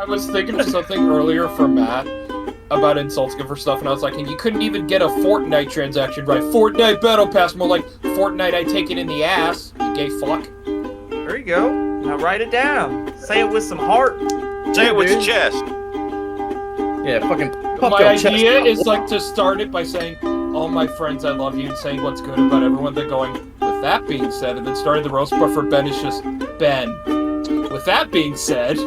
was thinking of something earlier from Matt about insulting him for stuff, and I was like, and you couldn't even get a Fortnite transaction right. Fortnite Battle Pass, more like Fortnite I take it in the ass, you gay fuck. There you go. Now write it down. Say it with some heart. Say it with your chest. Yeah, fucking. My idea is like to start it by saying, "All my friends, I love you," and saying what's good about everyone. Then going, "With that being said," and then starting the roast. But for Ben, it's just Ben. With that being said,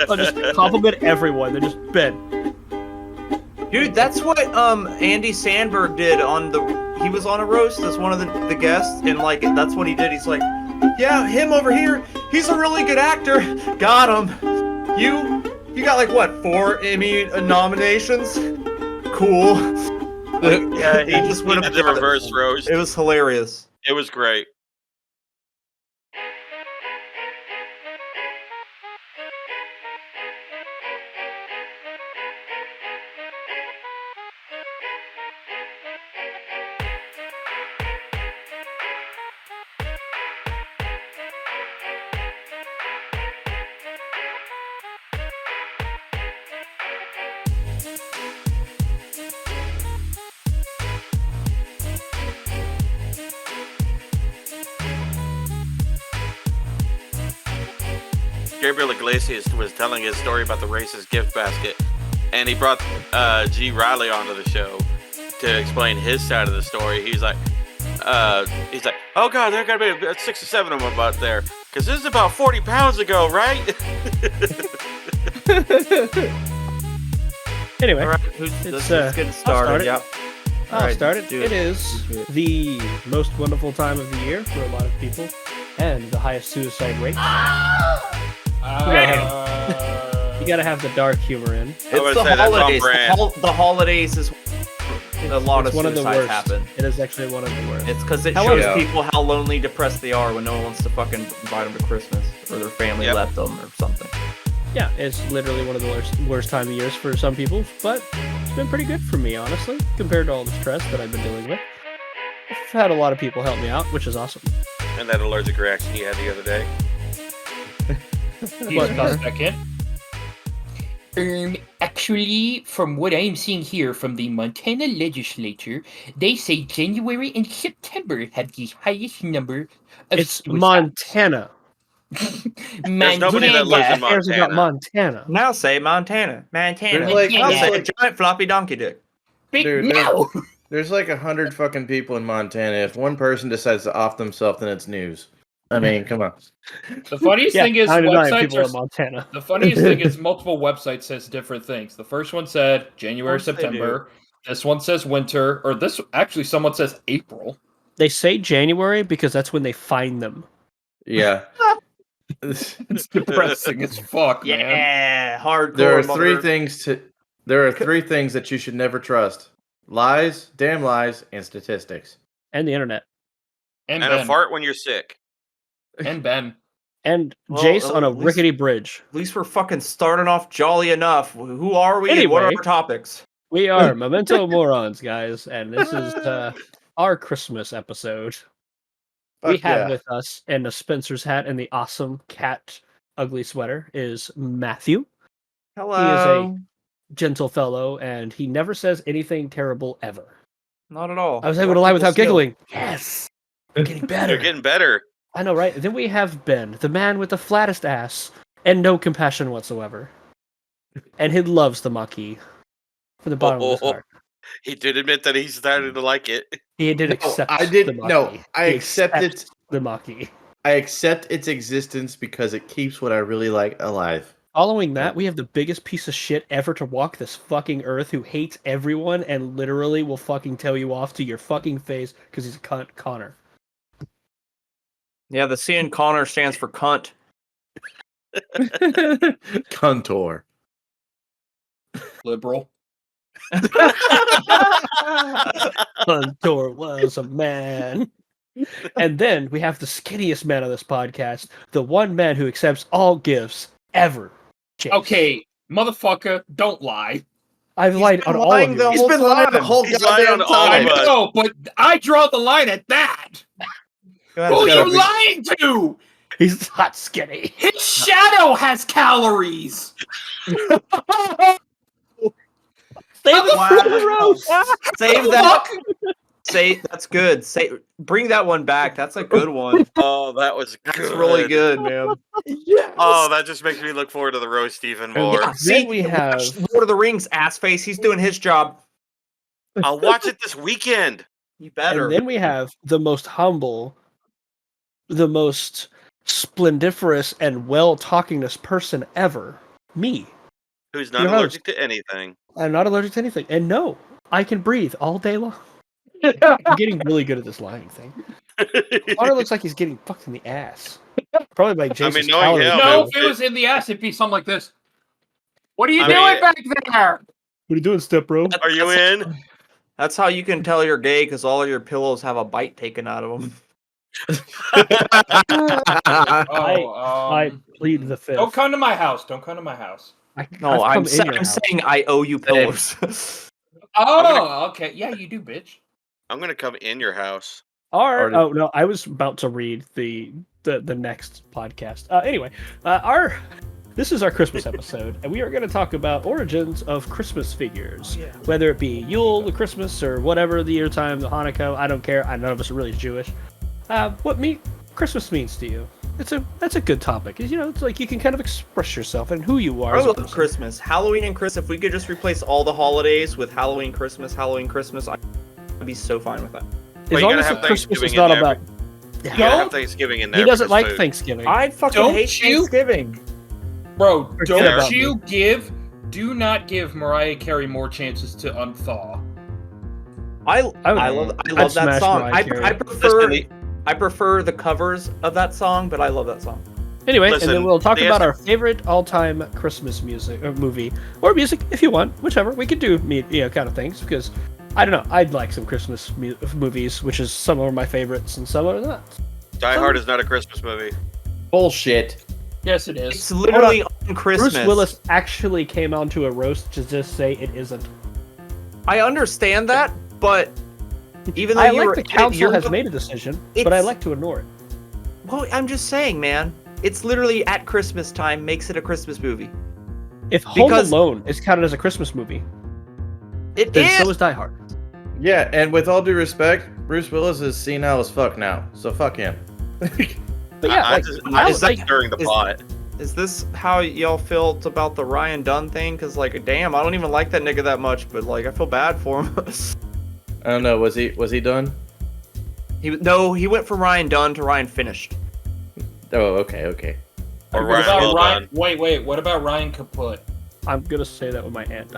I'll just compliment everyone. They're just Ben. Dude, that's what Andy Sandberg did on the. He was on a roast as one of the guests, and like that's what he did. He's like, "Yeah, him over here. He's a really good actor. Got him. You got like what 4 Emmy nominations? Cool." Like, yeah, he just went up the reverse roast. It was hilarious. It was great. Gabriel Iglesias was telling his story about the racist gift basket, and he brought G. Riley onto the show to explain his side of the story. He's like, "Oh God, there gotta be 6 or 7 of them out there, because this is about 40 pounds ago, right?" Anyway, All right, let's get started. Yep. I'll start it. do It is the most wonderful time of the year for a lot of people, and the highest suicide rate. You gotta have the dark humor in. It's the holidays. The holidays is a lot of one of the suicides worst. happen. It is actually one of the worst. It's because it However- shows people how lonely, depressed they are when no one wants to fucking invite them to Christmas or their family left them or something. Yeah, it's literally one of the worst time of years for some people, but it's been pretty good for me, honestly, compared to all the stress that I've been dealing with. I've had a lot of people help me out, which is awesome. And that allergic reaction he had the other day. He's a second. Actually, from what I am seeing here from the Montana legislature, they say January and September have the highest number of It's suicides. Montana. There's nobody that lives in Who cares about Montana. Montana? Now say Montana. Montana. There's like- Now there's say like- a giant floppy donkey dick. Big Dude, no! There's like 100 fucking people in Montana. If one person decides to off themselves, then it's news. I mean, come on. The funniest Yeah, thing is 99 websites people are... in Montana. The funniest thing is multiple websites says different things. The first one said January, Of course they September. This one says winter, or this actually someone says April. They say January because that's when they find them. Yeah. It's depressing as fuck, man. Yeah, hardcore. There are mother- three things that you should never trust: lies, damn lies, and statistics. And the internet. And And a Ben. fart when you're sick. And Ben. And Well, Jace on a at least- rickety bridge. At least we're fucking starting off jolly enough. Who are we? And what are Anyway. our topics? We are Memento Morons, guys, and this is our Christmas episode. We Fuck have yeah. with us in the Spencer's hat and the awesome cat ugly sweater is Matthew. Hello. Gentle fellow, and he never says anything terrible ever. Not at all. I was able to lie without Skill. giggling. Yes! I'm getting better. You're getting better. I know, right? Then we have Ben, the man with the flattest ass and no compassion whatsoever. And he loves the Maquis from the bottom of his heart. He did admit that he started to like it. He did No, accept I did the no. Maquis. I He accept accepts it. the Maquis. I accept its existence because it keeps what I really like alive. Following that, we have the biggest piece of shit ever to walk this fucking earth who hates everyone and literally will fucking tell you off to your fucking face because he's a cunt, Connor. Yeah, the C in Connor stands for cunt. Contour. Liberal. Contour was a man. And then we have the skinniest man on this podcast, the one man who accepts all gifts ever. Jace. Okay, motherfucker, don't lie. I've lied on all of lying you. the He's whole been lying the time. whole He's lying goddamn on all I of time. us. know, but I draw the line at that. That's Who are gotta you be- lying to? He's not skinny. His shadow has calories. Save it Wow. for the roast. Save that. Say that's good. Bring that one back. That's a good one. Oh, that was That's good. really good, man. Oh, that just makes me look forward to the roast even more. Then See, we have- Lord of the Rings, ass face. He's doing his job. I'll watch it this weekend. You better. And then we have the most humble, the most splendiferous and well-talkingest person ever. Me. Who's not Your allergic to anything. I'm not allergic to anything. And no, I can breathe all day long. I'm getting really good at this lying thing. Connor looks like he's getting fucked in the ass. Probably by Jason's knowing calorie him, No, count. if it was in the ass, it'd be something like this. What are you I doing mean- back there? What are you doing, step bro? Are you in? That's how you can tell you're gay, because all your pillows have a bite taken out of them. I plead the fifth. Don't come to my house. Don't come to my house. No, I've I'm come in your house. saying I owe you pillows. Oh, okay. Yeah, you do, bitch. I'm gonna come in your house. Oh no, I was about to read the next podcast. Anyway, this is our Christmas episode, and we are going to talk about origins of Christmas figures, whether it be Yule, the Christmas, or whatever the year time, the Hanukkah. I don't care. None of us are really Jewish. What Christmas means to you? That's a good topic. You know, it's like you can kind of express yourself and who you are. I as a love person. Christmas. Halloween and Christmas. If we could just replace all the holidays with Halloween, Christmas, I'd be so fine with that. As Well, you long gotta as have the Christmas Thanksgiving is in not there, about. You gotta have Thanksgiving in there. He doesn't because like food. Thanksgiving. I fucking Don't hate you? Thanksgiving. Bro, Forget don't about you do not give Mariah Carey more chances to unthaw. I I'd love that smash song. Mariah I Carey. prefer the covers of that song, but I love that song. Anyway, Listen, and then we'll talk they about have our favorite all-time Christmas music or movie or music if you want, whichever. We could do kind of things because I don't know. I'd like some Christmas movies, which is some are my favorites and some are not. Die Hard is not a Christmas movie. Bullshit. Yes, it is. It's literally on Christmas. Bruce Willis actually came onto a roast to just say it isn't. I understand that, but even though I you like were the council you're- has made a decision, but I It's- like to ignore it. Well, I'm just saying, man. It's literally at Christmas time makes it a Christmas movie. If Home Because- Alone is counted as a Christmas movie, It then is. so is Die Hard. Yeah, and with all due respect, Bruce Willis is senile as fuck now, so fuck him. But yeah, I just during the plot. Is this how y'all felt about the Ryan Dunn thing? Because, like, damn, I don't even like that nigga that much, but, like, I feel bad for him. I don't know. Was he done? he went from Ryan Dunn to Ryan Finished. Oh, okay. Or What Ryan about Well Ryan? Done. Wait. What about Ryan Kaput? I'm gonna say that with my aunt.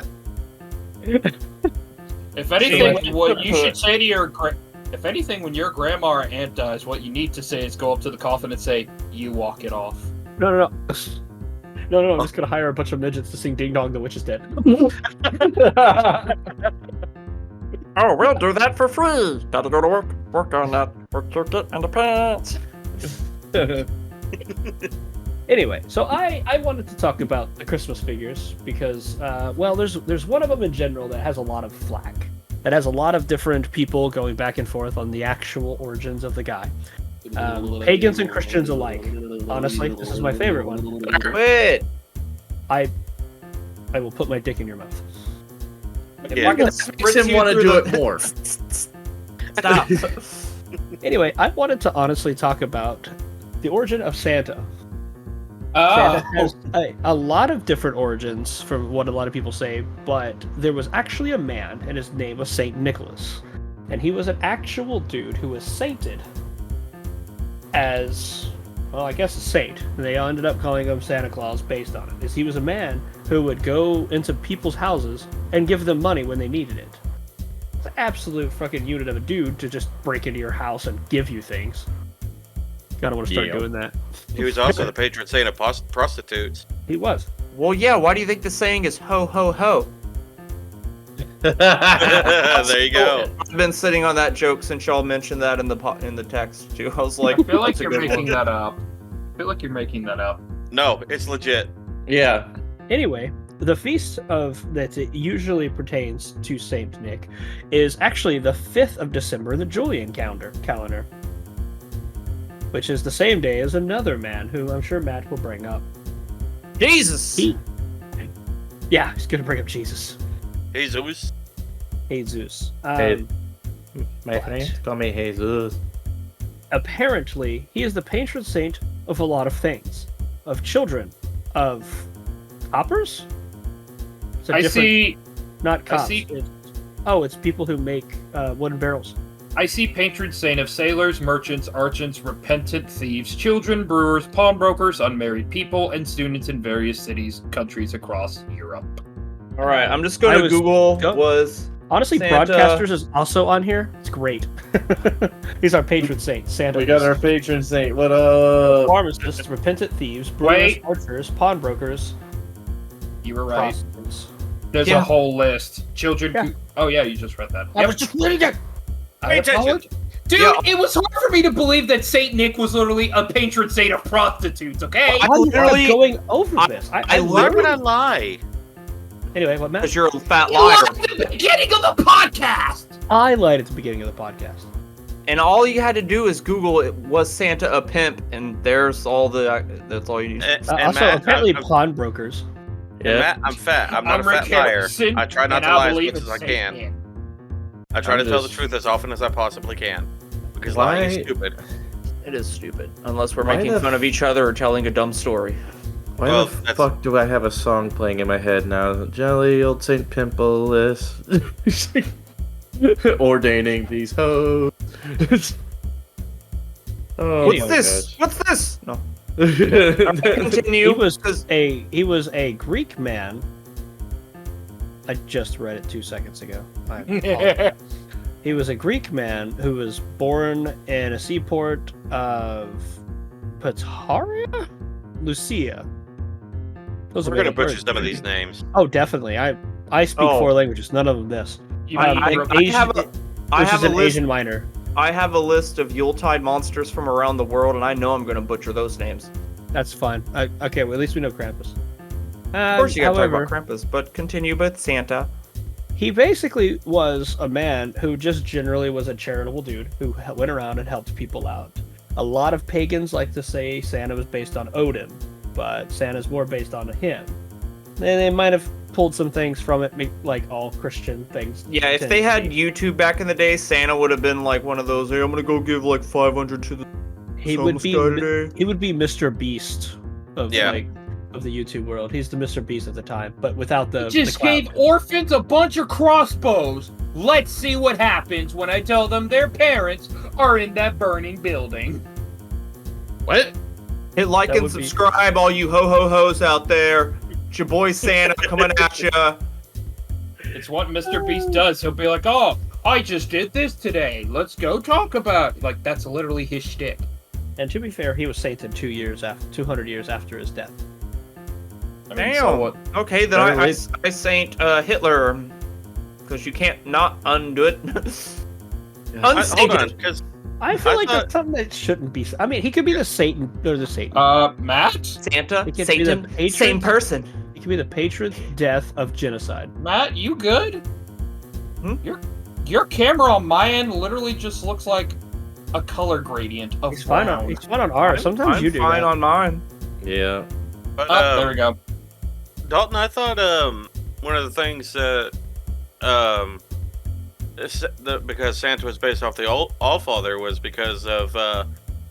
If anything, Ryan what you Kaput. should say to if anything, when your grandma or aunt dies, what you need to say is go up to the coffin and say, "You walk it off." No. I'm just gonna hire a bunch of midgets to sing "Ding Dong, the Witch is Dead." Oh, we'll do that for free. Gotta go to work on that work circuit and the pants. Anyway, so I wanted to talk about the Christmas figures because, there's one of them in general that has a lot of flack. That has a lot of different people going back and forth on the actual origins of the guy. Pagans and Christians alike. Honestly, this is my favorite one. Wait. I will put my dick in your mouth. Yeah. Makes him want to do it more. Stop. Anyway, I wanted to honestly talk about the origin of Santa. Oh, Santa has a lot of different origins from what a lot of people say, but there was actually a man, and his name was Saint Nicholas. And he was an actual dude who was sainted as, well, I guess a saint. They ended up calling him Santa Claus based on it. Is he was a man who would go into people's houses and give them money when they needed it. It's an absolute fucking unit of a dude to just break into your house and give you things. Gotta want to start doing that. He was also the patron saint of prostitutes. He was. Well, yeah. Why do you think the saying is ho ho ho? There you go. I've been sitting on that joke since y'all mentioned that in the text too. I was like, I feel like that's a you're good making one. that up. I feel like you're making that up. No, it's legit. Yeah. Anyway, the feast of that it usually pertains to Saint Nick is actually the 5th of December in the Julian calendar, which is the same day as another man who I'm sure Matt will bring up. Jesus. Yeah, he's gonna bring up Jesus. Jesus. Jesus. Hey, my friend, call me Jesus. Apparently, he is the patron saint of a lot of things. Of children. Of coppers? It's a I different- see. Not I cops. see- It's people who make wooden barrels. I see patron saint of sailors, merchants, archons, repentant thieves, children, brewers, pawnbrokers, unmarried people, and students in various cities, countries across Europe. All right, I'm just going to Google was Honestly, Santa- Broadcasters is also on here. It's great. He's our patron saint. Santa. We got our patron saint. What up? Pharmacists, repentant thieves, brewers, Wait. archers, pawnbrokers, You were right. prostitutes. There's Yeah. a whole list. Children. Yeah. Oh yeah, you just read that. I was just reading it. I Pay attention. apologize. Dude, Yeah. it was hard for me to believe that Saint Nick was literally a patron saint of prostitutes. Okay. I I'm literally- going over this. I Why would literally I lie? Anyway, what Matt? because you're a fat You liar. lied at the beginning of the podcast. I lied at the beginning of the podcast. And all you had to do is Google it was Santa a pimp, and there's all the. That's all you need. And Also, Matt, apparently, I'm, pawnbrokers. and Matt, I'm fat. I'm not a Rick fat liar. Harrison, I try not and to lie as believe much as in I Saint can. Nick. I try I'm to tell the just- truth as often as I possibly can. Because lying is Why- stupid. It is stupid unless we're Why making the fun of each other or telling a dumb story. Why Well, the that's- fuck do I have a song playing in my head now? Jolly old Saint Pimpleus. Ordaining these hoes. Oh What's my this? What's this? No. gosh. Continue. He was a Greek man. I just read it 2 seconds ago. I apologize. He was a Greek man who was born in a seaport of Pataria? Lucia. Those We're are gonna made-up butcher words. some of these names. Oh, definitely. I speak Oh. 4 languages, none of them this. You I- mean I- Europe- I have a- I Which have is a an list. Asian minor. I have a list of Yuletide monsters from around the world, and I know I'm going to butcher those names. That's fine. Okay, well, at least we know Krampus. Of course, you got to talk however, about Krampus, but continue with Santa. he basically was a man who just generally was a charitable dude who went around and helped people out. A lot of pagans like to say Santa was based on Odin, but Santa's more based on him. And they might have pulled some things from it, like all Christian things. Yeah, if tend they to had be. YouTube back in the day, Santa would have been like one of those. Hey, I'm gonna go give like 500 to the he homeless would be guy today. he would be Mr. Beast of Yeah. of the YouTube world. He's the Mr. Beast at the time, but without the Just the clout. gave orphans a bunch of crossbows. Let's see what happens when I tell them their parents are in that burning building. What? Hit like That and would be- subscribe, all you ho ho hos out there. It's your boy Santa coming at ya. It's what Mr. Beast does. He'll be like, "Oh, I just did this today. Let's go talk about it." Like that's literally his shtick. And to be fair, he was sainted 200 years after his death. I mean, Damn. so what? Okay, then Better I late- saint Hitler, because you can't not undo it. Hold Unsaint on, it. because I feel I like thought- that's something that shouldn't be. I mean, he could be the Satan or the Satan. Matt? Santa, It could be Satan, the patron. same person. He could be the patron death of genocide. Matt, you good? Hmm? Your camera on my end literally just looks like a color gradient of He's fine on. brown. He's fine on ours. Sometimes I'm you do fine that. on mine. Yeah. but, Oh, there we go. Dalton, I thought one of the things that because Santa was based off the Allfather was because of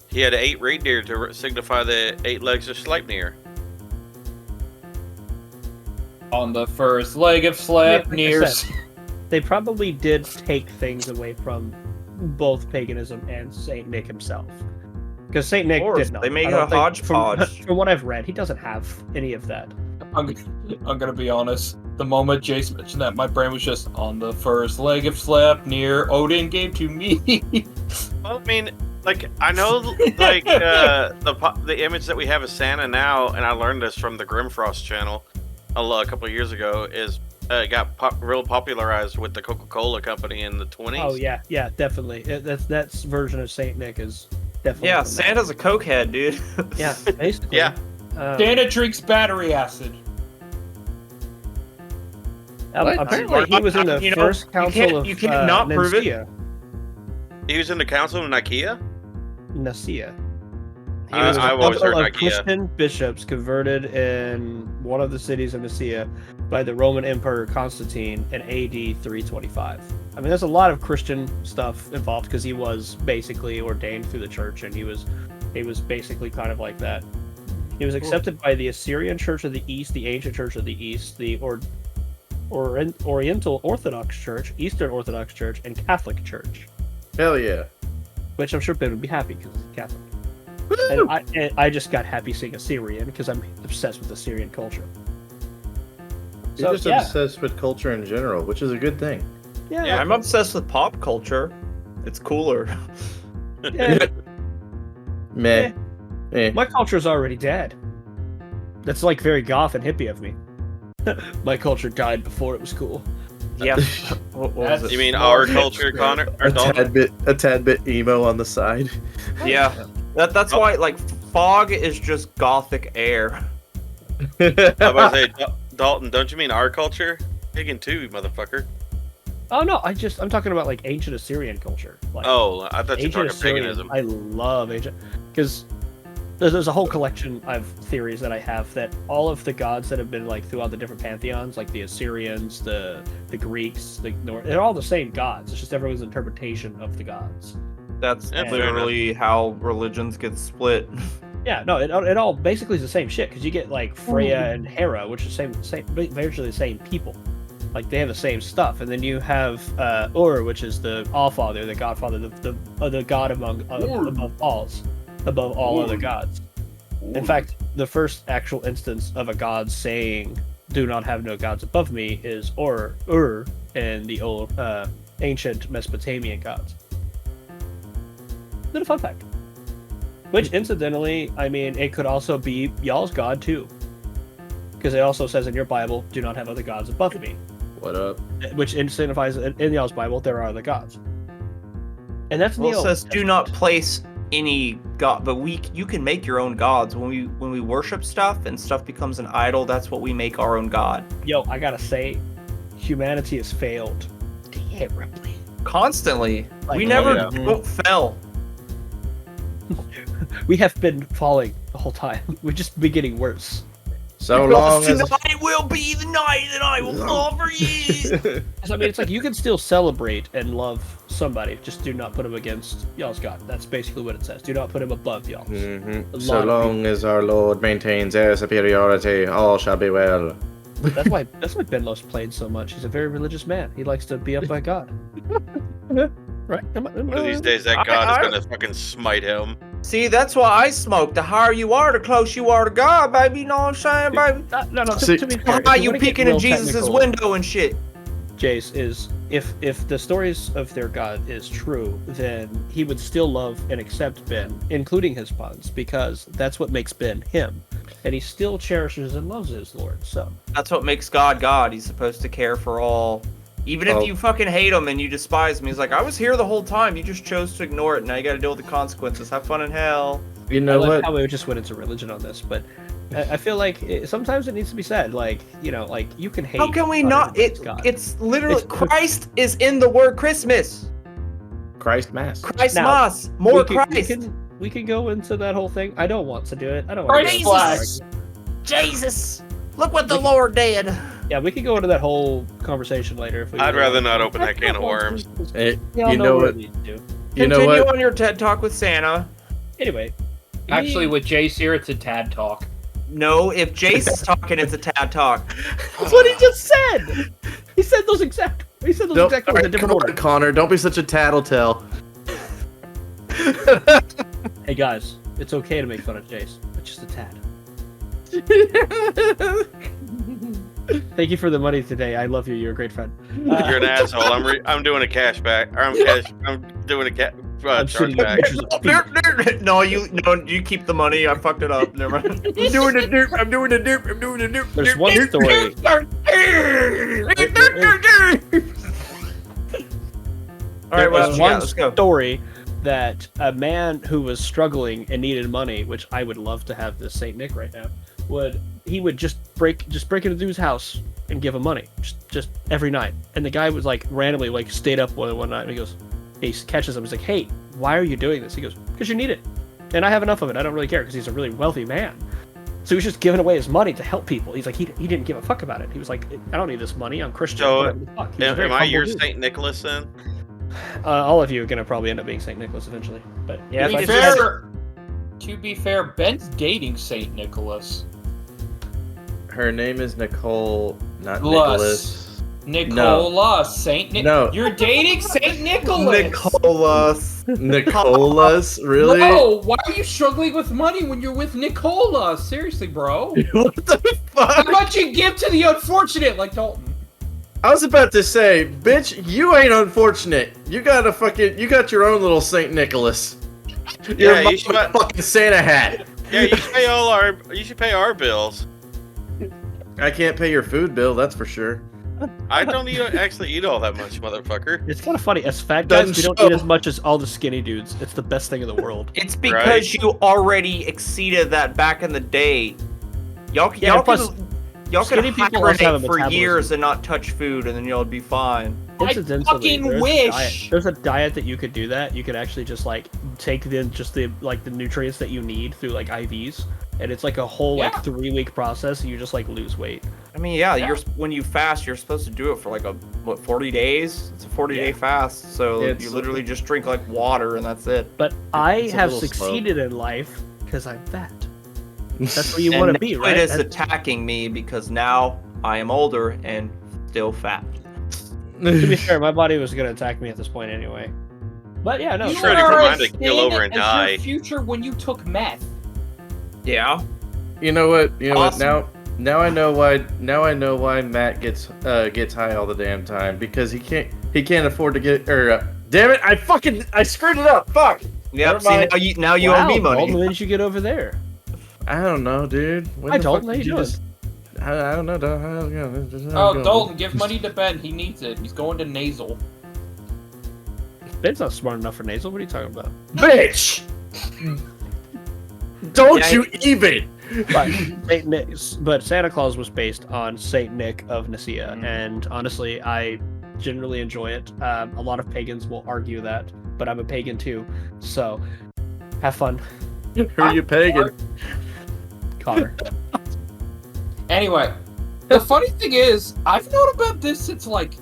he had 8 reindeer to signify the 8 legs of Sleipnir. On the first leg of Sleipnir. like I said, They probably did take things away from both paganism and Saint Nick himself. Because Saint Nick course, did not. they make I don't a think- hodgepodge. From what I've read, he doesn't have any of that. I'm gonna be honest. The moment Jace mentioned that, my brain was just on the first leg of Sleipnir. Odin gave to me. Well, I mean, like I know, like the image that we have of Santa now, and I learned this from the Grimfrost channel a couple of years ago. Is got real popularized with the Coca-Cola company in the 20s. Oh yeah, definitely. That's version of Saint Nick is definitely. Yeah, from that. Santa's a cokehead, dude. Yeah, basically. Yeah. Santa drinks battery acid. What? Apparently, he was in the You know, first council you of can't not prove it. Nicaea. He was in the council in IKEA. Nicaea. He was I've always heard of Nicaea. Christian bishops converted in one of the cities of Nicaea by the Roman Emperor Constantine in AD 325. I mean, there's a lot of Christian stuff involved because he was basically ordained through the church, and he was basically kind of like that. He was accepted by the Assyrian Church of the East, the Ancient Church of the East, the Oriental Orthodox Church, Eastern Orthodox Church, and Catholic Church. Hell yeah. Which I'm sure Ben would be happy because he's Catholic. And I just got happy seeing Assyrian because I'm obsessed with Assyrian culture. You're just obsessed with culture in general, which is a good thing. Yeah. I'm obsessed with pop culture. It's cooler. Yeah. Meh. Eh. My culture's already dead. That's like very goth and hippie of me. My culture died before it was cool. Yeah. What was it? You mean our culture, Connor? Or Dalton? A tad bit emo on the side. Yeah. That's why, like, fog is just gothic air. I was about to say, Dalton, don't you mean our culture? Pagan too, motherfucker. Oh no, I'm talking about like ancient Assyrian culture. Like, Oh, I thought you were ancient talking Assyrian. paganism. I love ancient because there's a whole collection of theories that I have that all of the gods that have been like throughout the different pantheons, like the Assyrians, the Greeks, the North, they're all the same gods. It's just everyone's interpretation of the gods. That's Yeah, fair literally how religions get split. Yeah, no, it all basically is the same shit because you get like Freya and Hera, which are virtually the same people. Like they have the same stuff, and then you have Ur, which is the Allfather, the Godfather, the god above all other gods. In fact, the first actual instance of a god saying, "Do not have no gods above me," is Ur and the old ancient Mesopotamian gods. Little fun fact. Which, incidentally, I mean, it could also be y'all's god too, because it also says in your Bible, "Do not have other gods above me." What up? Which signifies in y'all's Bible there are other gods, and that's Well, the it Old says do Testament. not place any god, but you can make your own gods when we worship stuff and stuff becomes an idol. That's what we make our own god. Yo, I gotta say, humanity has failed terribly. Constantly, Like, we never yeah. fell. We have been falling the whole time. We've just been getting worse. So long as Tonight will be the night that I will fall for you. So, I mean, it's like you can still celebrate and love somebody, just do not put him against y'all's God. That's basically what it says. Do not put him above y'all. A So lot of long as our Lord maintains air superiority, all shall be well. That's why Ben loves played so much. He's a very religious man. He likes to be up by God. Right? One of these days, that God is gonna fucking smite him. See, that's why I smoke. The higher you are, the closer you are to God, baby. You know what I'm saying, baby? No. See- To be fair, How if you wanna get peeking in real Jesus' technical, window and shit? Jace, is if the stories of their God is true, then he would still love and accept Ben, including his puns, because that's what makes Ben him, and he still cherishes and loves his Lord. So That's what makes God God. He's supposed to care for all. Even if Oh. you fucking hate him and you despise him, he's like, I was here the whole time. You just chose to ignore it. Now you got to deal with the consequences. Have fun in hell. You I know like what? how we just went into religion on this, but I feel like sometimes it needs to be said. Like, you know, like you can hate. How can we on not? everybody's God. It's literally It's- Christ is in the word Christmas. Christ Mass. Christmas, more Christ. We can go into that whole thing. I don't want to do it. I don't Christ want to. flag. Jesus, look what the Lord did. Yeah, we could go into that whole conversation later if we. I'd rather not open that can of worms. Hey, Yeah, you know what? You You know Continue what? on your TED Talk with Santa. Anyway, Actually, with Jace here, it's a Tad talk. No, if Jace is talking, it's a Tad Talk. that's what he just said. He said those exact. He said those Don't, exact words in a different come on, order. Connor. Don't be such a tattletale. Hey guys, it's okay to make fun of Jace, but just a tad. Thank you for the money today. I love you. You're a great friend. You're an asshole. I'm doing a cashback. I'm doing a I'm shooting chargeback. pictures of people. No, you keep the money. I fucked it up. Never mind. I'm doing a dupe. I'm doing a dupe. I'm doing a dupe. There's one story. All right, well, There's yeah, one let's go. story that a man who was struggling and needed money, which I would love to have this Saint Nick right now, would just break into dude's house and give him money just every night. And the guy was like randomly stayed up one night and he catches him. He's like, "Hey, why are you doing this?" He goes, "Because you need it." and I have enough of it. I don't really care because he's a really wealthy man. So he was just giving away his money to help people. He's like, he didn't give a fuck about it. He was like, I don't need this money. I'm Christian. So, whatever the fuck. He was a very Am I humble your dude. Saint Nicholas then? All of you are gonna probably end up being Saint Nicholas eventually. But yeah, To if be I just- fair, Ben's dating Saint Nicholas. Her name is Nicole, not Lus. Nicholas. Saint Nick. No. You're dating Saint Nicholas. Nicholas. Nicholas, really? Bro, why are you struggling with money when you're with Nicola? Seriously, bro. What the How fuck? much you give to the unfortunate, like Dalton? I was about to say, bitch, you ain't unfortunate. You got your own little Saint Nicholas. Your Yeah, you should- fucking Santa hat. Yeah, you should pay our bills. I can't pay your food bill, that's for sure. I don't actually eat all that much, motherfucker. It's kind of funny. As fat guys, we Doesn't don't eat show. as much as all the skinny dudes. It's the best thing in the world. It's because Right. you already exceeded that back in the day. Y'all plus, could skinny people also have a hibernate for metabolism. years and not touch food, and then y'all would be fine. I Incidentally, fucking there's a wish. diet- There's a diet that you could do that. You could actually just like take the nutrients that you need through like IVs, and it's like a whole Yeah. 3-week process. And you just like lose weight. I mean, yeah, when you fast, you're supposed to do it for like 40 days? It's a 40-day fast, so It's- you literally just drink like water and that's it. But I It's a have little slow. succeeded in life because I'm fat. That's where you And want to now be, it right? is That's- attacking me because now I am older and still fat. To be fair, my body was gonna attack me at this point anyway. But yeah, no. You It's ready are for as mine to keel thin over and as die. Your future when you took meth. Yeah. You know what? Awesome. Now I know why Matt gets high all the damn time, because he can't afford to get damn it, I screwed it up. Fuck. Yep. Never See, mind. now you owe me money. Dalton, when did you get over there? I don't know, dude. When Hi, the Dalton. fuck How did you doing? I don't know, dog. How's it going? Oh, Dalton, give money to Ben. He needs it. He's going to nasal. Ben's not smart enough for nasal. What are you talking about? Bitch! Don't Yeah, you even! But Santa Claus was based on Saint Nick of Nicaea, Mhm. and honestly, I generally enjoy it. A lot of pagans will argue that, but I'm a pagan too, so have fun, Who are you pagan? Connor. Anyway, the funny thing is, I've known about this since like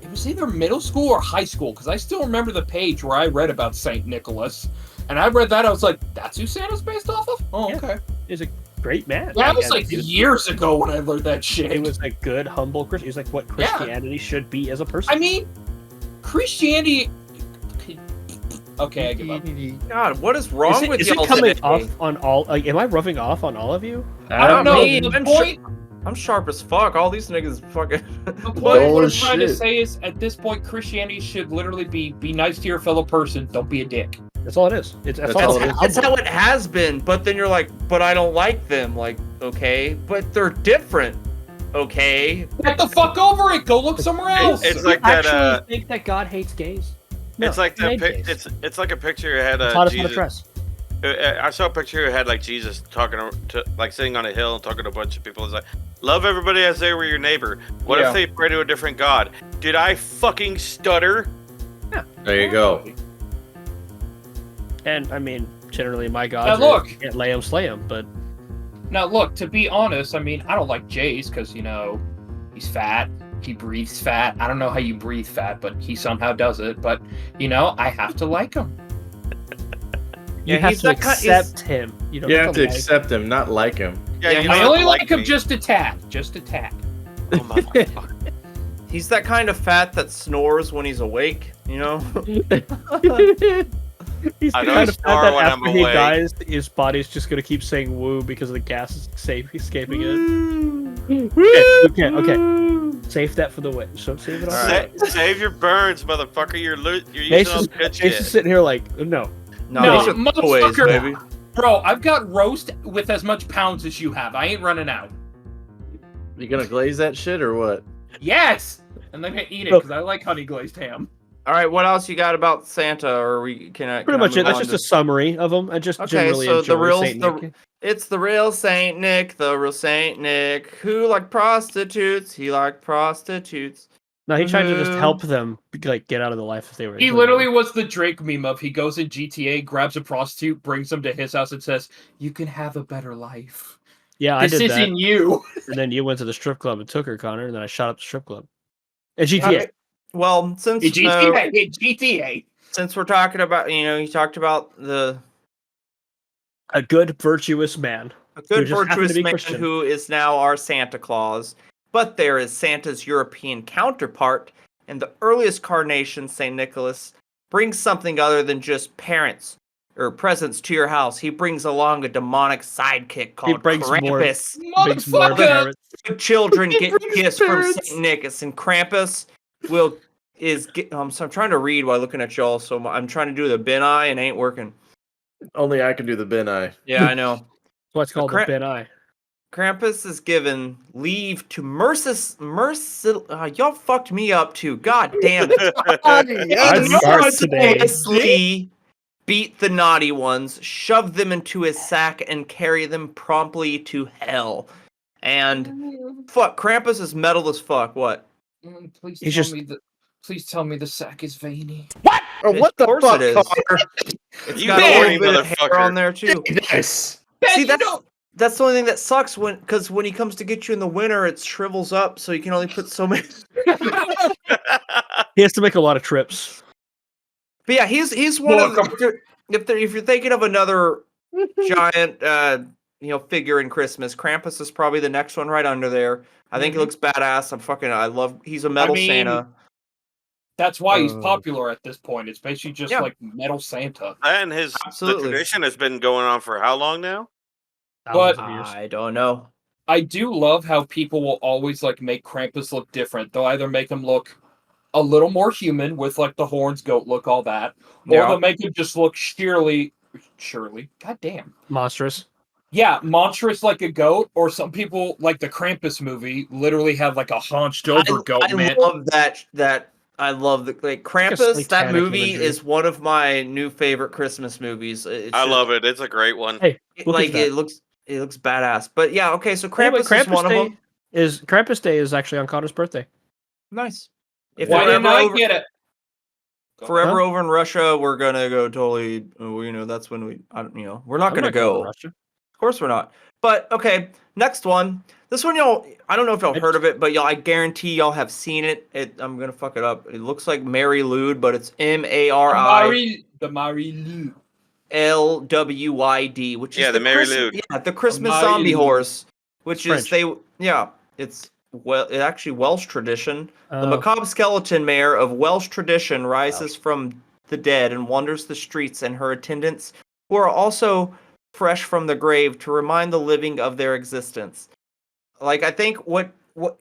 it was either middle school or high school, because I still remember the page where I read about Saint Nicholas, and I read that I was like, "That's who Santa's based off of." Oh, Yeah. okay. He's a great man. That was And like he was- years ago when I learned that shit. He was a good, humble Christian. He was like what Yeah. Christianity should be as a person. I mean, Christianity. Okay, I give up. God, what is wrong is with it y'all coming today? off on all? Like, am I rubbing off on all of you? I don't know. mean, The I'm point, I'm sharp as fuck. All these niggas fucking. the point Dull what I'm as trying to shit. say is, at this point, Christianity should literally be nice to your fellow person. Don't be a dick. That's all it is. That's That's all all it it is. That's how it has been, but then you're like, but I don't like them. Like, okay, but they're different. Okay. Get the fuck over it. Go look somewhere else. It's You like that. actually think that God hates gays? No, It's like he that. made Pic- gays. it's like a picture that had Taught us how to Jesus. dress. I saw a picture that had like Jesus talking to like sitting on a hill and talking to a bunch of people. It's like, love everybody as they were your neighbor. What Yeah. if they pray to a different God? Did I fucking stutter? There you go. And I mean, generally, my gods Now look. can't lay 'em, slay 'em, but Now, look, to be honest, I mean, I don't like Jay's because, he's fat. He breathes fat. I don't know how you breathe fat, but he somehow does it. But, I have to like him. you Yeah, have he's to that kind- he's- accept him. You don't You have to like accept him, not like him. Yeah, Yeah, you I don't only like him me. just a tad. Just a tad. Oh, motherfucker. He's that kind of fat that snores when he's awake, you know? He's the I don't kind of fat snore that when I'm after he awake. dies, his body's just gonna keep saying "woo" because the gas is escaping it. Okay. Save that for the win. So save it all. Alright. Save your burns, motherfucker. You're using Chase all is, the good Chase is shit. sitting here like, no. No, these are motherfucker. toys, baby. Bro, I've got roast with as much pounds as you have. I ain't running out. You gonna glaze that shit or what? Yes! And then I eat it because I like honey glazed ham. All right, what else you got about Santa? Or can I? Pretty much it. That's just a summary of them. I just Okay, generally so enjoy Saint Nick. It's the real Saint Nick, who liked prostitutes. He liked prostitutes. No, he tried to just Woohoo. help them like get out of the life if they were. He literally was the Drake meme of he goes in GTA, grabs a prostitute, brings them to his house, and says, "You can have a better life. Yeah, I This did that. isn't you." And then you went to the strip club and took her, Connor, and then I shot up the strip club. And All GTA. right. Well, In since GTA. we're talking about, you talked about A good, virtuous man. a Who good just happened to virtuous be man Christian. who is now our Santa Claus, but there is Santa's European counterpart, and the earliest carnation, Saint Nicholas, brings something other than just parents or presents to your house. He brings along a demonic sidekick called brings more- Krampus. Brings more Motherfucker! parents. Good children He get brings gifts from parents. Saint Nicholas, and Krampus so I'm trying to read while looking at y'all, so I'm trying to do the Ben Eye and it ain't working. Only I can do the Ben Eye. Yeah, I know. That's why it's called the Ben Eye. Krampus is given leave to y'all fucked me up too. God damn it. I'm smart today. Mercilessly beat the naughty ones, shove them into his sack, and carry them promptly to hell. And fuck, Krampus is metal as fuck. What? Please He's tell just- me that. Please tell me the sack is veiny. Oh, what Of the course fuck, it is. Connor? It's You got a horny little bit of hair motherfucker. on there too. Yes. See, You know- that's the only thing that sucks because when he comes to get you in the winter, it shrivels up, so you can only put so many. He has to make a lot of trips. But yeah, he's one of the, if you're thinking of another giant figure in Christmas, Krampus is probably the next one right under there. I think he looks badass. He's a metal mean, Santa. That's why he's Oh. popular at this point. It's basically just Yeah. like Metal Santa. And the Absolutely. tradition has been going on for how long now? Thousands But- of years. I don't know. I do love how people will always like make Krampus look different. They'll either make him look a little more human with like the horns, goat look, all that, or Yeah. they'll make him just look surely, goddamn, Monstrous. yeah, monstrous like a goat. Or some people like the Krampus movie literally have like a hunched over goat I man. love that. I love Krampus. That satanic movie imagery. is one of my new favorite Christmas movies. I love it. It's a great one. Hey, look at that. It looks badass. But yeah, okay. So Anyway, Krampus is one of them. Krampus Day is actually on Connor's birthday. Nice. If Why we're didn't ever I over, get it? forever over in Russia, we're gonna go totally. That's when we're not I'm gonna going go. to Of Russia. course we're not. But okay, next one. This one, y'all. I don't know if y'all heard of it, but y'all, I guarantee y'all have seen it. I'm gonna fuck it up. It looks like Mary Lou, but it's MARI. The Mary Lou. LWYD, which is Yeah, the Mary Christ- Lou. Yeah, the Christmas Mary zombie Lou. horse, which It's is French. it's actually Welsh tradition. The Oh. macabre skeleton mare of Welsh tradition rises from the dead and wanders the streets, and her attendants, who are also fresh from the grave, to remind the living of their existence. Like, I think what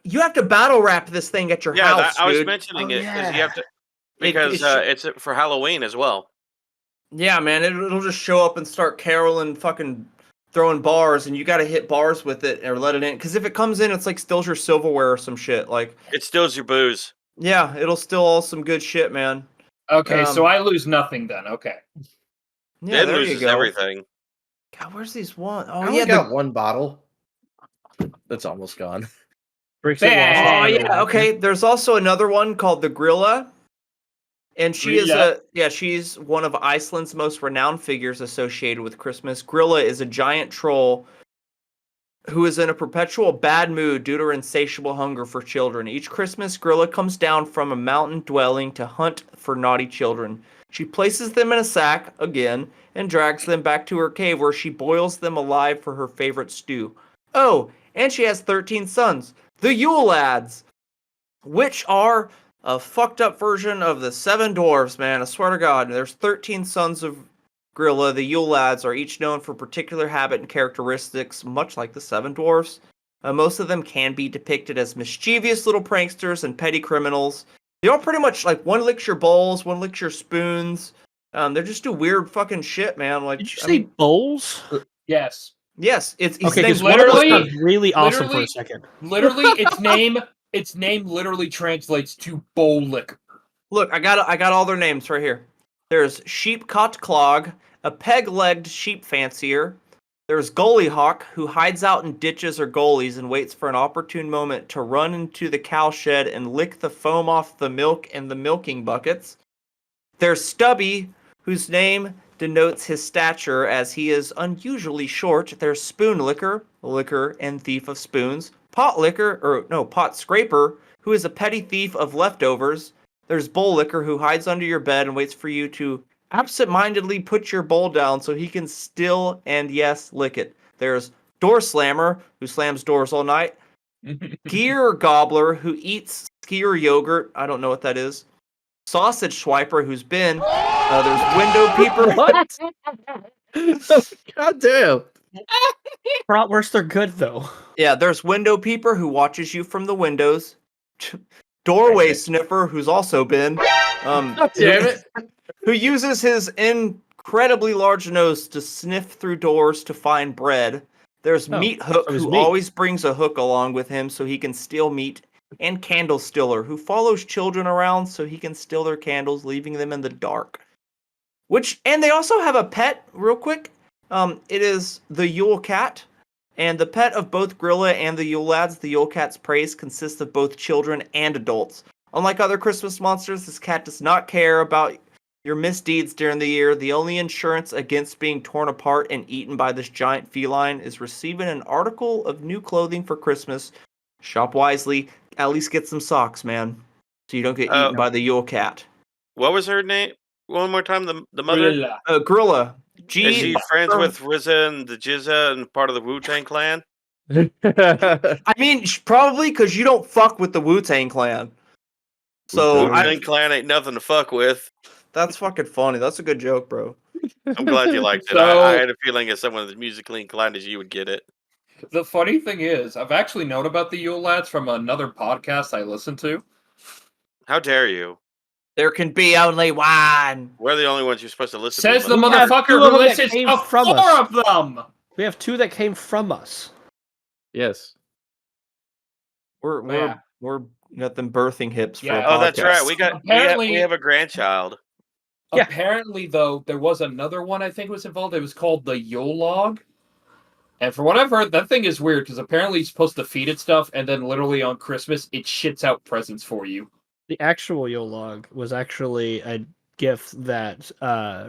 you have to battle wrap this thing at your Yeah, house, I was dude. mentioning Oh, it because you yeah. have to because it's for Halloween as well. Yeah, man, it'll just show up and start caroling, fucking throwing bars, and you got to hit bars with it or let it in. Because if it comes in, it's like steals your silverware or some shit. Like, It steals your booze. yeah, it'll steal all some good shit, man. Okay, so I lose nothing then. Okay. Yeah, It there you loses go. everything. God, where's these one? I Oh only yeah, got one bottle. That's almost gone. Bricks and Bad. walls. oh yeah. Okay, there's also another one called the Grilla. And she's one of Iceland's most renowned figures associated with Christmas. Grilla is a giant troll who is in a perpetual bad mood due to her insatiable hunger for children. Each Christmas, Grilla comes down from a mountain dwelling to hunt for naughty children. She places them in a sack, again, and drags them back to her cave where she boils them alive for her favorite stew. Oh, and she has 13 sons, the Yule Lads, which are a fucked up version of the Seven Dwarfs, man. I swear to God, there's 13 sons of Grilla. The Yule Lads are each known for particular habit and characteristics, much like the Seven Dwarfs. Most of them can be depicted as mischievous little pranksters and petty criminals. They all pretty much, like, one licks your bowls, one licks your spoons. They just do weird fucking shit, man. Like, Did you say bowls? Yes. yes, it's Okay, name's because one of those literally- sounds really awesome for a literally- second. Literally, its name literally translates to bowl liquor. Look, I got all their names right here. There's Sheep Cot Clog, a peg-legged sheep fancier, There's Goalie Hawk, who hides out in ditches or gullies and waits for an opportune moment to run into the cow shed and lick the foam off the milk in the milking buckets. There's Stubby, whose name denotes his stature as he is unusually short. There's Spoon Licker, licker and thief of spoons. Pot Scraper, who is a petty thief of leftovers. There's Bowl Licker, who hides under your bed and waits for you to absent-mindedly put your bowl down so he can still and yes lick it. There's Door Slammer, who slams doors all night. Gear Gobbler, who eats skier yogurt. I don't know what that is. Sausage Swiper, who's been. There's Window Peeper. What? God damn. Bratwurst, they're good though. Yeah, there's Window Peeper, who watches you from the windows. Doorway Sniffer, who's also been. God damn it. Who uses his incredibly large nose to sniff through doors to find bread. There's Meat Hook, who always brings a hook along with him so he can steal meat. And Candle Stiller, who follows children around so he can steal their candles, leaving them in the dark. And they also have a pet, real quick. It is the Yule Cat. And the pet of both Grilla and the Yule Lads, the Yule Cat's praise consists of both children and adults. Unlike other Christmas monsters, this cat does not care about your misdeeds during the year. The only insurance against being torn apart and eaten by this giant feline is receiving an article of new clothing for Christmas. Shop wisely. At least get some socks, man. So you don't get eaten by the Yule Cat. What was her name? One more time, the mother? Grilla. Is she friends with RZA and the Jizza and part of the Wu-Tang Clan? I mean, probably because you don't fuck with the Wu-Tang Clan. So Wu-Tang Clan ain't nothing to fuck with. That's fucking funny. That's a good joke, bro. I'm glad you liked it. I had a feeling as someone as musically inclined as you would get it. The funny thing is, I've actually known about the Yule Lads from another podcast I listened to. How dare you? There can be only one. We're the only ones you're supposed to listen Says to. the motherfucker who listens to four of them. We have two that came from us. Yes. We're got them birthing hips for a Oh, that's podcast. right. We have a grandchild. Apparently, though, there was another one I think was involved. It was called the Yule Log. And for what I've heard, that thing is weird because apparently you're supposed to feed it stuff, and then literally on Christmas, it shits out presents for you. The actual Yule log was actually a gift that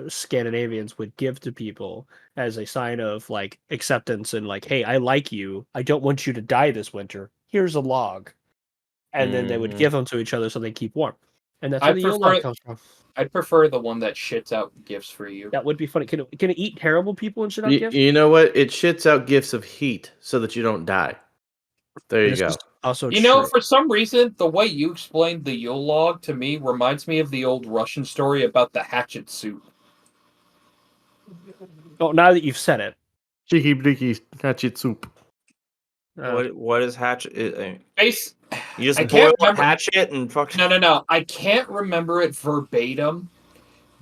Scandinavians would give to people as a sign of like acceptance and like, hey, I like you. I don't want you to die this winter. Here's a log. And then they would give them to each other so they keep warm. And that's where the Yule log comes from. I'd prefer the one that shits out gifts for you. That would be funny. Can it eat terrible people and shit out gifts? You know what? It shits out gifts of heat so that you don't die. There you go. Also, you know, for some reason, the way you explained the Yule log to me reminds me of the old Russian story about the hatchet soup. Oh, now that you've said it. Cheeky bleaky hatchet soup. What is hatchet? You just I boil can't a remember. hatchet and fucking... No. I can't remember it verbatim.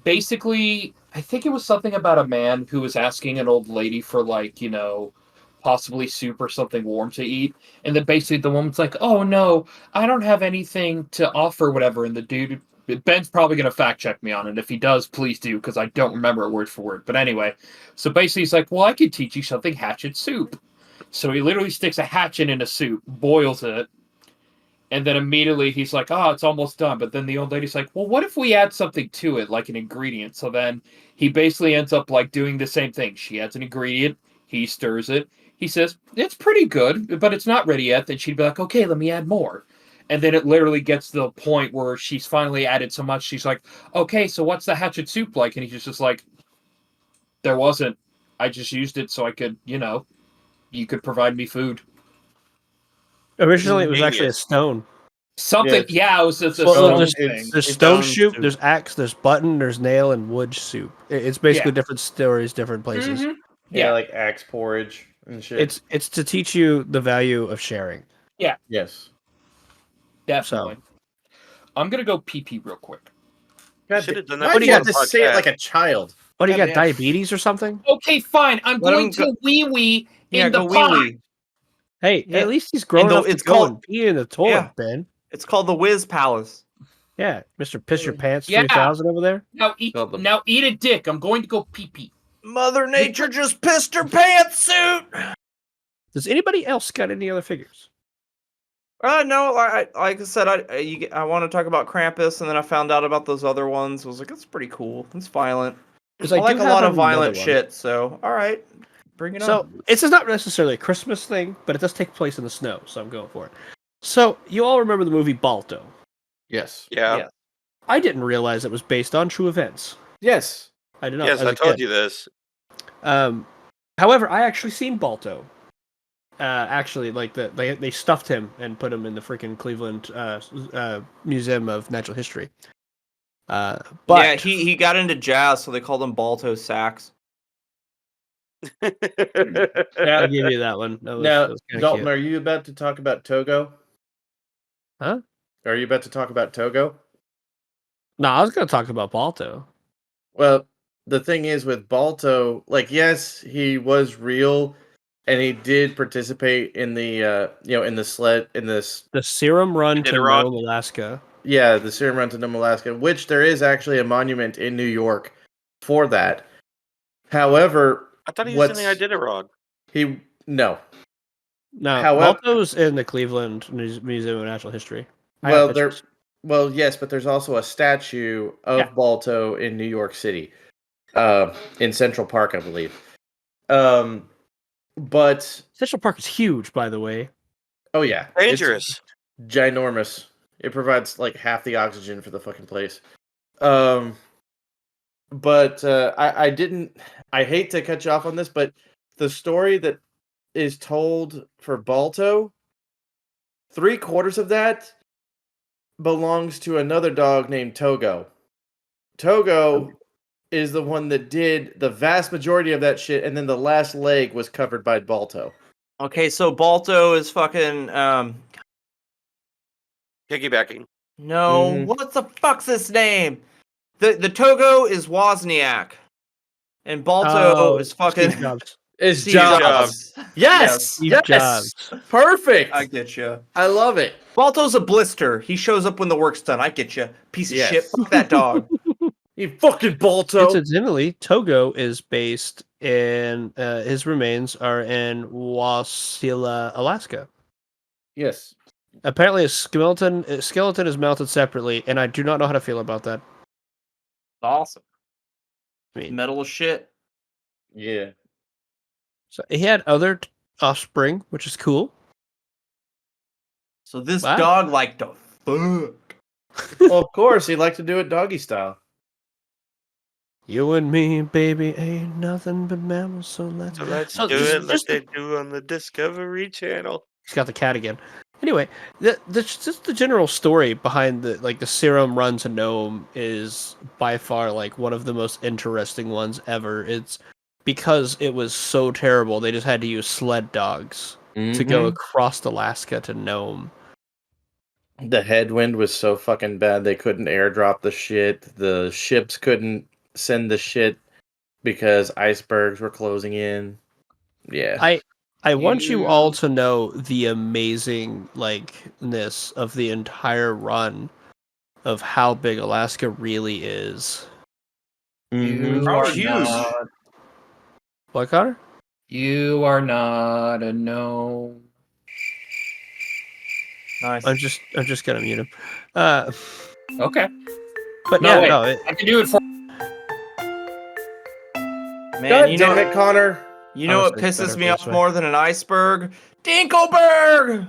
Basically, I think it was something about a man who was asking an old lady for, like, you know, possibly soup or something warm to eat. And then basically the woman's like, oh, no, I don't have anything to offer, whatever. And the dude, Ben's probably going to fact check me on it. If he does, please do, because I don't remember it word for word. But anyway, so basically he's like, well, I could teach you something hatchet soup. So he literally sticks a hatchet in a soup, boils it, and then immediately he's like, oh, it's almost done. But then the old lady's like, well, what if we add something to it, like an ingredient? So then he basically ends up like doing the same thing. She adds an ingredient, he stirs it. He says, it's pretty good, but it's not ready yet. Then she'd be like, okay, let me add more. And then it literally gets to the point where she's finally added so much, she's like, okay, so what's the hatchet soup like? And he's just like, there wasn't. I just used it so I could, you know, you could provide me food. Originally, it was actually a stone. Something, yeah, it was a stone thing. There's stone soup, there's axe, there's button, there's nail, and wood soup. It's basically different stories, different places. Mm-hmm. Yeah, like axe porridge and shit. It's to teach you the value of sharing. Yeah. Yes. Definitely. I'm gonna go pee real quick. Should have done that. Why do you have to say it like a child? What do you got, diabetes or something? Okay, fine. I'm going to wee in the pot. Hey, at least he's grown up. It's called pee in the toilet, Ben. It's called the Whiz Palace. Yeah, Mr. Piss Your Pants 3000 over there. Now eat a dick. I'm going to go pee. Mother Nature just pissed her pantsuit. Does anybody else got any other figures? No, like I said, I want to talk about Krampus, and then I found out about those other ones. I was like, it's pretty cool. It's violent. 'Cause I do like a have lot of another violent one. shit. So, all right, bring it So on. it's not necessarily a Christmas thing, but it does take place in the snow, so I'm going for it. So you all remember the movie Balto? Yes. Yeah. Yeah. I didn't realize it was based on true events. Yes. I did not. Yes, as I a told kid. you this. However, I actually seen Balto. Actually, like they stuffed him and put him in the freaking Cleveland Museum of Natural History. But Yeah, he got into jazz, so they called him Balto Sax. I'll give you that one. That Now, was kinda Dalton, cute. are you about to talk about Togo? Huh? Are you about to talk about Togo? No, I was gonna talk about Balto. Well, the thing is with Balto, like, yes, he was real, and he did participate in the, in the sled, in this, The Serum Run to Iditarod? Nome, Alaska. yeah, the Serum Run to Nome, Alaska, which there is actually a monument in New York for that. However, I thought he was in the what's Iditarod. no. No, However- Balto's in the Cleveland Museum of Natural History. I Well, have there, pictures. well, yes, but there's also a statue of Yeah. Balto in New York City, in Central Park, I believe. But Central Park is huge, by the way. oh yeah, it's Dangerous. ginormous. It provides like half the oxygen for the fucking place. But I didn't. I hate to cut you off on this, but the story that is told for Balto, 3/4 of that belongs to another dog named Togo. Togo is the one that did the vast majority of that shit, and then the last leg was covered by Balto. Okay, so Balto is fucking Piggybacking. no, Mhm. what the fuck's his name? The Togo is Wozniak, and Balto is fucking Steve Jobs. It's Steve Jobs. Yes, Steve yes, Jobs. perfect. I get you. I love it. Balto's a blister. He shows up when the work's done. I get you. Piece of Yes. shit. Fuck that dog. You fucking Balto. Incidentally, Togo is based in his remains are in Wasilla, Alaska. Yes. Apparently, a skeleton is mounted separately, and I do not know how to feel about that. Awesome. I mean, Metal as shit. Yeah. so he had other offspring, which is cool. So this Wow. dog liked to fuck. Well, of course, he'd like to do it doggy style. You and me, baby, ain't nothing but mammals, so let's So let's So do just- it like just- they do on the Discovery Channel. He's got the cat again. Anyway, just the general story behind the Serum Run to Nome is by far like one of the most interesting ones ever. It's because it was so terrible, they just had to use sled dogs to go across Alaska to Nome. The headwind was so fucking bad they couldn't airdrop the shit. The ships couldn't send the shit because icebergs were closing in. Yeah. I want you all to know the amazing likeness of the entire run of how big Alaska really is. You Oh, are huge. not. What, Connor? You are not a gnome. Nice. I'm just gonna mute him. Okay. But No, yeah, wait. no, I can do it for. Man, God you damn know, it, Connor. you know what Honestly, it's pisses better me this off way. more than an iceberg? Dinkelberg!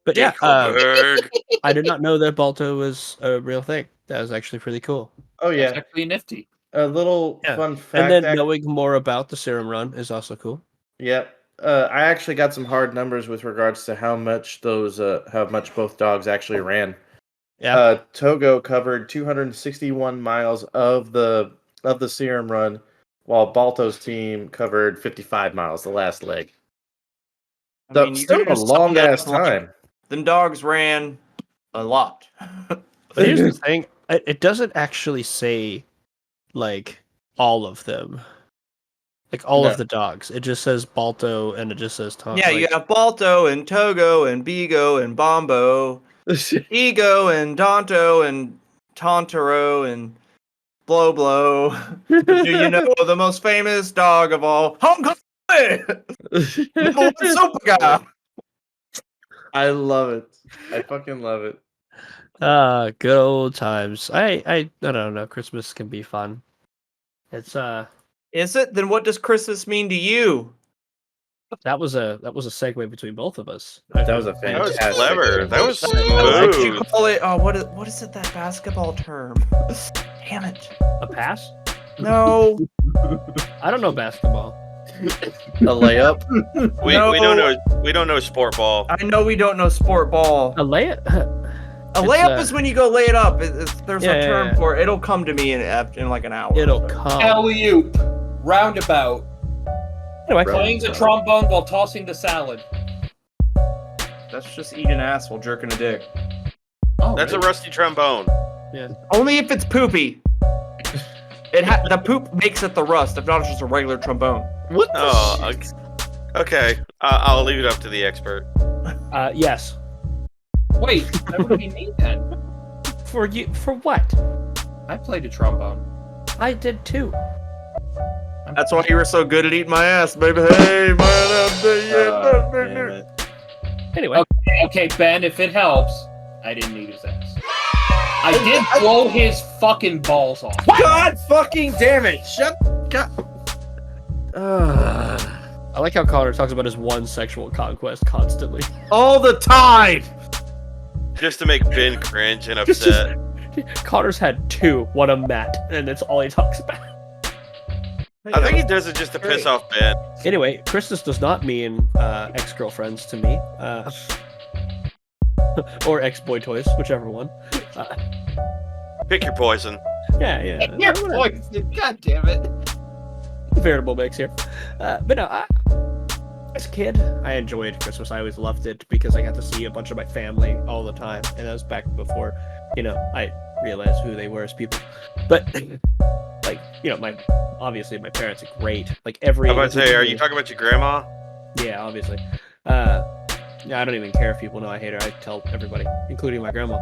but yeah, Dinkelberg. I did not know that Balto was a real thing. That was actually pretty cool. Oh, That's yeah. actually nifty. A little Yeah. fun fact. And then knowing more about the Serum Run is also cool. Yep. I actually got some hard numbers with regards to how much both dogs actually ran. Yeah. Togo covered 261 miles of the Serum Run, while Balto's team covered 55 miles, the last leg. I So mean, you still could've a just summed long it ass up like, time. them dogs ran a lot. But here's the thing: it doesn't actually say like all of them, like all No. of the dogs. It just says Balto, and it just says Tom. Yeah, you have Balto and Togo and Bigo and Bombo, Ego and Danto and Tontaro and blow blow. Do you know the most famous dog of all? Hong Kong! Number one super guy. I love it. I fucking love it. Good old times. I don't know. Christmas can be fun. It's Is it? Then what does Christmas mean to you? that was a segue between both of us. That was a That was fantastic. clever. That was What you smooth. call it? Oh, what is it? That basketball term? Damn it! A pass? No. I don't know basketball. A layup. We don't know sport ball. I know we don't know sport ball. A lay it. A layup is when you go lay it up. There's Yeah, a yeah, term yeah. for it. It'll come to me in like an hour. It'll come. Alley-oop. Roundabout. Anyway, Playing the trombone while tossing the salad. That's just eating ass while jerking a dick. Oh, That's a rusty trombone. Only if it's poopy. The poop makes it the rust. If not, it's just a regular trombone. What the Oh, shit? okay. I'll leave it up to the expert. yes. Wait, that would be me then. For you, for what? I played a trombone. I did too. That's why you were so good at eating my ass, baby. Hey, Damn man. it. Anyway, Okay, Ben, if it helps, I didn't need his ass. I did blow his fucking balls off. God fucking damn it! Shut. God. I like how Connor talks about his one sexual conquest constantly. All the time. Just to make Ben cringe and Just- upset. Connor's had two, one of Matt, and that's all he talks about. I think he does it just to piss off Ben. Anyway, Christmas does not mean ex-girlfriends to me. Or ex-boy toys, whichever one. Pick your poison. Yeah. Yeah, whatever. boy, God damn it. Veritable mix here. But no, as a kid, I enjoyed Christmas. I always loved it because I got to see a bunch of my family all the time. And that was back before, I realized who they were as people. But, like, obviously my parents are great. Like, every... I'm about to say, are you talking about your grandma? Yeah, obviously. Yeah, I don't even care if people know I hate her. I tell everybody, including my grandma,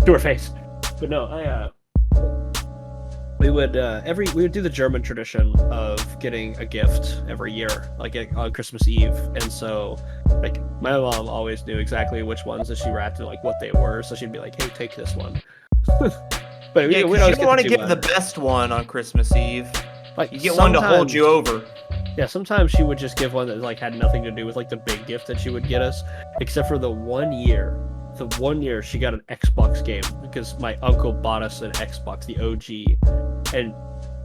to her face. But no, we would do the German tradition of getting a gift every year, like on Christmas Eve. And so, like, my mom always knew exactly which ones that she wrapped and like what they were. So she'd be like, "Hey, take this one." But Yeah, we'd because always you don't want to get give the best one on Christmas Eve. like You get one to hold you over. Yeah, sometimes she would just give one that like had nothing to do with like the big gift that she would get us, except for the one year she got an Xbox game because my uncle bought us an Xbox, the OG, and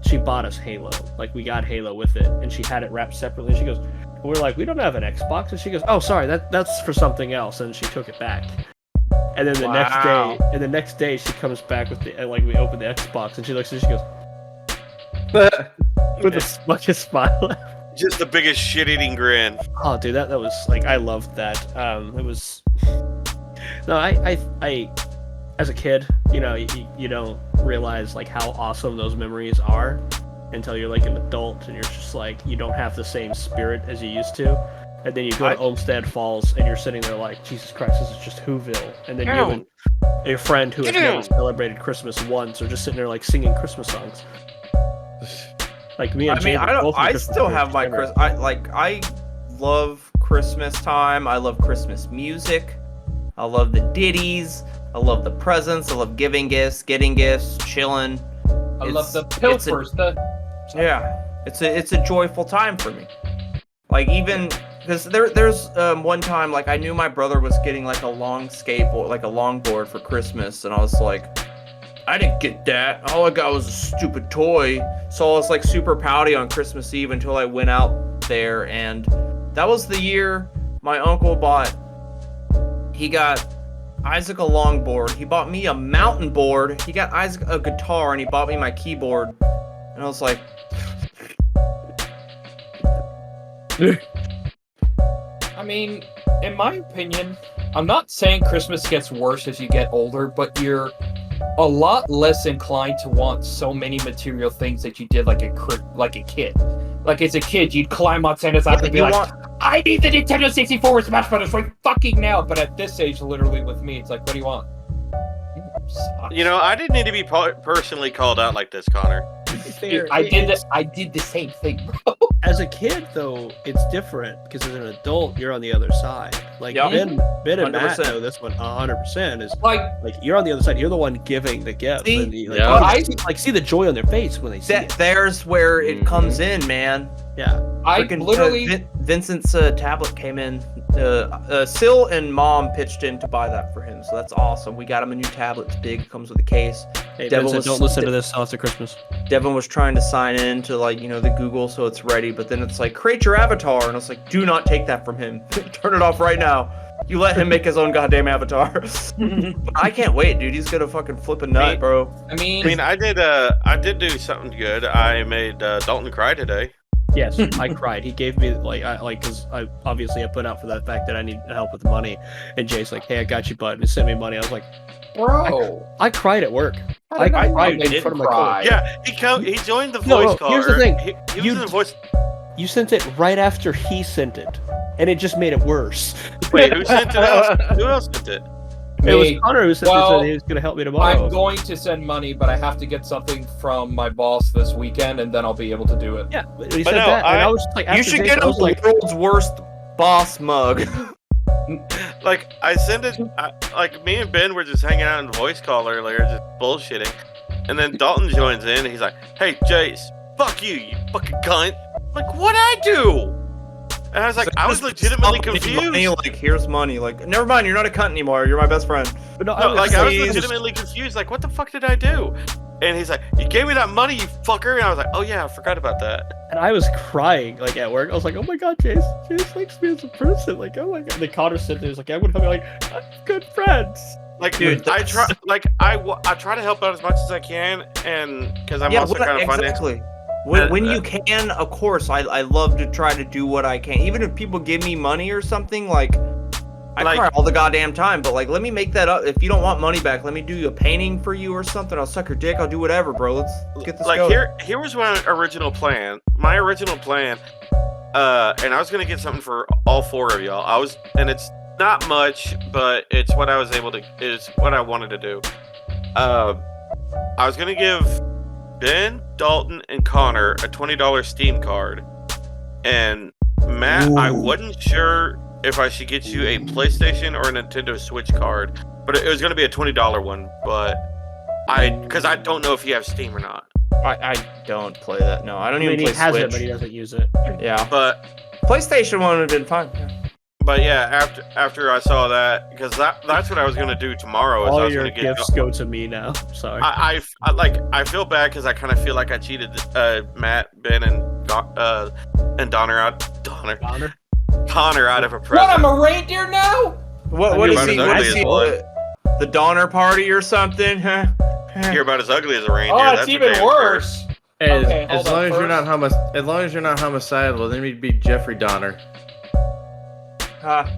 she bought us Halo. Like, we got Halo with it, and she had it wrapped separately. And she goes, we're like, we don't have an Xbox, and she goes, oh, sorry, that's for something else, and she took it back. And then the next day she comes back with the we open the Xbox, and she looks and she goes with the smuckest smile. Just the biggest shit-eating grin. Oh, dude, that was like, I loved that. It was no, I as a kid, you don't realize like how awesome those memories are until you're like an adult and you're just like, you don't have the same spirit as you used to. And then you go to Olmsted Falls and you're sitting there like, Jesus Christ, this is just Whoville. And then you have a friend who has never celebrated Christmas once, or just sitting there like singing Christmas songs. Like me and James, I still have my Christmas. I love Christmas time. I love Christmas music. I love the ditties. I love the presents. I love giving gifts, getting gifts, chilling. I love the pilfers. It's a joyful time for me. Like, even because there's one time, like, I knew my brother was getting like a long skateboard, like a longboard for Christmas, and I was like, I didn't get that. All I got was a stupid toy. So I was like super pouty on Christmas Eve until I went out there, and that was the year my uncle he got Isaac a longboard. He bought me a mountain board. He got Isaac a guitar, and he bought me my keyboard. And I was like, I mean, in my opinion, I'm not saying Christmas gets worse as you get older, but you're a lot less inclined to want so many material things that you did like a kid. Like, as a kid, you'd climb on Santa's lap and be like, I need the Nintendo 64 with Smash Brothers right fucking now. But at this age, literally with me, it's like, what do you want? Sucks. You know, I didn't need to be personally called out like this, Connor. Dude, I did this. I did the same thing, bro. As a kid, though, it's different because as an adult, you're on the other side. Like Yep. Ben and Matt 100%. know this one 100%. Is Like you're on the other side. You're the one giving the gift. See? And you, like, Yeah. you see the joy on their face when they see it. There's where it comes in, man. Yeah. I Freaking, literally. Vincent's tablet came in. Sil and Mom pitched in to buy that for him, so that's awesome. We got him a new tablet. It's big, comes with a case. Hey, Devil Vincent, was- don't listen to this till after Christmas. Devin was trying to sign in to the Google so it's ready, but then it's like create your avatar, and it's like do not take that from him. Turn it off right now. You let him make his own goddamn avatar. I can't wait, dude. He's gonna fucking flip a nut, bro. I mean, I did do something good. I made Dalton cry today. Yes, I cried. He gave me because I put out for the fact that I need help with money, and Jay's like, "Hey, I got you, bud," and he sent me money. I was like, bro. I cried at work. How did I know cried you in didn't front of my cry? Yeah, he joined the No, voice call. here's the thing. He was You- in the voice. You sent it right after he sent it, and it just made it worse. Wait, who sent it else? Who else sent it? It was Me. Connor who sent it, Well, and he was going to help me tomorrow. I'm going to send money, but I have to get something from my boss this weekend, and then I'll be able to do it. Yeah, but he But said no, that, and I- I was just like, You after should Jay, get I him was the like, world's worst boss mug. Like, I sent it. Like, me and Ben were just hanging out in voice call earlier, just bullshitting. And then Dalton joins in, and he's like, "Hey, Jace, fuck you fucking cunt." Like, what'd I do? And I was like, I was legitimately confused. Money, like, here's money. Like, never mind, you're not a cunt anymore. You're my best friend. but no, No, like, I was Please. legitimately confused. Like, what the fuck did I do? And he's like, "You gave me that money, you fucker." And I was like, "Oh yeah, I forgot about that." and I was crying like at work. I was like, "Oh my god, Jace likes me as a person." Like, oh my god. And then Connor said, "He was like, I'm gonna help me." Like, I'm good friends. Like, Dude, I try, like, I try to help out as much as I can, and because I'm also kind of financial. exactly. When you can, of course, I love to try to do what I can. Even if people give me money or something, like, I Like- cry all the goddamn time. But like, let me make that up. If you don't want money back, let me do a painting for you or something. I'll suck your dick. I'll do whatever, bro. Let's get this Like, going. here was my original plan. My original plan, and I was gonna get something for all four of y'all. And it's not much, but it's what I was able to. It's what I wanted to do. I was gonna give Ben, Dalton, and Connor a $20 Steam card, and Matt, I wasn't sure if I should get you a PlayStation or a Nintendo Switch card, but it was gonna be a $20 one. But because I don't know if you have Steam or not. I don't play that. No, I don't I mean, even he play has Switch. it, but he doesn't use it. Yeah, But PlayStation one would have been fine. But yeah, after I saw that, because that's what I was gonna do tomorrow. Is I All was your gonna get. gifts go to me now. Sorry. I feel bad because I kind of feel like I cheated Matt, Ben, and Connor out of a What? present. I'm a reindeer now? What You're is about he? as What ugly is as he? one. The Donner Party or something? Huh? You're about as ugly as a reindeer. Oh, that's it's for even damn worse. As, Okay, as hold on long as you're first. not as long as you're not homicidal, then we'd be Jeffrey Donner. But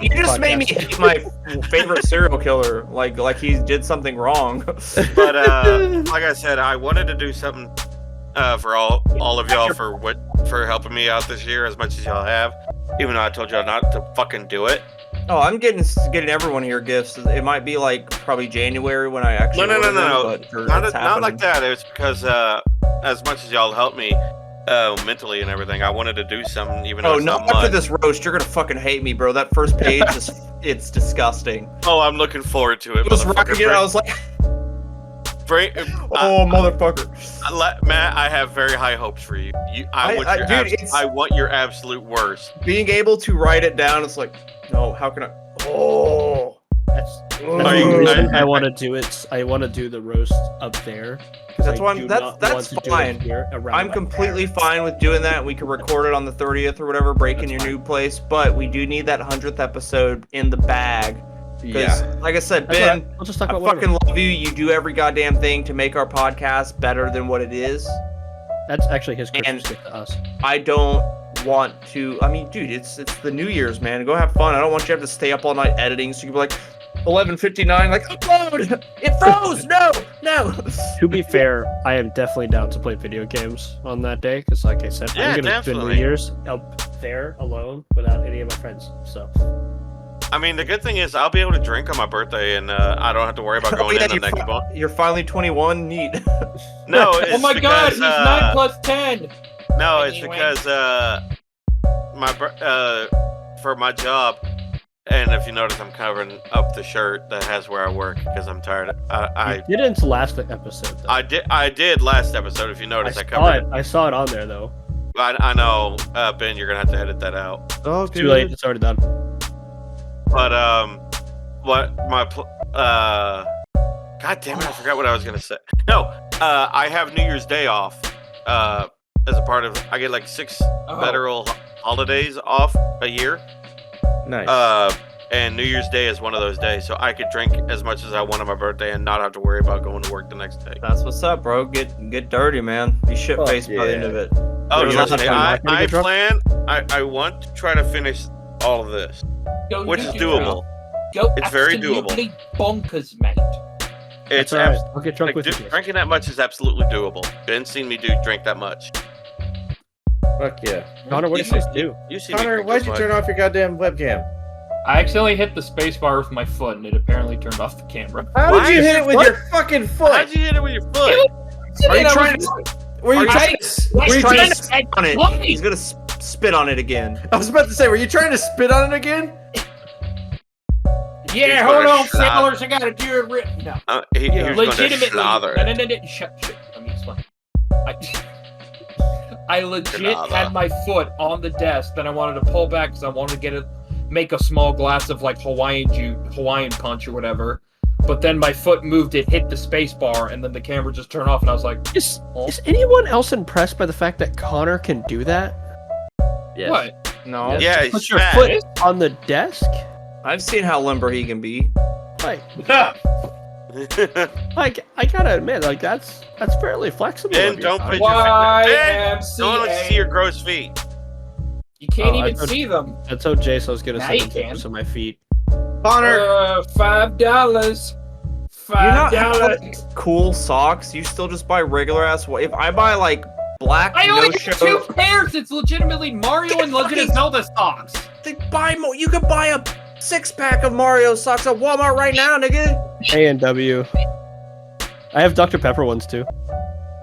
You just made me hate my favorite serial killer. Like he did something wrong. but like I said, I wanted to do something for all of y'all for helping me out this year as much as y'all have. Even though I told y'all not to fucking do it. Oh, I'm getting everyone here gifts. It might be like probably January when I actually. No. order them, but Not it's like happening. that. It was because as much as y'all helped me mentally and everything, I wanted to do something even though Oh it's no! not After much. this roast, you're gonna fucking hate me, bro. That first page it's disgusting. Oh, I'm looking forward to it. I was motherfucker. rocking it. I was like, motherfucker. Matt, I have very high hopes for you. I want your absolute worst. Being able to write it down, it's like, no, how can I? Oh. That's Are the you- reason I- I want to do it. I want to do the roast up there. 'cause That's I why do that's not that's want to do it fine. here around I'm my completely parents. fine with doing that. We can record it on the 30th or whatever, break in That's your fine. new place. But we do need that 100th episode in the bag. Because, like I said, That's Ben, all right. We'll just talk I about fucking whatever. love you. You do every goddamn thing to make our podcast better than what it is. That's actually his Christmas and- gift to us. I don't want to. I mean, dude, it's the New Year's, man. Go have fun. I don't want you to have to stay up all night editing. So you can be like 11:59, like upload. It froze. No. To be fair, I am definitely down to play video games on that day because, like I said, Yeah, I'm gonna spend New definitely. Year's up there alone without any of my friends. So I mean, the good thing is I'll be able to drink on my birthday, and I don't have to worry about going in the next month. You're finally 21. Neat. No, it's Oh my God, because, he's 9 plus 10. No, it's Anyway. because for my job, and if you notice, I'm covering up the shirt that has where I work because I'm tired. You didn't last episode. Though. I did last episode. If you notice, I covered it. I saw it on there though. I know, Ben, you're gonna have to edit that out. Oh, Too late. It's already done. But God damn it, I forgot what I was gonna say. No, I have New Year's Day off. As a part of, I get like 6 federal holidays off a year. Nice. And New Year's Day is one of those days, so I could drink as much as I want on my birthday and not have to worry about going to work the next day. That's what's up, bro. Get dirty, man. Be shit faced by the end of it. Oh, There's trust lots me, of fun. I want to try to finish all of this, which is doable. It's very doable. Absolutely bonkers, mate. It's all right. I'll get drunk with you. drinking that much is absolutely doable. Ben's seen me drink that much. Fuck yeah. Connor, what did you do? You see me Connor, drink why'd this you much. turn off your goddamn webcam? I accidentally hit the space bar with my foot, and it apparently turned off the camera. How Why did you is hit your it with foot- your fucking foot? How'd you hit it with your foot? Are you trying to? Were you Are trying you to? Were you trying to to- spit on it? Why? He's gonna spit on it again. I was about to say, were you trying to spit on it again? Yeah, He's hold gonna on, slap. sailors, I gotta do it right. No. He was going to Legitimately. slaughter No, it. shut. Let me explain. I legit Granada. had my foot on the desk, then I wanted to pull back because I wanted to make a small glass of like Hawaiian punch or whatever. But then my foot moved, it hit the space bar, and then the camera just turned off, and I was like, Is anyone else impressed by the fact that Connor can do that? Yes. what? No, Yeah, he's Put your fat. foot on the desk? I've seen how limber he can be. Like, I gotta admit, like that's fairly flexible. Ben, of you, don't Connor. put your Ben, YMCA. don't let you see your gross feet. You can't Oh, I even thought- see them. That's how Jason was gonna Now send you me can. pictures of my feet. Connor, $5. you not have $5. like, cool socks. You still just buy regular ass. If I buy like black I only no have show, 2 pairs. It's legitimately Mario and Legend of Zelda socks. you could buy a 6-pack of Mario socks at Walmart right now, nigga. A&W. I have Dr. Pepper ones too.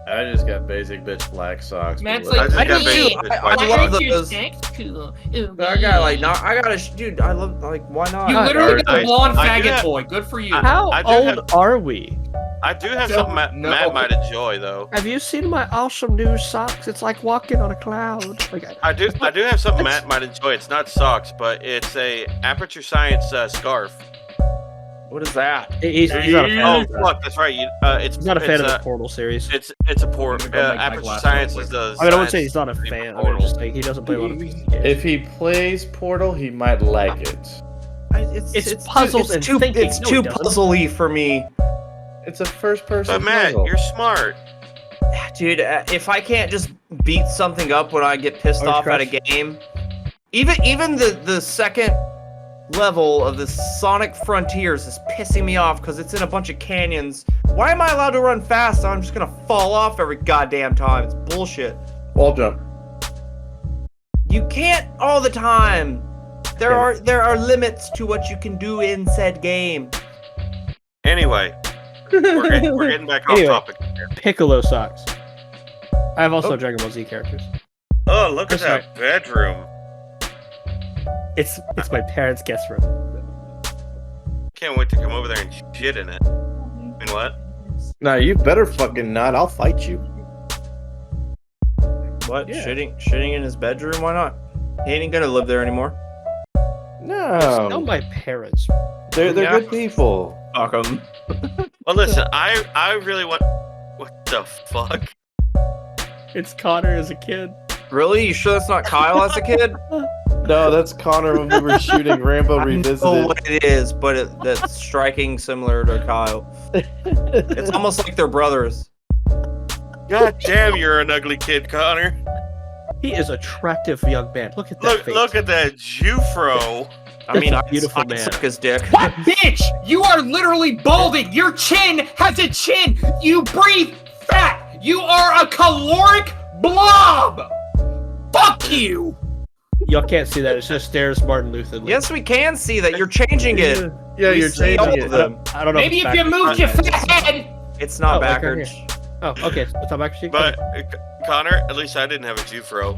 I just got basic bitch black socks. Matt's but I like, just I got don't basic need. bitch I white love socks. those. Cool. I got like, I got a dude. I love like, why not? You I- literally got a I- blonde I do faggot have- boy. Good for you. How I do old are we? I do have No, something Matt no. might enjoy though. Have you seen my awesome new socks? It's like walking on a cloud. Like, I do have something Matt might enjoy. It's not socks, but it's a Aperture Science scarf. What is that? he's not a fan. Oh Of that. fuck, that's right. It's He's not a fan of it's, the Portal series. It's a port. I'm gonna go make my Aperture glass Science real is quick. the. I mean, I wouldn't say science he's not a of fan. I Portal. mean, just like he doesn't play a lot of PC games. if he plays Portal, he might like it. It's puzzles and thinking. It's No, too it doesn't. puzzly for me, It's a first-person But Matt, puzzle. you're smart. dude. If I can't just beat something up when I get pissed Orange off at a Crush? game, even the second level of the Sonic Frontiers is pissing me off because it's in a bunch of canyons. Why am I allowed to run fast? I'm just gonna fall off every goddamn time. It's bullshit. Wall jump. You can't all the time. There are limits to what you can do in said game. Anyway, we're getting back off Anyway. topic here. Piccolo socks. I have also Dragon Ball Z characters. Oh, look at That's that bedroom. It's my parents' guest room. Can't wait to come over there and shit in it. I mean, what? Nah, you better fucking not. I'll fight you. What? Yeah. Shitting in his bedroom? Why not? He ain't gonna live there anymore. Not No, my parents. they're Yeah. good people. Fuck him. Well, listen, I really want. What the fuck? It's Connor as a kid. Really? You sure that's not Kyle as a kid? No, that's Connor when we were shooting Rambo I know Revisited. what it is, but that's striking similar to Kyle. It's almost like they're brothers. God damn, you're an ugly kid, Connor. He is attractive young man. Look at that face. Look at that Jufro. I mean, That's a beautiful I'd man. suck his dick. What, bitch? You are literally balding. Your chin has a chin. You breathe fat. You are a caloric blob. Fuck you. Y'all can't see that. It's just Stairs Martin Luther. Yes, we can see that. You're changing it. Yeah, We you're see all changing of it. them. I don't know. Maybe if you backwards. moved your fat head. It's not Oh, like right backwards. Oh, okay. It's not backwards. But Connor, at least I didn't have a Jufro.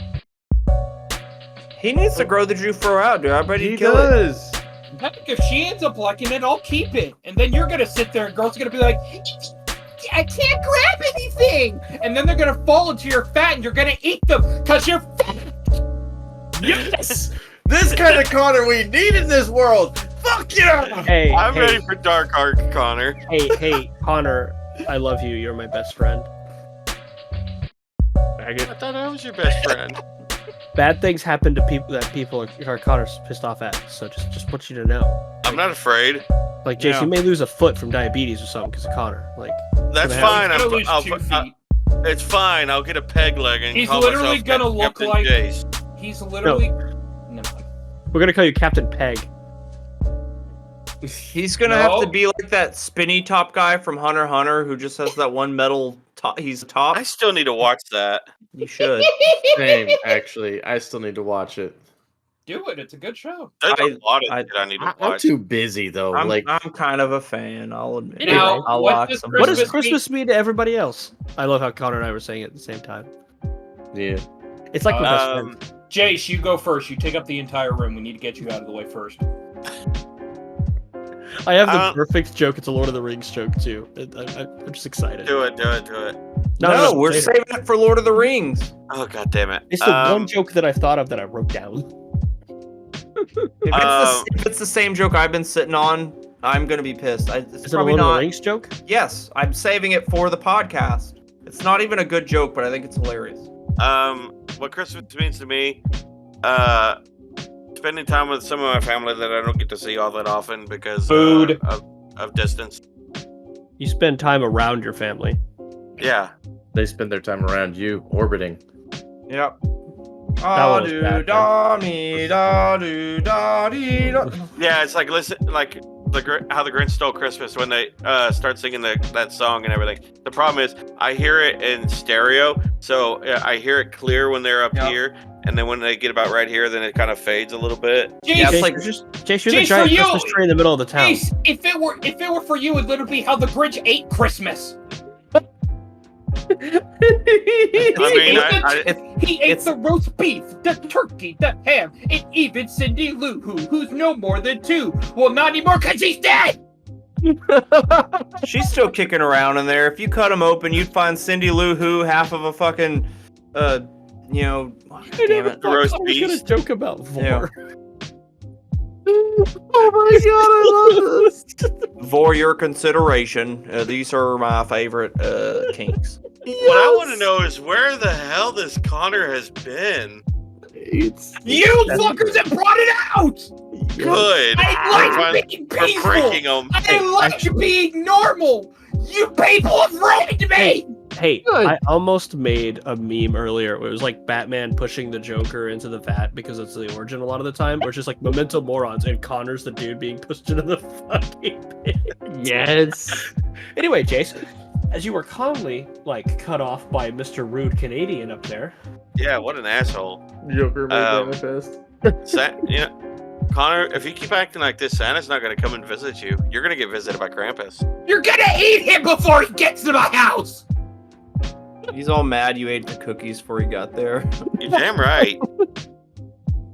He needs to grow the Jufro out, dude. I bet He he'd kill it. does. Heck, if she ends up liking it, I'll keep it. And then you're gonna sit there and girls are gonna be like, I can't grab anything. And then they're gonna fall into your fat and you're gonna eat them because you're fat. Yes! This kind of Connor we need in this world. Fuck yeah! Hey, I'm hey, ready for Dark Arc, Connor. hey, Connor. I love you. You're my best friend. I thought I was your best friend. Bad things happen to people that people are Connor's pissed off at. So just want you to know. I'm not afraid. Like, Jason, Yeah. you may lose a foot from diabetes or something because of Connor. Like, That's gonna fine. He's gonna lose I'll 2 feet. it's fine. I'll get a peg leg and He's call literally myself gonna look Captain like- Jace. He's literally. No. we're gonna call you Captain Peg. He's gonna have to No. be like that spinny top guy from Hunter x Hunter who just has that one metal top. He's top. I still need to watch that. You should. Same, actually. I still need to watch it. Do it. It's a good show. There's a lot of I- shit I need to I'm watch. too busy though. I'm like kind of a fan. I'll admit. You know, I'll what watch does some. What does Christmas Christmas mean to everybody else? I love how Connor and I were saying it at the same time. yeah. It's like we're best friends. Jace, you go first. You take up the entire room. We need to get you out of the way first. I have the Uh, perfect joke. It's a Lord of the Rings joke too. I'm just excited. Do it. No, we're later. saving it for Lord of the Rings. Oh god damn it. It's the one joke that I thought of that I wrote down. If it's the same joke I've been sitting on, I'm gonna be pissed. It's Is it a probably Lord of the not. Rings joke? Yes, I'm saving it for the podcast. It's not even a good joke, but I think it's hilarious. What Christmas means to me, spending time with some of my family that I don't get to see all that often because Food. Of distance. You spend time around your family. Yeah. They spend their time around you, orbiting. Yep. That was bad, Yeah, it's like listen, like how the Grinch Stole Christmas when they start singing that song and everything. The problem is I hear it in stereo, so I hear it clear when they're up Yep. here, and then when they get about right here, then it kind of fades a little bit. Jace, Yeah, it's Jace, like- you're Jace, you're Jace, the giant for you- Christmas tree in the middle of the town. Jace, if it were for you, it'd literally be how the Grinch ate Christmas. I mean, He ate it's- the roast beef, the turkey, the ham, and even Cindy Lou Who, who's no more than 2. Well, not anymore because he's dead. She's still kicking around in there. If you cut them open, you'd find Cindy Lou Who, half of a fucking, damn it. The roast I was gonna beast. joke about Vor. Yeah. Oh my god, I love this. For your consideration, these are my favorite kinks. What I want to know is where the hell this Connor has been. You fuckers have brought it out. Good. I like being We're peaceful. breaking them. I like being normal. You people have ruined me. Hey, Good. I almost made a meme earlier where it was like Batman pushing the Joker into the vat because it's the origin a lot of the time, or it's just like Memento Morons and Connor's the dude being pushed into the fucking pit. Yes. Anyway, Jason, as you were calmly like cut off by Mr. Rude Canadian up there. Yeah, what an asshole. Joker may Um, manifest. Connor, if you keep acting like this, Santa's not going to come and visit you. You're going to get visited by Krampus. You're gonna eat him before he gets to my house. He's all mad you ate the cookies before he got there. You're damn right. All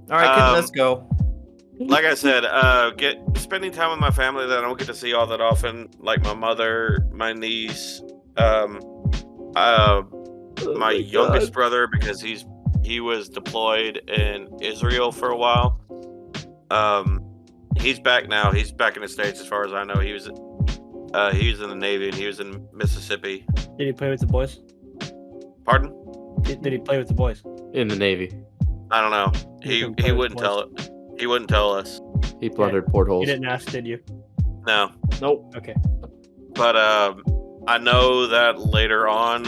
right, kid, let's go. Like I said, spending time with my family that I don't get to see all that often, like my mother, my niece, my youngest brother, because he was deployed in Israel for a while. He's back now. He's back in the States, as far as I know. He was in the Navy and he was in Mississippi. Did he play with the boys? Pardon? Did he play with the boys? In the Navy. I don't know. He can He play with wouldn't boys. tell it. He wouldn't tell us. He plundered portholes. You didn't ask, did you? No. Nope. Okay. But I know that later on,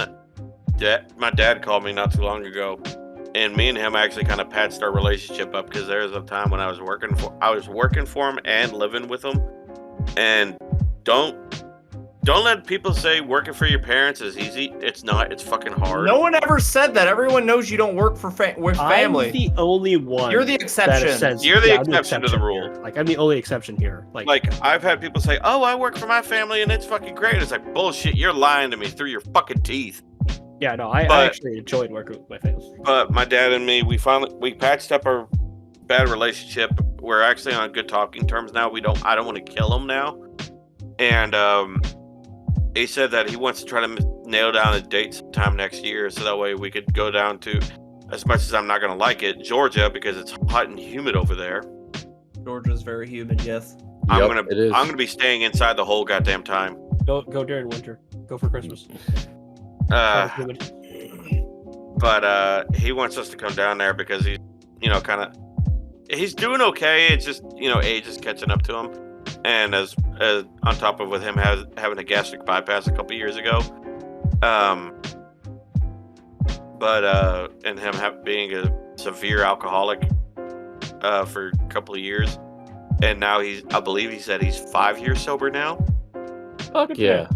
my dad called me not too long ago, and me and him actually kind of patched our relationship up because there was a time when I was working for him and living with him, and don't Don't let people say working for your parents is easy. It's not. It's fucking hard. No one ever said that. Everyone knows you don't work for with family. I'm the only one. You're the that exception. says, You're the I'm exception to the rule. here. Like I'm the only exception here. Like I've had people say, "Oh, I work for my family and it's fucking great." It's like bullshit. You're lying to me through your fucking teeth. yeah, no, I actually enjoyed working with my family. But my dad and me, we patched up our bad relationship. We're actually on good talking terms now. I don't want to kill him now. And he said that he wants to try to nail down a date sometime next year, so that way we could go down to, as much as I'm not gonna like it, Georgia, because it's hot and humid over there. Georgia's very humid, yes. I'm it is. gonna be staying inside the whole goddamn time. Don't go during winter. Go for Christmas. But he wants us to come down there because he's, he's doing okay. It's just, age is catching up to him. And as on top of with him having a gastric bypass a couple years ago, and him being a severe alcoholic for a couple of years, and now I believe he said he's 5 years sober now. Yeah.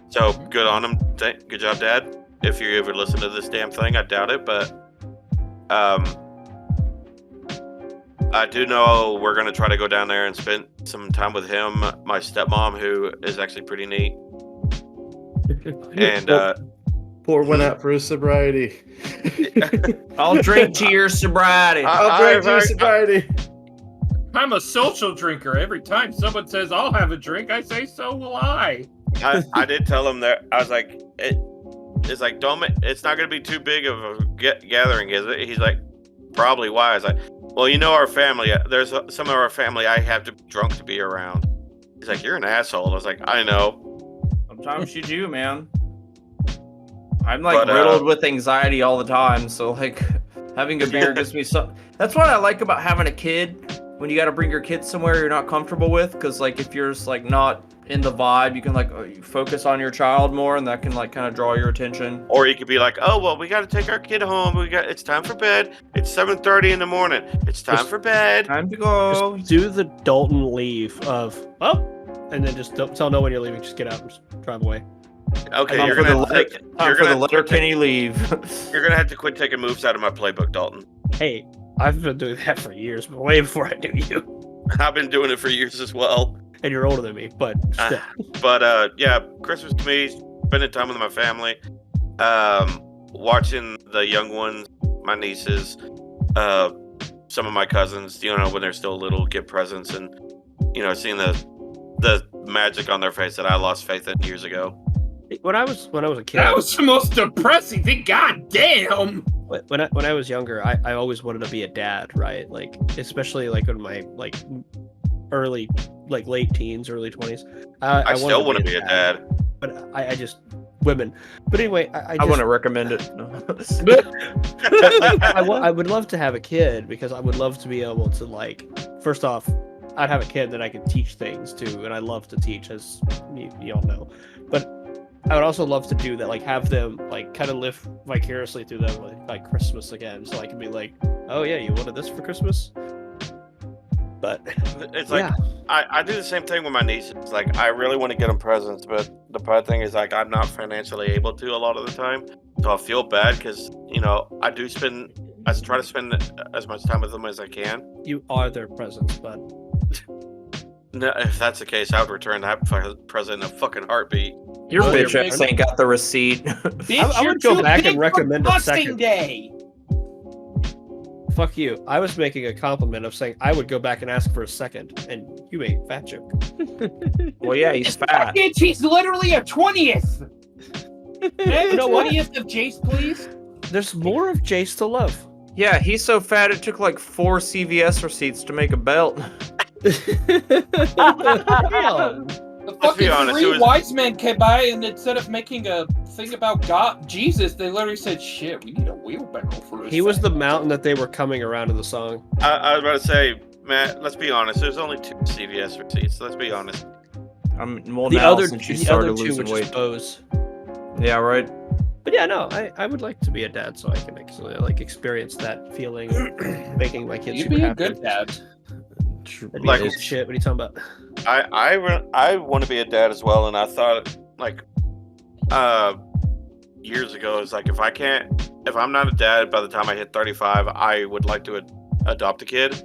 So good on him. Good job, Dad. If you ever listen to this damn thing, I doubt it, but I do know we're gonna try to go down there and spend some time with him. My stepmom, who is actually pretty neat, and Pour one out for his sobriety. I'll drink to your sobriety. I'll drink to your sobriety. I'm a social drinker. Every time someone says I'll have a drink, I say so will I. I did tell him that. I was like, it's like, it's not gonna be too big of a gathering, is it? He's like, probably. Why? I was like, well, our family. There's some of our family I have to be drunk to be around. He's like, you're an asshole. I was like, I know. Sometimes you do, man. I'm riddled with anxiety all the time, so having a beer gives me some. That's what I like about having a kid. When you got to bring your kids somewhere you're not comfortable with, because if you're just not in the vibe, you can you focus on your child more, and that can kind of draw your attention. Or you could be like, oh well, we got to take our kid home. It's time for bed. It's 7:30 in the morning. It's time for bed. Time to go. Just do the Dalton leave of and then just don't tell no one you're leaving. Just get out and just drive away. Okay, Time you're for gonna the letter Kenny leave. You're gonna have to quit taking moves out of my playbook, Dalton. Hey, I've been doing that for years, but way before I knew you. I've been doing it for years as well. And you're older than me, but still. Yeah, Christmas to me, spending time with my family, watching the young ones, my nieces, some of my cousins, when they're still little, get presents, and seeing the magic on their face that I lost faith in years ago. When I was a kid, That was the most depressing thing. God damn. when I was younger, I always wanted to be a dad, right? Especially in my early late teens, early 20s. I still want to be a dad. But I just women. But anyway, I wouldn't recommend it. No. I would love to have a kid because I would love to be able to first off, I'd have a kid that I could teach things to, and I love to teach, as you all know. But I would also love to do that, have them kind of live vicariously through them, like Christmas again, so I can be like, oh yeah, you wanted this for Christmas. But it's I do the same thing with my nieces. I really want to get them presents, but the bad thing is I'm not financially able to a lot of the time, so I feel bad because I try to spend as much time with them as I can. You are their presents, but no, if that's the case, I would return that present in a fucking heartbeat. Your bitch ass ain't got the receipt. Bitch, I would go back and recommend a second day. Fuck you. I was making a compliment of saying I would go back and ask for a second, and you made a fat joke. Well, yeah, he's fat. Bitch, he's literally a 20th. You know what? 20th of Jace, please. There's more of Jace to love. Yeah, he's so fat it took 4 CVS receipts to make a belt. Damn. The fucking honest, three wise men came by, and instead of making a thing about God, Jesus, they literally said, "Shit, we need a wheelbarrow for this." He was the mountain that they were coming around in the song. I was about to say, Matt, let's be honest. There's only 2 CVS receipts. Let's be honest. The other two, which is Bose. Yeah, right. But yeah, no, I would like to be a dad so I can actually experience that feeling of making my kids You'd super be a happy. good dad. That'd be cool shit. What are you talking about? I want to be a dad as well, and I thought like years ago is like, if I'm not a dad by the time I hit 35, I would like to adopt a kid.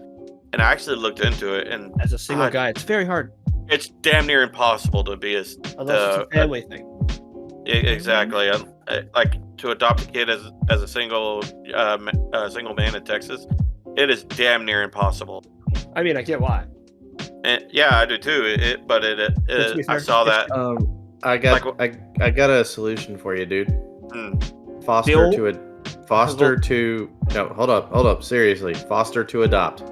And I actually looked into it, and As a single guy, it's very hard. it's damn near impossible to be Unless it's a family thing. exactly like to adopt a kid as a single man in Texas. It is damn near impossible. I mean, I get why. And yeah, I do too. But to be fair, I saw that. I got a solution for you, dude. Bill? Hold up, seriously, foster to adopt,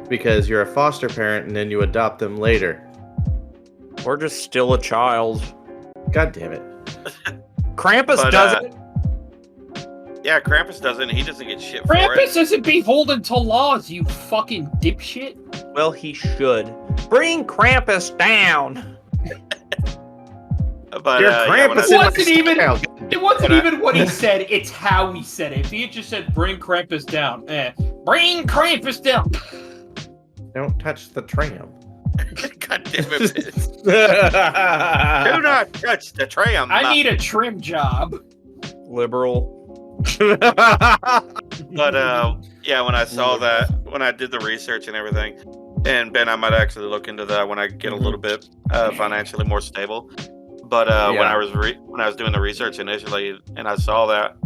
because you're a foster parent and then you adopt them later. We're just still a child. God damn it. Krampus doesn't. Yeah, Krampus doesn't. He doesn't get shit for Krampus it. isn't beholden to laws, you fucking dipshit. Well, he should. Bring Krampus down. But You're Krampus. It wasn't even what he said, it's how he said it. If he had just said, bring Krampus down. Bring Krampus down. Don't touch the tram. God damn it. Do not touch the tram. I need a trim job. Liberal. But yeah, when I saw that, when I did the research and everything, and Ben, I might actually look into that when I get a little bit financially more stable. But when I was doing the research initially, and I saw that,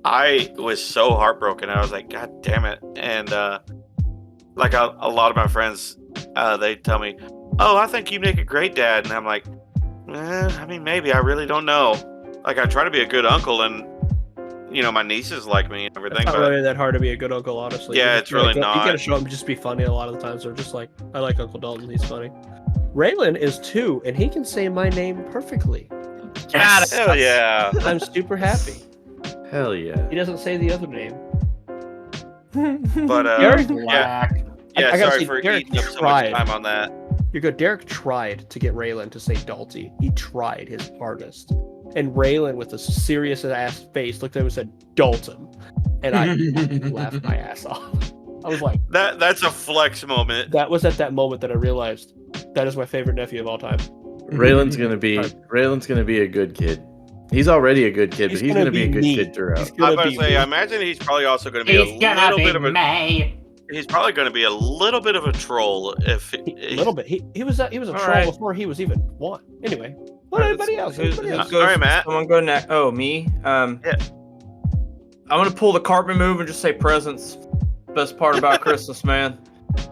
I was so heartbroken. I was like, God damn it! And like a lot of my friends, they tell me, "Oh, I think you make a great dad," and I'm like, I mean, maybe. I really don't know. Like, I try to be a good uncle, and you know, my nieces like me and everything. It's not but really that hard to be a good uncle, honestly. Yeah, it's really You not. gotta show them, just be funny a lot of the times. They're just like, I like Uncle Dalton, he's funny. Raylan is 2, and he can say my name perfectly. Yes. Hell yeah! I'm super happy. Hell yeah. He doesn't say the other name. But Derek, Black. yeah, I gotta sorry say, for Derek eating up so tried. much time on that. You're good. Derek tried to get Raylan to say Dalty. He tried his hardest. And Raylan, with a serious ass face, looked at him and said, Dalton. And I laughed my ass off. I was like, That's a flex moment. that was at that moment that I realized that is my favorite nephew of all time. Raylan's gonna be a good kid. He's already a good kid, but he's gonna be a good me. kid throughout. He's I gonna was about be to say, me. I imagine he's probably also going to be He's gonna be me. He's probably going to be a little bit of a troll if A little bit. He was a troll right. before he was even one. Anyway, what anybody else? Anybody else? All right, Matt. Someone go next. Oh, me. Yeah. I'm gonna pull the carpet move and just say presents. Best part about Christmas, man.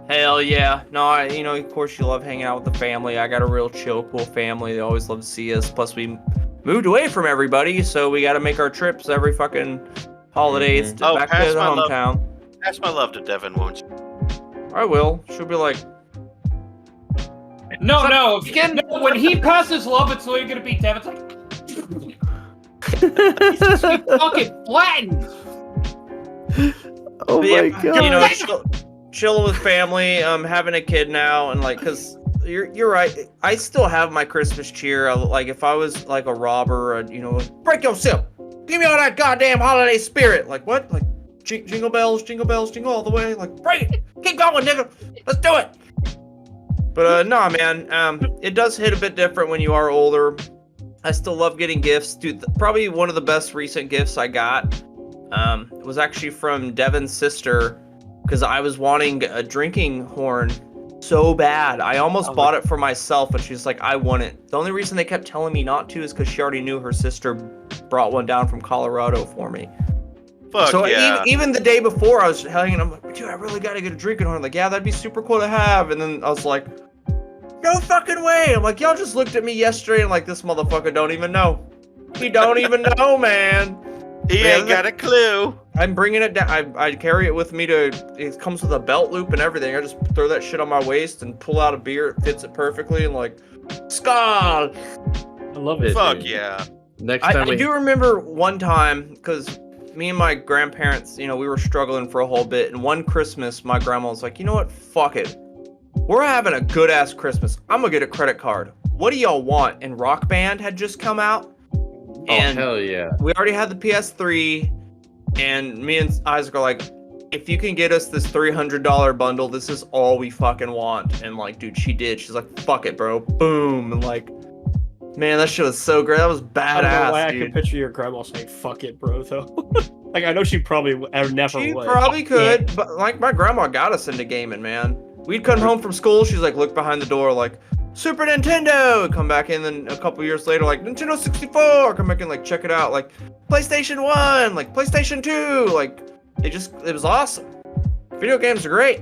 Hell yeah. No, of course you love hanging out with the family. I got a real chill, cool family. They always love to see us. Plus, we moved away from everybody, so we got to make our trips every fucking holidays Oh, back to pass the my love. hometown. Pass my love to Devin, won't you? I will. She'll be like, No. When he passes love, it's literally gonna be Devin's like. He's just be fucking flattened. Oh yeah, my god. Chilling with family, having a kid now, and like, cause you're right. I still have my Christmas cheer. Like, if I was like a robber, break yourself. Give me all that goddamn holiday spirit. Like, what? Like, jingle bells, jingle all the way. Like, break it. Keep going, nigga. Let's do it. But nah, man. It does hit a bit different when you are older. I still love getting gifts. Dude, probably one of the best recent gifts I got was actually from Devin's sister, because I was wanting a drinking horn so bad. I almost bought it for myself, but she's like, I want it. The only reason they kept telling me not to is because she already knew her sister brought one down from Colorado for me. Fuck So yeah. even the day before, I was hanging, I'm like, dude, I really got to get a drinking horn. Like, yeah, that'd be super cool to have. And then I was like, no fucking way. I'm like, y'all just looked at me yesterday and like, this motherfucker don't even know. He don't even know, man. He ain't got a clue. I'm bringing it down. I carry it with me it comes with a belt loop and everything. I just throw that shit on my waist and pull out a beer. It fits it perfectly and like, Skull. I love it. Fuck yeah. Next time I do remember one time, because me and my grandparents, we were struggling for a whole bit. And one Christmas, my grandma was like, you know what? Fuck it. We're having a good ass Christmas. I'm gonna get a credit card. What do y'all want? And Rock Band had just come out. And hell yeah. we already had the PS3. And me and Isaac are like, if you can get us this $300 bundle, this is all we fucking want. And like, dude, she did. She's like, fuck it, bro. Boom. And like, Man, that shit was so great. That was I don't know why badass, I can dude. picture your grandma saying "fuck it, bro." Though, like I know she probably never She would. probably could, but like my grandma got us into gaming, man. We'd come home from school, she's like, look behind the door, like Super Nintendo. Come back in, then a couple years later, like Nintendo 64. Come back in, like check it out, like PlayStation 1, like PlayStation 2. Like it was awesome. Video games are great.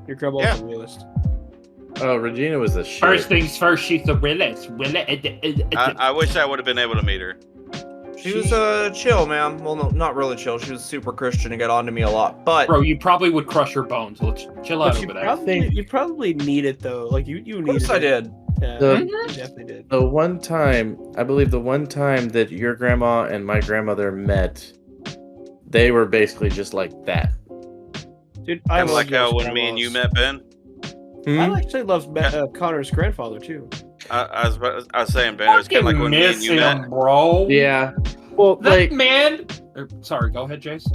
Your grandma's Yeah. a realist. Oh, Regina was the shit. First things first, she's a realist. I wish I would have been able to meet her. She was chill, man. Well, no, not really chill. She was super Christian and got on to me a lot. But Bro, you probably would crush her bones. Let's chill out But over there. you probably need it though. Like you of need course it. I did. Yeah, The- you definitely did. The one time, I believe the one time that your grandma and my grandmother met, they were basically just like that. Dude, I Kind of love like how those when me and you grandmas. met, Ben. I actually love Connor's grandfather too. I was saying, Ben, it was kind of like when me and miss you met. him, bro. Yeah. Well, That like, man. Sorry, go ahead, Jace.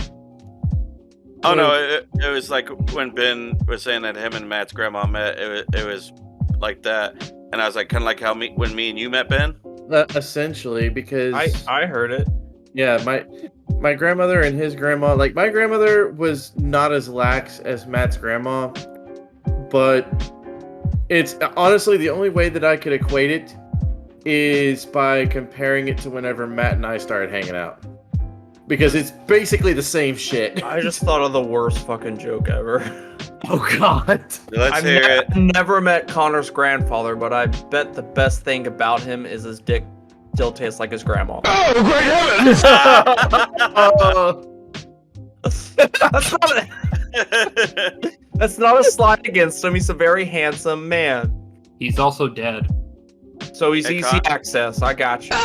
Oh no, it was like when Ben was saying that him and Matt's grandma met. It was like that, and I was like, kind of like how when me and you met, Ben. essentially, because I heard it. yeah, my grandmother and his grandma, like my grandmother was not as lax as Matt's grandma, but it's honestly the only way that I could equate it is by comparing it to whenever Matt and I started hanging out. Because it's basically the same shit. I just thought of the worst fucking joke ever. Oh god. Let's hear it. Never met Connor's grandfather, but I bet the best thing about him is his dick still tastes like his grandma. Oh great heavens! That's not a slight against him. He's a very handsome man. He's also dead. So he's Hey, easy Con- access. I got you.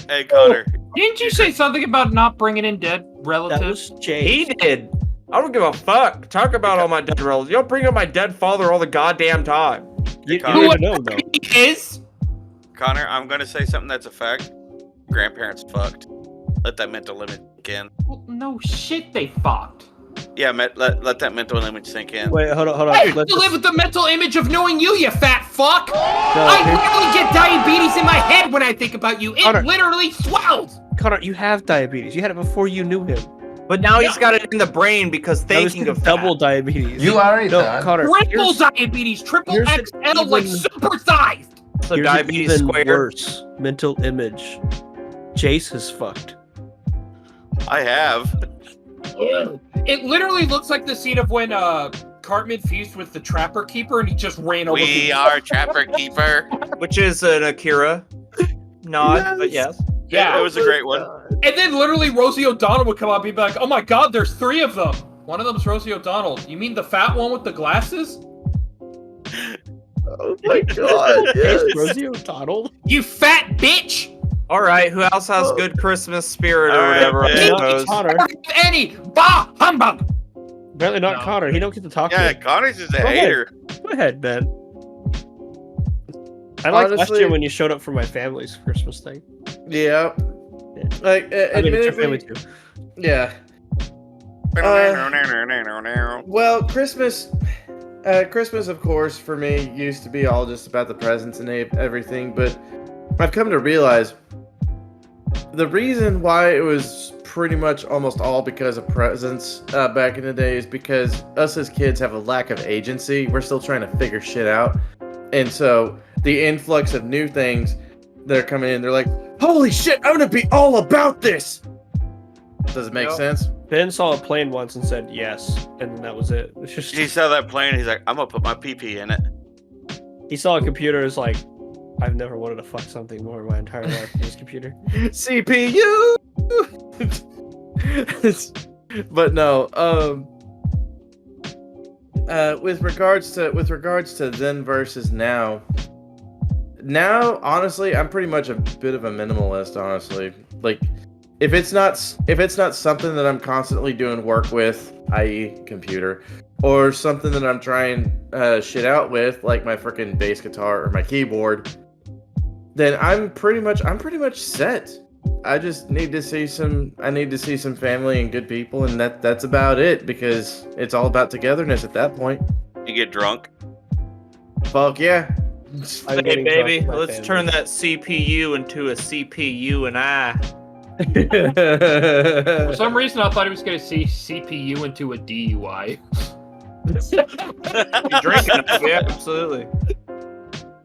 Hey Connor, Didn't you say something about not bringing in dead That relatives? was Jay. He did. I don't give a fuck. Talk about all my dead relatives. You'll bring up my dead father all the goddamn time. You Connor. don't even know though. Is Connor, I'm gonna say something that's a fact. Grandparents fucked. Let that mental image sink in. well, no shit. They fucked. Yeah, let that mental image sink in. Wait, hold on. I used Let's to live with the mental image of knowing you, you fat fuck. no, I here's- literally get diabetes in my head when I think about you. It Connor. literally swells. Connor, you have diabetes. You had it before you knew him. But now he's got it in the brain because That was thinking of double that. diabetes. You already no, thought. Connor. Triple here's- diabetes, triple here's XL, like even- supersized. So here's diabetes an even squared. worse mental image. Jace is fucked. I have. It literally looks like the scene of when Cartman fused with the Trapper Keeper and he just ran over. We people. are Trapper Keeper. Which is an Akira nod, but yes. Yeah, it was a great one. and then literally Rosie O'Donnell would come up and be like, "Oh my God, there's 3 of them. One of them's Rosie O'Donnell. You mean the fat one with the glasses? Oh my god. Yes. Rosie O'Donnell. You fat bitch! All right, who else has good Christmas spirit or All right, whatever? I Ben. suppose. Connor. Any bah humbug! Apparently not No. Connor. He don't get to talk. Yeah, to Connor's just a Go ahead. hater. Go ahead, Ben. I liked last Honestly- year when you showed up for my family's Christmas thing. Yeah. Like I mean, it's your family admittedly, too. yeah. Well, Christmas, of course, for me used to be all just about the presents and everything, but I've come to realize the reason why it was pretty much almost all because of presents back in the day is because us as kids have a lack of agency. We're still trying to figure shit out, and so the influx of new things that are coming in, they're like, "Holy shit, I'm gonna be all about this." Does it make Yep. sense? Ben saw a plane once and said yes, and then that was it. It's just He saw that plane. He's like, I'm gonna put my PP in it. he saw a computer. Is like, I've never wanted to fuck something more in my entire life than this computer. CPU. But no, with regards to then versus now, honestly, I'm pretty much a bit of a minimalist, honestly. Like, if it's not something that I'm constantly doing work with, i.e. computer, or something that I'm trying shit out with, like my freaking bass guitar or my keyboard, then I'm pretty much set. I just need to see some family and good people, and that's about it, because it's all about togetherness at that point. You get drunk. Fuck yeah. I'm Hey, getting drunk baby, with my let's family. turn that CPU into a CPU and I. For some reason, I thought he was going to see CPU into a DUI. You drinking? Yeah, absolutely.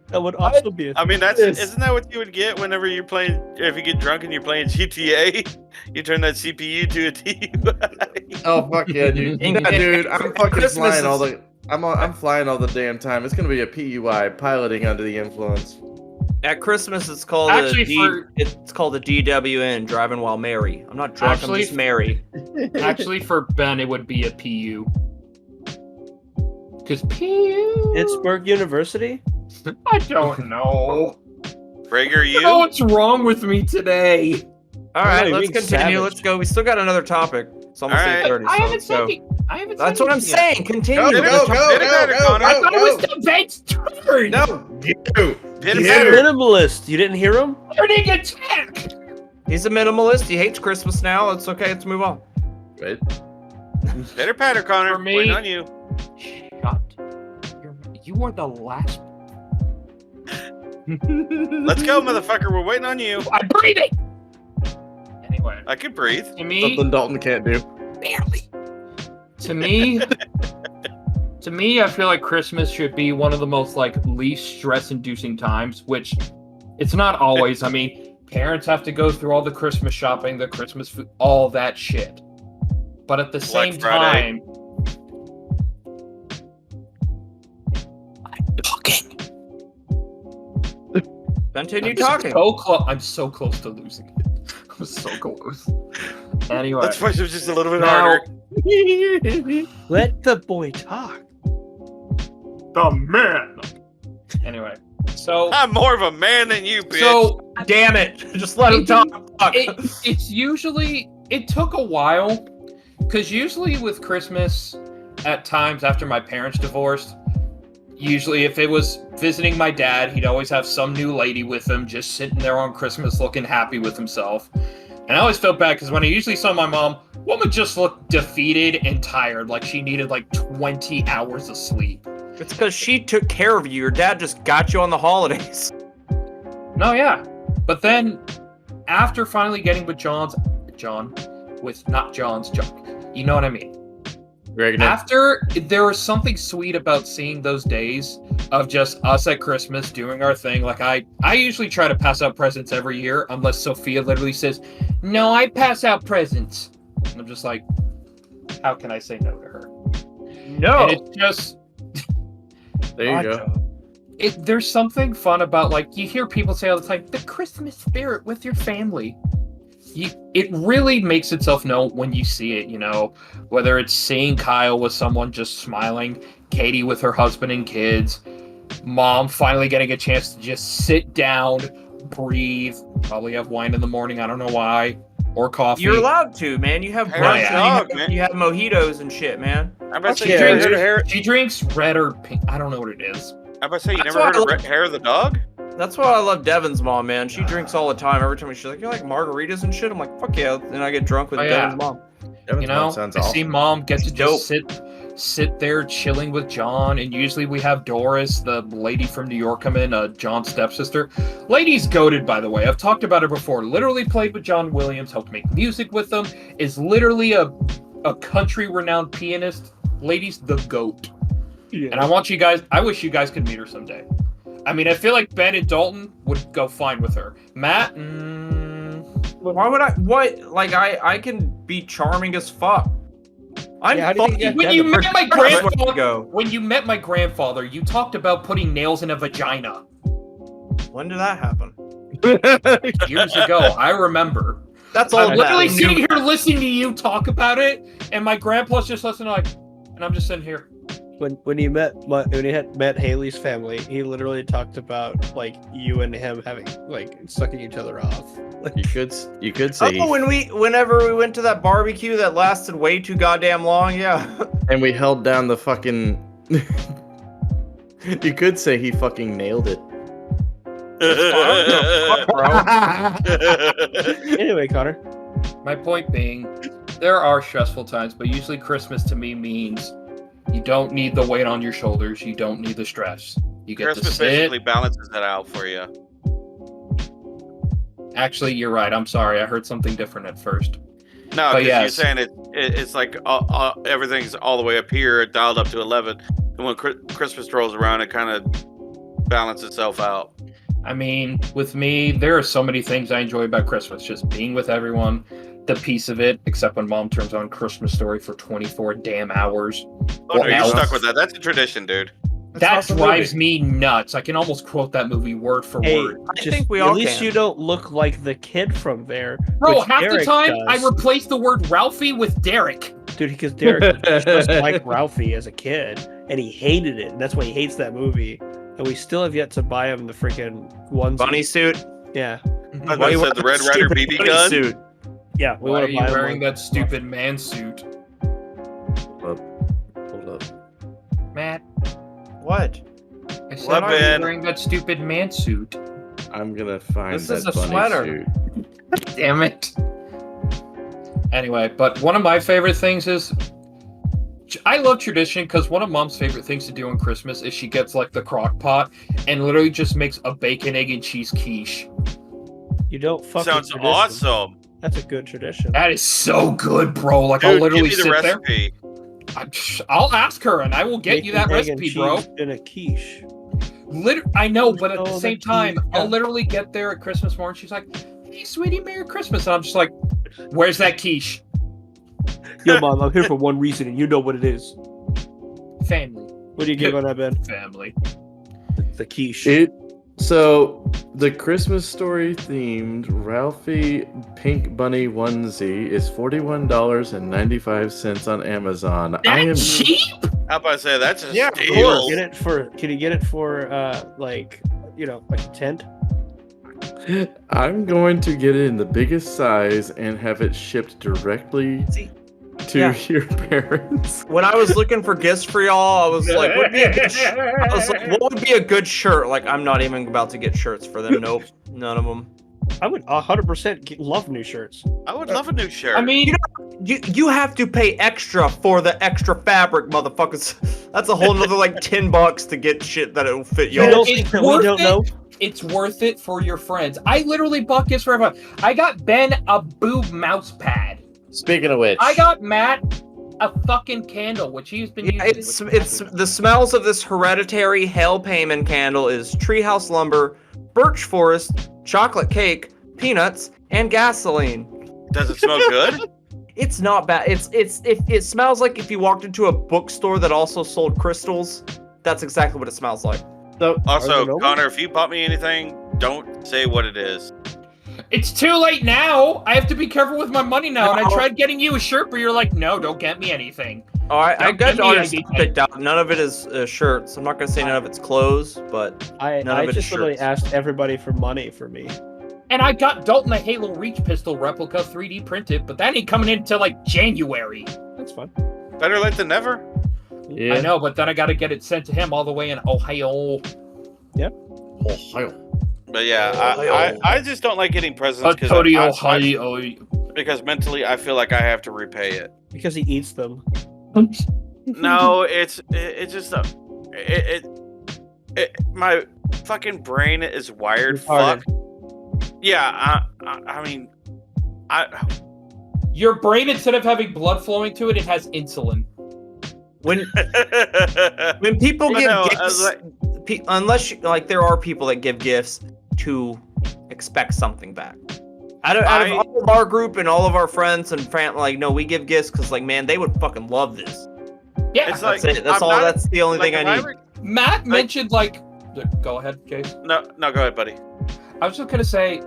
That would also be. I mean, Yes. isn't that what you would get whenever you're playing? If you get drunk and you're playing GTA, you turn that CPU to a DUI. Oh fuck yeah, dude! Ain't got- Dude, I'm fucking Christmas flying all is- the. I'm flying all the damn time. It's gonna be a PUI, piloting under the influence. At Christmas, it's called it's called a DWN, driving while merry. I'm not drunk. Actually- I'm just merry. Actually, for Ben, it would be a PU. Because PU. Pittsburgh University? I don't know. Rager, I don't know you? what's wrong with me today. All right, you're let's being continue. savage. Let's go. We still got another topic. It's almost All right. 8:30. I so haven't let's said go. it. I haven't That's said what I'm anything yet. saying. Continue. Go, go, go, go, go, I thought it was go. the Ben's turn. No, you. Pitter You. patter. Minimalist. You didn't hear him? Turning attack. He's a minimalist. He hates Christmas now. It's okay. Let's move on. Wait. Pitter patter, Connor. For me- Waiting on you. Shut. You are the last. Let's go, motherfucker. We're waiting on you. I'm breathing. Anyway, I can breathe. to me, Something Dalton can't do. barely. To me, I feel like Christmas should be one of the most like least stress-inducing times, which it's not always. I mean, parents have to go through all the Christmas shopping, the Christmas food, all that shit. But at the Black same Friday. time, I'm talking. Continue I'm talking. So close. I'm so close to losing it. I'm so close. Anyway, Let's push it just a little bit now, harder. Let the boy talk. the man. Anyway, so I'm more of a man than you, bitch. so Damn it! Just let him talk. Fuck. it's usually it took a while because usually with Christmas, at times after my parents divorced, usually if it was visiting my dad, he'd always have some new lady with him, just sitting there on Christmas looking happy with himself. And I always felt bad because when I usually saw my mom, woman just looked defeated and tired, like she needed like 20 hours of sleep. It's because she took care of you. Your dad just got you on the holidays. No, yeah. But then, after finally getting with John, not John's, John, you know what I mean? After, there was something sweet about seeing those days of just us at Christmas doing our thing. Like, I usually try to pass out presents every year, unless Sophia literally says, no, I pass out presents. And I'm just like, how can I say no to her? No. And it's just, There you go. there's something fun about, like, you hear people say all the time, the Christmas spirit with your family. It really makes itself known when you see it, you know, whether it's seeing Kyle with someone just smiling, Katie with her husband and kids, mom finally getting a chance to just sit down, breathe, probably have wine in the morning, I don't know why, or coffee. You're allowed to, man. You have Hair brunch, of the and dog, you, man. you have mojitos and shit, man. I'm about to say, She you never drinks, heard of hair? she drinks red or pink, I don't know what it is. I'm about to say, you That's never heard why of hair of the dog? That's why I love Devin's mom, man. She drinks all the time. Every time she's like, "You like margaritas and shit?" I'm like, "Fuck yeah!" And I get drunk with Oh, yeah. Devin's mom. You know, sounds I see awesome. mom get to Dope. just sit there chilling with John, and usually we have Doris, the lady from New York, come in, John's stepsister. Lady's goated, by the way. I've talked about her before. Literally played with John Williams, helped make music with him, is literally a country-renowned pianist. Lady's the goat. Yeah. And I wish you guys could meet her someday. I mean, I feel like Ben and Dalton would go fine with her. Matt, Why would I? What? Like I can be charming as fuck. I'm Yeah, how do you think fucking. when you met my That's where to grandfather, go. when you met my grandfather, you talked about putting nails in a vagina When did that happen? years ago. I remember. That's all. I'm that literally matters. sitting here listening to you talk about it, and my grandpa's just listening, like, and I'm just sitting here. When he met Haley's family, he literally talked about like you and him having like sucking each other off. You could say, Oh, whenever we went to that barbecue that lasted way too goddamn long, yeah. and we held down the fucking. You could say he fucking nailed it. Anyway, Connor. My point being, there are stressful times, but usually Christmas to me means you don't need the weight on your shoulders. You don't need the stress. You get Christmas to sit. basically balances that out for you. Actually, you're right. I'm sorry. I heard something different at first. No, But because yes. you're saying it's like everything's all the way up here, dialed up to 11. And when Christmas rolls around, it kind of balances itself out. I mean, with me, there are so many things I enjoy about Christmas. Just being with everyone, the piece of it, except when Mom turns on Christmas Story for 24 damn hours. Oh, no, you're else? stuck with that. That's a tradition, dude. That drives me nuts. I can almost quote that movie word for word. I think we all At least can. you don't look like the kid from there. Bro, which half the Derek time I does. replace the word Ralphie with Derek. Dude, because Derek was just like Ralphie as a kid, and he hated it, and that's why he hates that movie. And we still have yet to buy him the freaking onesie. Bunny suit. Yeah, I thought you said the Red Ryder BB Bunny gun. suit. yeah. We Why want are to you buy him wearing one. that stupid man suit? Hold up. Matt, What? I said, What, why are you Ben? wearing that stupid man suit? I'm gonna find This that is a bunny sweater. suit. Damn it. Anyway, but one of my favorite things is I love tradition because one of Mom's favorite things to do on Christmas is she gets like the crock pot and literally just makes a bacon, egg, and cheese quiche. You don't fuck Sounds with tradition. awesome. That's a good tradition. That is so good, bro. Like Dude, I'll literally give me the sit there. recipe. I'll ask her and I will get you that Bacon, egg, and recipe, bro. cheese in a quiche. I know, but at Oh, the the same time, quiche, yeah. I'll literally get there at Christmas morning. She's like, "Hey, sweetie, Merry Christmas," and I'm just like, "Where's that quiche?" Yo, Mom, I'm here for one reason, and you know what it is. Family, What do you give on that, Ben? family. The quiche. So the Christmas Story themed Ralphie Pink Bunny onesie is $41.95 on Amazon. That's cheap. How about I say that's a Yeah, of steal? course. Can you get it for like a tent? I'm going to get it in the biggest size and have it shipped directly See, to yeah. your parents. When I was looking for gifts for y'all, I was like, what would be a good I was like, what would be a good shirt? Like, I'm not even about to get shirts for them. Nope, none of them. I would 100% love new shirts. I would love a new shirt. I mean, You have to pay extra for the extra fabric, motherfuckers. That's a whole nother like $10 to get shit that it'll fit You y'all. don't it's think that we worth don't it. know? It's worth it for your friends. I literally bought gifts for everyone. I got Ben a boob mouse pad. Speaking of which, I got Matt a fucking candle, which he's been Yeah, using. it's the smells of this hereditary Hell Payman candle is treehouse lumber, birch forest, chocolate cake, peanuts, and gasoline. Does it smell good? It's not bad. It smells like if you walked into a bookstore that also sold crystals. That's exactly what it smells like. so, Also, Are they Connor, if you bought me anything, don't say what it is. It's too late now. I have to be careful with my money now. And I No. tried getting you a shirt, but you're like, no, don't get me anything. All right, I Don't got give me all your anything. stuff picked out. None of it is shirts. I'm not gonna say none of it's clothes, but I None of it just is literally shirts. asked everybody for money for me. And I got Dalton a Halo Reach pistol replica 3D printed, but that ain't coming in until like January. That's fun. Better late than never. yeah. I know, but then I got to get it sent to him all the way in Ohio. Ohio. But yeah, I just don't like getting presents because Ohio. because mentally I feel like I have to repay it. Because he eats them. No, it's just my fucking brain is wired. Retarded. Fuck. Yeah, I mean, Your brain, instead of having blood flowing to it, it has insulin. when people I give know, I gifts, was like- unless like there are people that give gifts to expect something back. Out of all of our group and all of our friends and family, like no, we give gifts because like man, they would fucking love this. Yeah, It's That's like it. That's I'm all. not- That's the only like, thing if I need. Matt mentioned like. Go ahead, Case. No, go ahead, buddy. I was just gonna say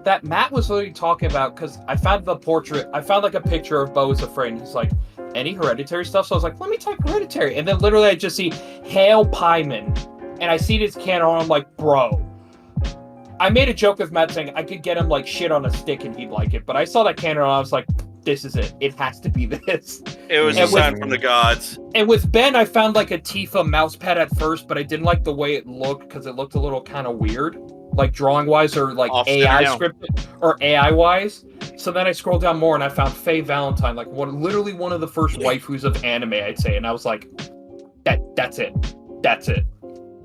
that Matt was literally talking about because I found the portrait. I found like a picture of Bo as a friend. He's like, any hereditary stuff? So I was like, let me type hereditary, and then literally I just see Hale Pyman, and I see this candle, and I'm like, bro. I made a joke with Matt saying I could get him like shit on a stick and he'd like it, but I saw that candle and I was like, this is it. It has to be this. It was And a sign from the gods. And with Ben, I found like a Tifa mouse pad at first, but I didn't like the way it looked because it looked a little kind of weird, like drawing wise or like Off-center, AI yeah. scripted or AI wise. So then I scrolled down more and I found Faye Valentine, like literally one of the first waifus of anime, I'd say, and I was like, that's it. That's it.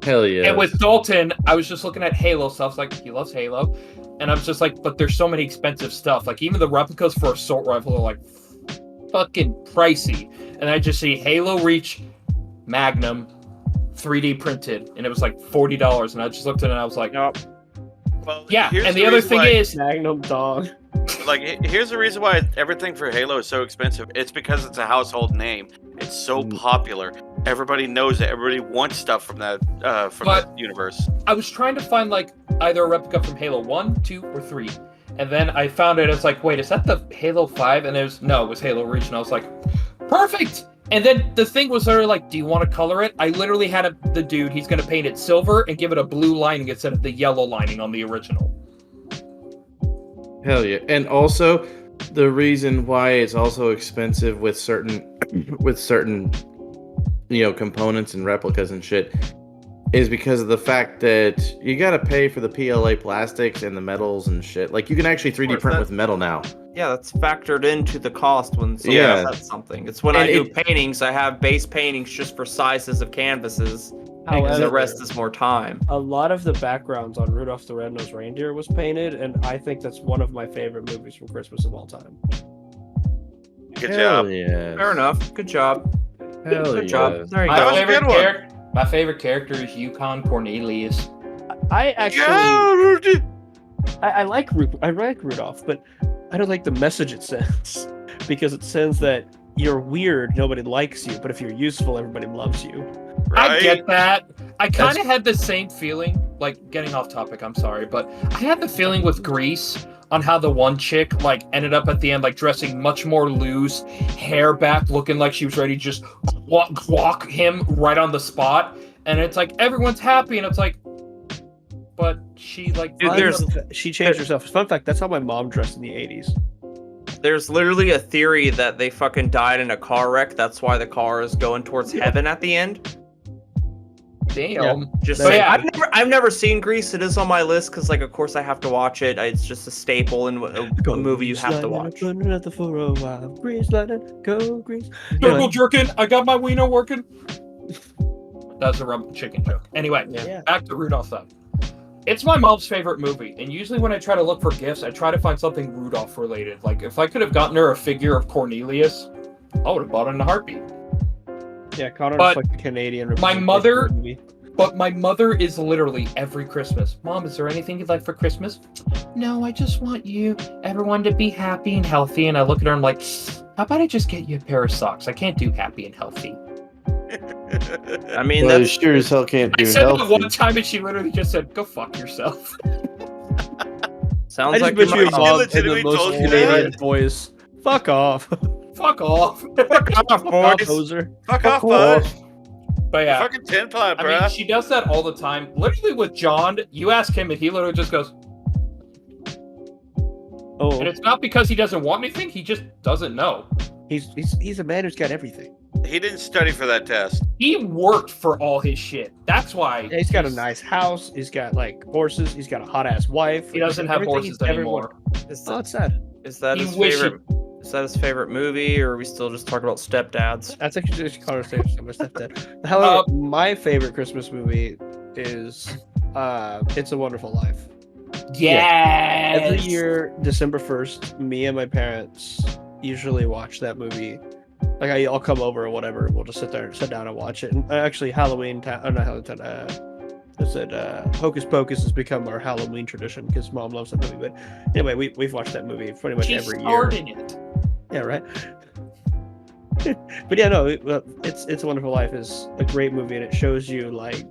Hell yeah. And with Dalton, I was just looking at Halo stuff. Like, he loves Halo. And I was just like, but there's so many expensive stuff. Like, even the replicas for assault rifle are like fucking pricey. And I just see Halo Reach Magnum 3D printed. And it was like $40. And I just looked at it and I was like, Nope. Well, yeah. here's And the other reason thing why- is, Magnum dog. Like, here's the reason why everything for Halo is so expensive. It's because it's a household name. It's so popular. Everybody knows it. Everybody wants stuff from that universe. I was trying to find like either a replica from Halo 1, 2, or 3. And then I found it. It's like, wait, is that the Halo 5? And it was Halo Reach. And I was like, perfect. And then the thing was sort of like, do you want to color it? I literally had the dude, he's going to paint it silver and give it a blue lining instead of the yellow lining on the original. Hell yeah. And also, the reason why it's also expensive with certain components and replicas and shit is because of the fact that you gotta pay for the PLA plastics and the metals and shit. Like, you can actually 3D print with metal now. Yeah, that's factored into the cost when someone says something. It's when I do paintings, I have base paintings just for sizes of canvases. Because the rest is more time. A lot of the backgrounds on Rudolph the Red-Nosed Reindeer was painted, and I think that's one of my favorite movies from Christmas of all time. Good job. Yeah. Fair enough. Good job. Hell Good yeah. job. There you That go. was a good one. My favorite character is Yukon Cornelius. I actually, I like Rudolph, but I don't like the message it sends because it sends that you're weird, nobody likes you, but if you're useful, everybody loves you. Right? I get that. I kind of had the same feeling, like, getting off topic, I'm sorry, but I had the feeling with Grease on how the one chick, like, ended up at the end, like, dressing much more loose, hair back, looking like she was ready to just walk him right on the spot. And it's like, everyone's happy, and it's like, but she, like... Dude, she changed herself. Fun fact, that's how my mom dressed in the 80s. There's literally a theory that they fucking died in a car wreck. That's why the car is going towards heaven at the end. Damn. Just But saying. yeah. I've never seen Grease. It is on my list because, like, of course I have to watch it. It's just a staple in a movie you have to watch. For a while. Grease, go Grease. Circle jerking, I got my wiener working. That's a chicken joke. Anyway, Yeah. back to Rudolph though. It's my mom's favorite movie, and usually when I try to look for gifts, I try to find something Rudolph related. Like, if I could have gotten her a figure of Cornelius, I would have bought it in a heartbeat. Yeah, Connor's But like the Canadian. my representation mother- of the movie. But my mother is literally every Christmas, Mom, is there anything you'd like for Christmas? No, I just want everyone to be happy and healthy. And I look at her and I'm like, how about I just get you a pair of socks? I can't do happy and healthy. I mean, Well, you that's sure as hell can't I do said that healthy. one time and she literally just said, go fuck yourself. sounds I just like bet you my mom- mom in the legitimately most told you Canadian that? voice. Fuck off. Fuck off. Fuck off, boys. Hoser. Fuck off, bud. But yeah. Fucking 10 pot, I bro. mean, she does that all the time. Literally with John, you ask him and he literally just goes, Oh, and it's not because he doesn't want anything, he just doesn't know. he's a man who's got everything. He didn't study for that test. He worked for all his shit. That's why. Yeah, he's got a nice house. He's got like horses. He's got a hot ass wife. He doesn't have Everything horses he's ever anymore. Is Oh, that, it's sad. is that He his wish favorite? Is that his favorite movie, or are we still just talking about stepdads? That's actually just Connor's favorite. My stepdad. However, my favorite Christmas movie is It's a Wonderful Life. Yes. Every year, December 1st, me and my parents usually watch that movie. Like, I'll come over or whatever, and we'll just sit down and watch it. And actually, Halloween, not Halloween, Hocus Pocus has become our Halloween tradition because Mom loves that movie. But anyway, we've watched that movie pretty much She every year. starred in it. Yeah, right. But yeah, no, it's a Wonderful Life is a great movie, and it shows you like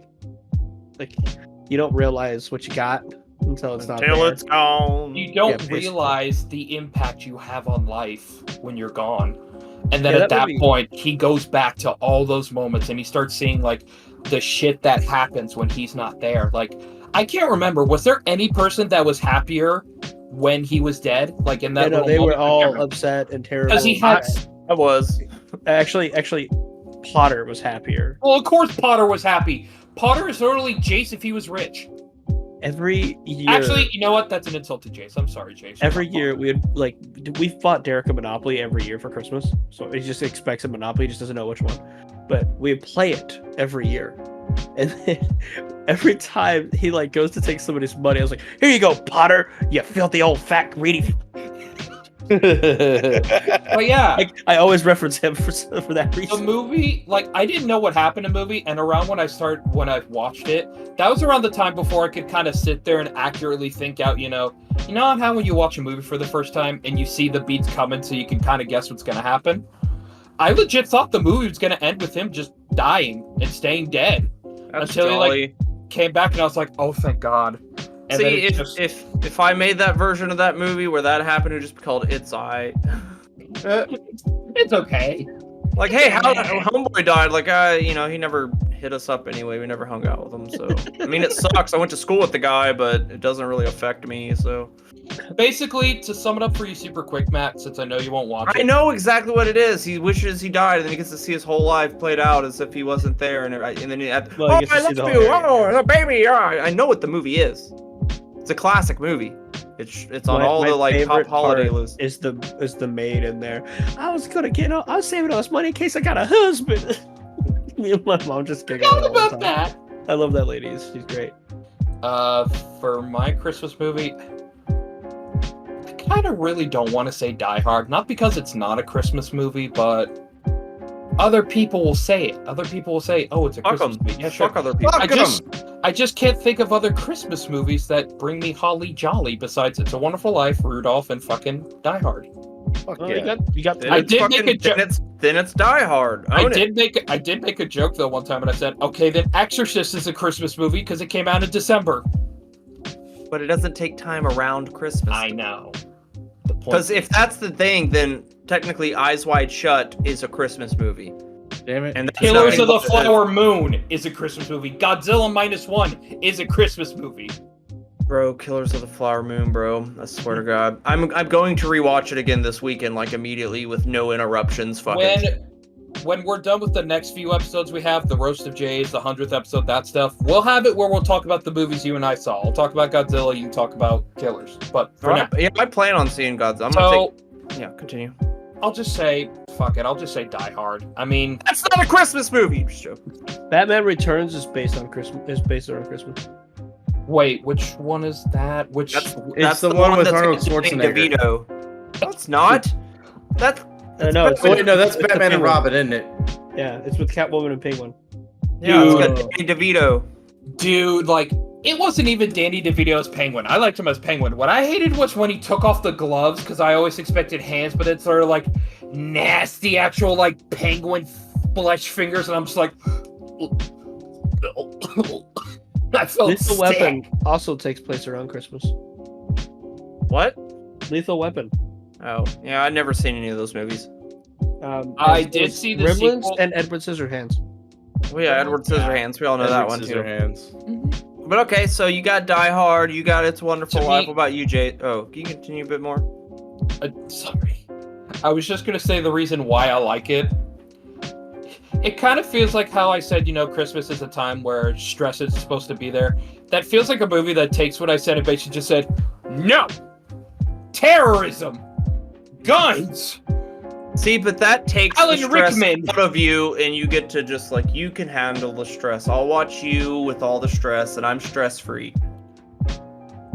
you don't realize what you got until it's not Until there. it's gone. You don't basically. realize the impact you have on life when you're gone. And then Yeah, at that that movie- point, he goes back to all those moments and he starts seeing like the shit that happens when he's not there. Like, I can't remember, was there any person that was happier when he was dead? Like in that Yeah, no, little they were moment? I can't all remember. upset and terrible. Because he had. I was. actually Potter was happier. Well, of course, Potter was happy. Potter is literally Jace if he was rich. Every year. Actually, you know what? That's an insult to Jace. I'm sorry, Jace. Every year we fought Derek a Monopoly every year for Christmas. So he just expects a Monopoly, he just doesn't know which one. But we play it every year. And then every time he like goes to take somebody's money, I was like, "Here you go, Potter, you filthy old fat greedy." But yeah, I always reference him for that the reason. movie, like, I didn't know what happened in the movie, and around when I watched it, that was around the time before I could kind of sit there and accurately think out, you know how when you watch a movie for the first time and you see the beats coming so you can kind of guess what's going to happen? I legit thought the movie was going to end with him just dying and staying dead. That's Until jolly. he, like, came back and I was like, oh, thank God. And then See, it just- if I made that version of that movie where that happened, it would just be called It's I. it's okay. Like, hey, how homeboy died? Like, he never hit us up anyway. We never hung out with him. So, I mean, it sucks. I went to school with the guy, but it doesn't really affect me. So, Basically, to sum it up for you super quick, Matt, since I know you won't watch it. I know exactly what it is. He wishes he died, and then he gets to see his whole life played out as if he wasn't there. And then he had, Well, he oh, gets to I see love the you. whole- Oh, the baby. Oh, I know what the movie is. It's a classic movie. It's on all My the like top favorite holiday part lists. Is the maid in there? I was saving all this money in case I got a husband. Me and my mom just giggle Forgot all the about time. that. I love that lady. She's great. For my Christmas movie, I kind of really don't want to say Die Hard. Not because it's not a Christmas movie, but other people will say it. Other people will say, "Oh, it's a Fuck Christmas 'em. movie." Yeah, sure. Fuck other people. I just can't think of other Christmas movies that bring me holly jolly besides It's a Wonderful Life, Rudolph, and fucking Die Hard. Fuck Well, yeah. you got Then I it's did fucking- make a joke. Then it's Die Hard. I Own it. did make a joke though one time, and I said, "Okay, then Exorcist is a Christmas movie because it came out in December." But it doesn't take time around Christmas. I know. The point. Because if that's the thing, then technically Eyes Wide Shut is a Christmas movie. Damn it. And that's Killers of the not- Flower Moon is a Christmas movie. Godzilla -1 is a Christmas movie. Bro, Killers of the Flower Moon, bro. I swear to God. I'm going to rewatch it again this weekend, like immediately with no interruptions. Fucking. When we're done with the next few episodes we have, the Roast of Jays, the 100th episode, that stuff, we'll have it where we'll talk about the movies you and I saw. I'll talk about Godzilla, you talk about Killers. But for now, Yeah, I plan on seeing Godzilla. I'm gonna take. Yeah, continue. I'll just say, fuck it, I'll just say Die Hard. I mean, That's not a Christmas movie. Just joking. Batman Returns is based on Christmas. Is based around Christmas. wait, which one is that? Which That's the one with that's Arnold got Danny Schwarzenegger. DeVito. No, it's not. That's No, it's Oh, wait, no, that's it's the Batman and Penguin. Robin, isn't it? Yeah, it's with Catwoman and Penguin. yeah, it's got Dude. Danny DeVito. dude, like, it wasn't even Danny DeVito's Penguin. I liked him as Penguin. What I hated was when he took off the gloves, because I always expected hands, but it's sort of like nasty, actual, like, penguin flesh fingers, and I'm just like, I felt Lethal sick. Weapon also takes place around Christmas. What? Lethal Weapon. Oh, yeah, I've never seen any of those movies. I it did was see the Gremlins sequel. and Edward Scissorhands. Well, yeah, Edward Scissorhands. We all know that one too. Scissorhands. But okay, so you got Die Hard, you got It's a Wonderful To Life. me- What about you, Jay? Oh, can you continue a bit more? Sorry. I was just going to say the reason why I like it. It kind of feels like how I said, Christmas is a time where stress is supposed to be there. That feels like a movie that takes what I said and basically just said, no! Terrorism! Guns! See, but that takes Alan the stress Rickman. out of you, and you get to just like, you can handle the stress. I'll watch you with all the stress, and I'm stress-free.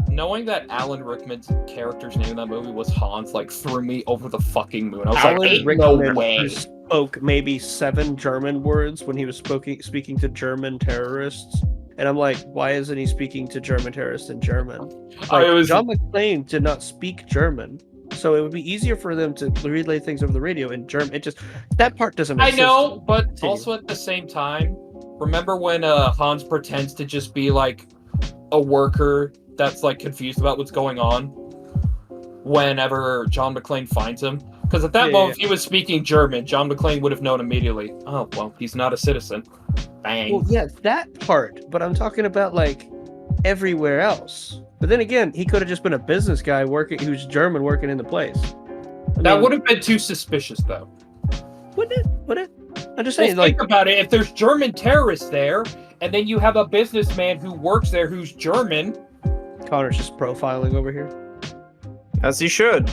Knowing that Alan Rickman's character's name in that movie was Hans, like, threw me over the fucking moon. I was Alan like, ain't Rickman no way. spoke maybe 7 German words when he was speaking to German terrorists. And I'm like, why isn't he speaking to German terrorists in German? Like, John McClane did not speak German. So it would be easier for them to relay things over the radio in German. It just, that part doesn't make I sense. know, to me. but Continue. also at the same time, remember when Hans pretends to just be like a worker that's like confused about what's going on whenever John McClane finds him? Because at that Yeah, moment, if he was speaking German, John McClane would have known immediately. Oh, well, he's not a citizen. Bang. Well, yeah, that part. But I'm talking about like everywhere else. But then again, he could have just been a business guy working, who's German, working in the place. That would have been too suspicious, though. Wouldn't it? Would it? I'm just Well, saying, like, think about it. If there's German terrorists there, and then you have a businessman who works there who's German, Connor's just profiling over here. As he should.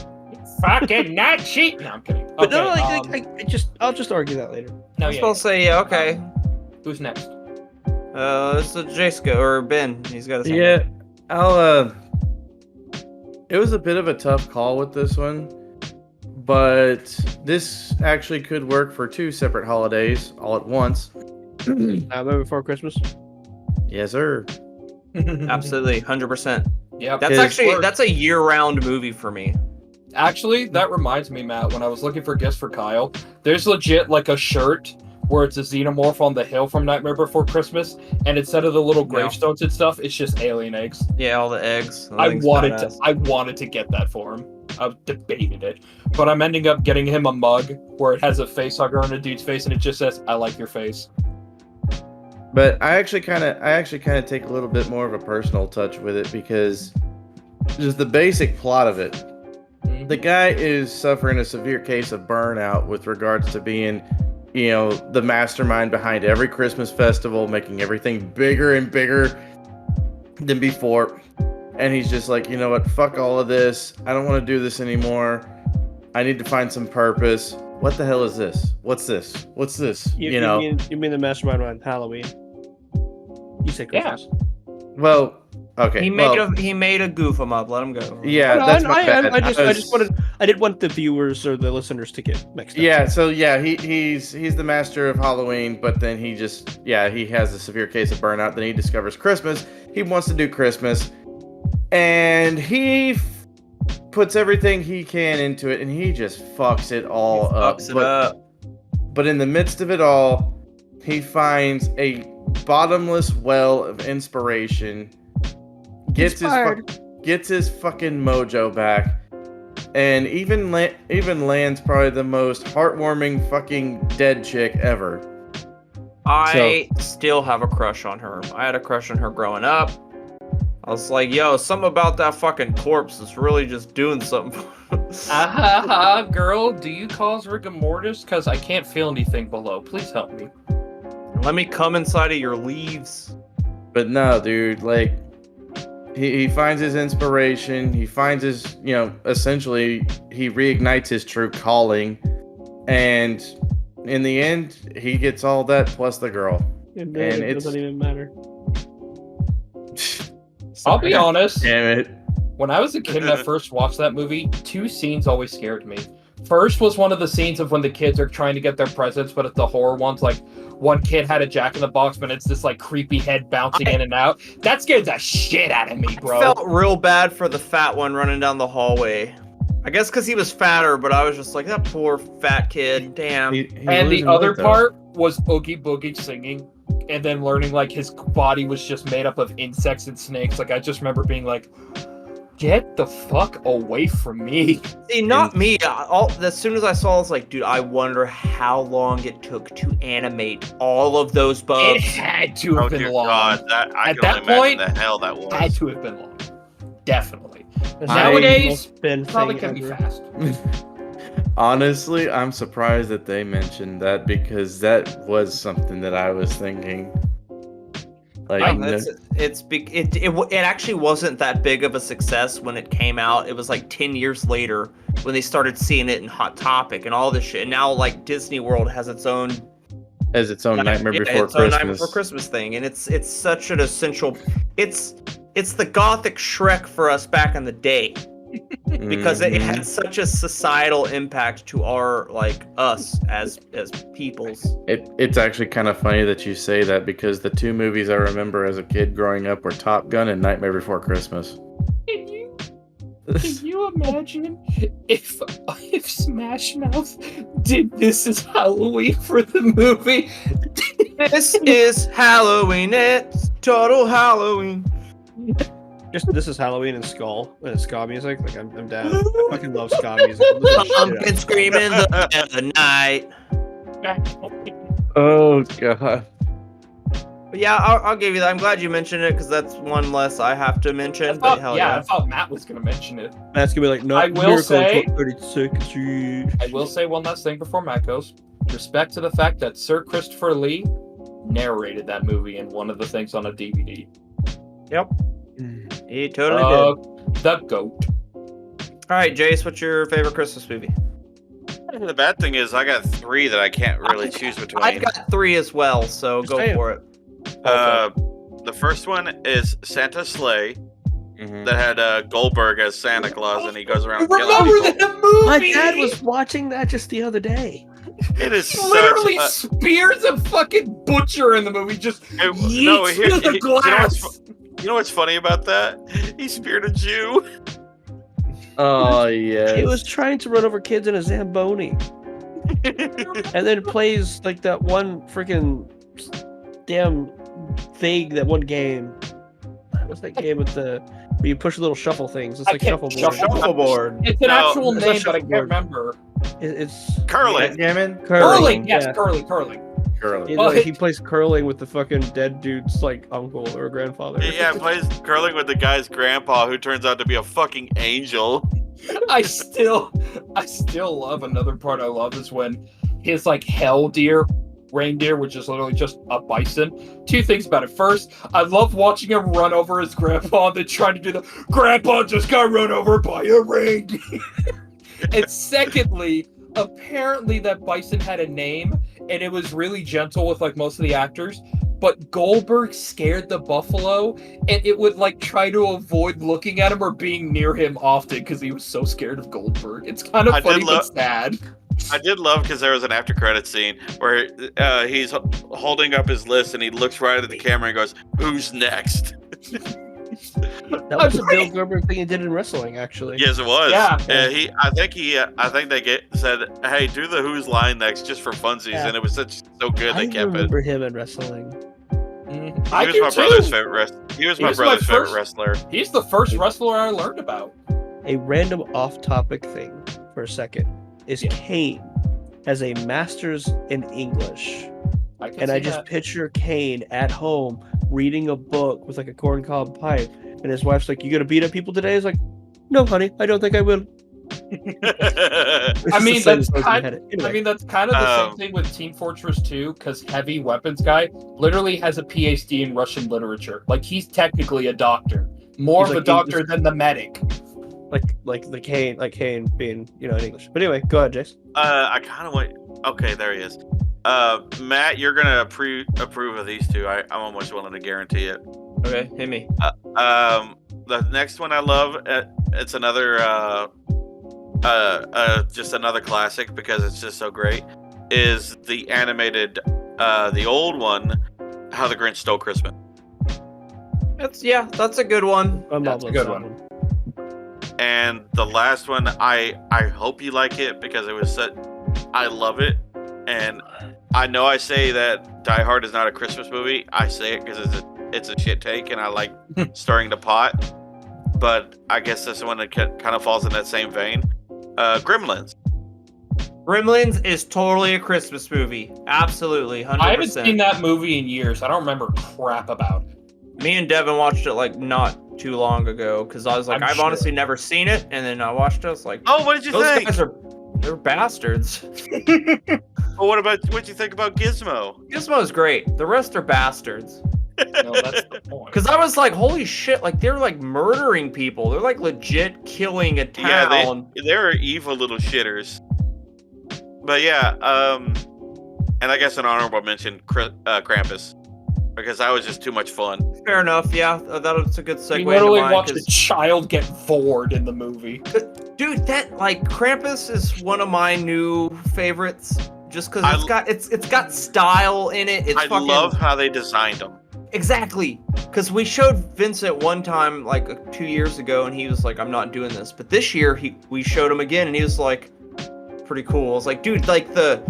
fucking Nazi. No, I'm kidding. But no, Okay, I'll just argue that later. no, I was yeah, supposed to say, yeah, okay. Who's next? This is Jaska or Ben. He's got his hand Yeah, I'll. It was a bit of a tough call with this one, but this actually could work for 2 separate holidays all at once. Nightmare Before Christmas. Yes, sir. Absolutely, 100%. Yep. That's a year-round movie for me. Actually, that reminds me, Matt, when I was looking for gifts for Kyle, there's legit like a shirt where it's a xenomorph on the hill from Nightmare Before Christmas, and instead of the little gravestones and stuff, it's just alien eggs. Yeah, all the eggs. I wanted to get that for him. I've debated it, but I'm ending up getting him a mug where it has a face hugger on a dude's face, and it just says, "I like your face." But I actually kind of take a little bit more of a personal touch with it because just the basic plot of it. The guy is suffering a severe case of burnout with regards to being, the mastermind behind every Christmas festival, making everything bigger and bigger than before. And he's just like, you know what? Fuck all of this. I don't want to do this anymore. I need to find some purpose. What the hell is this? What's this? What's this? You mean the mastermind on Halloween? You say Christmas. Yeah. Well, okay. He made a goof him up. Let him go. Yeah, No, that's my bad. I didn't want the viewers or the listeners to get mixed up. Yeah, so yeah, he's the master of Halloween, but then he has a severe case of burnout. Then he discovers Christmas. He wants to do Christmas, and he puts everything he can into it, and he just fucks it all up. But in the midst of it all, he finds a bottomless well of inspiration. Gets his fucking mojo back, and even lands probably the most heartwarming fucking dead chick ever. I still have a crush on her. I had a crush on her growing up. I was like, yo, something about that fucking corpse is really just doing something. Girl, do you cause rigor mortis? Because I can't feel anything below. Please help me. Let me come inside of your leaves. But no, dude, like, he finds his inspiration. He finds his, essentially, he reignites his true calling. And in the end, he gets all that plus the girl. It doesn't even matter. I'll be honest. Damn it. When I was a kid and I first watched that movie, 2 scenes always scared me. First was one of the scenes of when the kids are trying to get their presents, but it's the horror ones. Like, one kid had a jack-in-the-box, but it's this, like, creepy head bouncing in and out. That scared the shit out of me, bro. I felt real bad for the fat one running down the hallway. I guess because he was fatter, but I was just like, that poor fat kid. Damn. And the other part was Oogie Boogie singing, and then learning, like, his body was just made up of insects and snakes. Like, I just remember being like, get the fuck away from me. See, not me. As soon as I saw it, I was like, dude, I wonder how long it took to animate all of those bugs. It had to have been long. God, At that point, the hell that was. Had to have been long. Definitely. It's Nowadays, been probably can be fast. Honestly, I'm surprised that they mentioned that because that was something that I was thinking. Like, it actually wasn't that big of a success when it came out. It was like 10 years later when they started seeing it in Hot Topic and all this shit. And now, like, Disney World has its own Nightmare Before Christmas. Nightmare Before Christmas thing, and it's such an essential. It's the Gothic Shrek for us back in the day. Because it had such a societal impact to our, like, us as peoples. It's actually kind of funny that you say that because the 2 movies I remember as a kid growing up were Top Gun and Nightmare Before Christmas. Can you imagine if Smash Mouth did This Is Halloween for the movie? This is Halloween. It's total Halloween. Just This Is Halloween and ska music. Like, I'm down. I fucking love ska music. Pumpkin screaming in the night. Oh god. But yeah, I'll give you that. I'm glad you mentioned it because that's one less I have to mention. I thought Matt was gonna mention it. Matt's gonna be like, no. I will say 32nd Street. I will say one last thing before Matt goes. Respect to the fact that Sir Christopher Lee narrated that movie in one of the things on a DVD. Yep. He totally did. The GOAT. Alright, Jace, what's your favorite Christmas movie? The bad thing is I got 3 that I can't really choose between. I've got 3 as well, so go for it. The first one is Santa's Sleigh that had Goldberg as Santa Claus, and he goes around killing Remember people. that movie? My dad was watching that just the other day. It is He literally such spears a fucking butcher in the movie. Just yeets through the glass. You know what's funny about that? He speared a Jew. Oh yeah. He was trying to run over kids in a Zamboni. And then plays like that one freaking damn thing, that one game. What's that game with the where you push little shuffle things? It's like shuffleboard. Shuffleboard. It's an No, actual it's not name, but I can't shuffleboard. remember. It's Curling. Backgammon? Curling, yes, yeah. curling. Curling. Yeah, he plays curling with the fucking dead dude's like uncle or grandfather. Yeah, plays curling with the guy's grandpa who turns out to be a fucking angel. I still love another part I love is when his like hell deer reindeer, which is literally just a bison. Two things about it. First, I love watching him run over his grandpa and then trying to do the grandpa just got run over by a reindeer. And secondly, apparently that bison had a name and it was really gentle with like most of the actors, but Goldberg scared the buffalo and it would like try to avoid looking at him or being near him often because he was so scared of Goldberg. It's kind of funny but sad. I did love because there was an after credit scene where he's holding up his list and he looks right at the camera and goes, "Who's next?" That was a Bill Goldberg thing he did in wrestling, actually. Yes, it was. Yeah. I think they said, "Hey, do the Who's line next just for funsies," Yeah. and it was so good I they kept it. remember him in wrestling. He was my brother's favorite wrestler. He was my brother's favorite wrestler. He's the first wrestler I learned about. A random off-topic thing for a second is Kane has a master's in English. I just picture Kane at home reading a book with like a corncob pipe, and his wife's like, "You gonna beat up people today?" He's like, "No, honey, I don't think I will." I mean, that's kind of the same thing with Team Fortress 2, because Heavy Weapons guy literally has a PhD in Russian literature. Like, he's technically a doctor. More of a doctor than the medic. Like Kane being, in English. But anyway, go ahead, Jace. I kind of wait. Okay, there he is. Matt, you're gonna approve of these two. I'm almost willing to guarantee it. Okay, hit me. The next one I love. It's another just another classic because it's just so great. Is the animated, the old one, How the Grinch Stole Christmas. That's a good one. That's a good one. And the last one, I hope you like it because it was such. I love it, and I know I say that Die Hard is not a Christmas movie. I say it because it's a shit take, and I like stirring the pot. But I guess this one kind of falls in that same vein. Gremlins. Gremlins is totally a Christmas movie. Absolutely, 100%. I haven't seen that movie in years. I don't remember crap about it. Me and Devin watched it like not too long ago because I was like, I've honestly never seen it, and then I watched it. I was like, oh, what did you think? Those guys they're bastards. Well, what'd you think about Gizmo? Gizmo's great. The rest are bastards. No, that's the point. Because I was like, holy shit, like they're like murdering people. They're like legit killing a town. Yeah, they're evil little shitters. But yeah, and I guess an honorable mention, Krampus. Because that was just too much fun. Fair enough, yeah. That's a good segue. You literally watched a child get bored in the movie. Dude, that like Krampus is one of my new favorites. Just because it's got style in it. I love how they designed them. Exactly. Because we showed Vincent one time like 2 years ago, and he was like, "I'm not doing this." But this year we showed him again, and he was like, "Pretty cool." I was like, "Dude, like the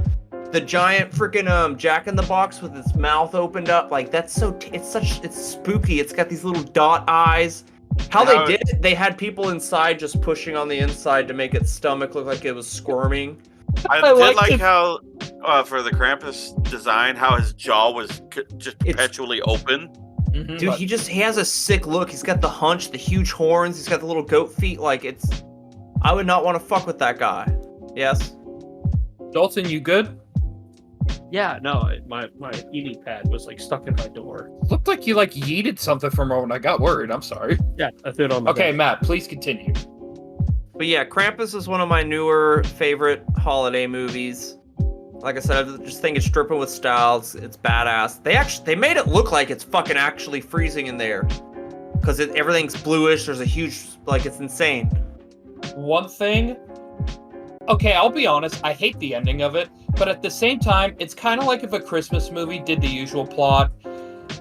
giant freaking Jack in the Box with its mouth opened up, like that's it's spooky. It's got these little dot eyes. How they did it, they had people inside just pushing on the inside to make its stomach look like it was squirming. I did like how for the Krampus design, how his jaw was just perpetually open. Mm-hmm. Dude, he has a sick look. He's got the hunch, the huge horns. He's got the little goat feet. Like I would not want to fuck with that guy. Yes. Dalton, you good? Yeah, no, my eating pad was like stuck in my door. Looked like you like yeeted something for a moment. I got worried. I'm sorry. Yeah, I threw it on my bed. Matt, please continue. But yeah, Krampus is one of my newer favorite holiday movies. Like I said, I just think it's dripping with style. It's badass. They made it look like it's fucking actually freezing in there, because everything's bluish. There's a huge, like, it's insane. One thing, okay, I'll be honest, I hate the ending of it, but at the same time, it's kind of like if a Christmas movie did the usual plot,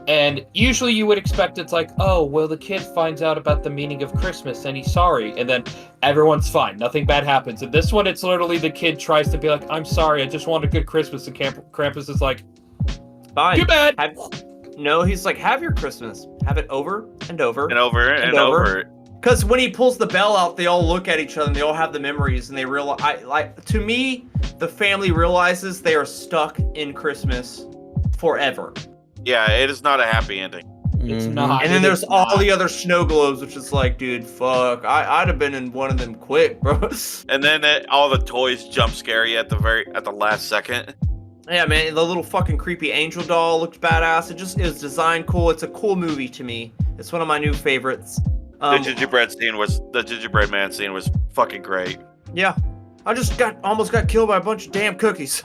and usually you would expect it's like, oh, well, the kid finds out about the meaning of Christmas and he's sorry, and then everyone's fine, nothing bad happens. And this one, it's literally the kid tries to be like, I'm sorry, I just want a good Christmas, and Krampus is like, Fine. too bad. No, he's like, have your Christmas. Have it over and over. And over and over. Because when he pulls the bell out, they all look at each other and they all have the memories, and they realize, to me, the family realizes they are stuck in Christmas forever. Yeah, it is not a happy ending. It's not. And then It there's is all not. the other snow globes, which is like, dude, fuck. I'd have been in one of them quick, bro. And then all the toys jump scare you at the last second. Yeah, man, the little fucking creepy angel doll looked badass. It was designed cool. It's a cool movie to me. It's one of my new favorites. The gingerbread man scene was fucking great. Yeah. I just almost got killed by a bunch of damn cookies.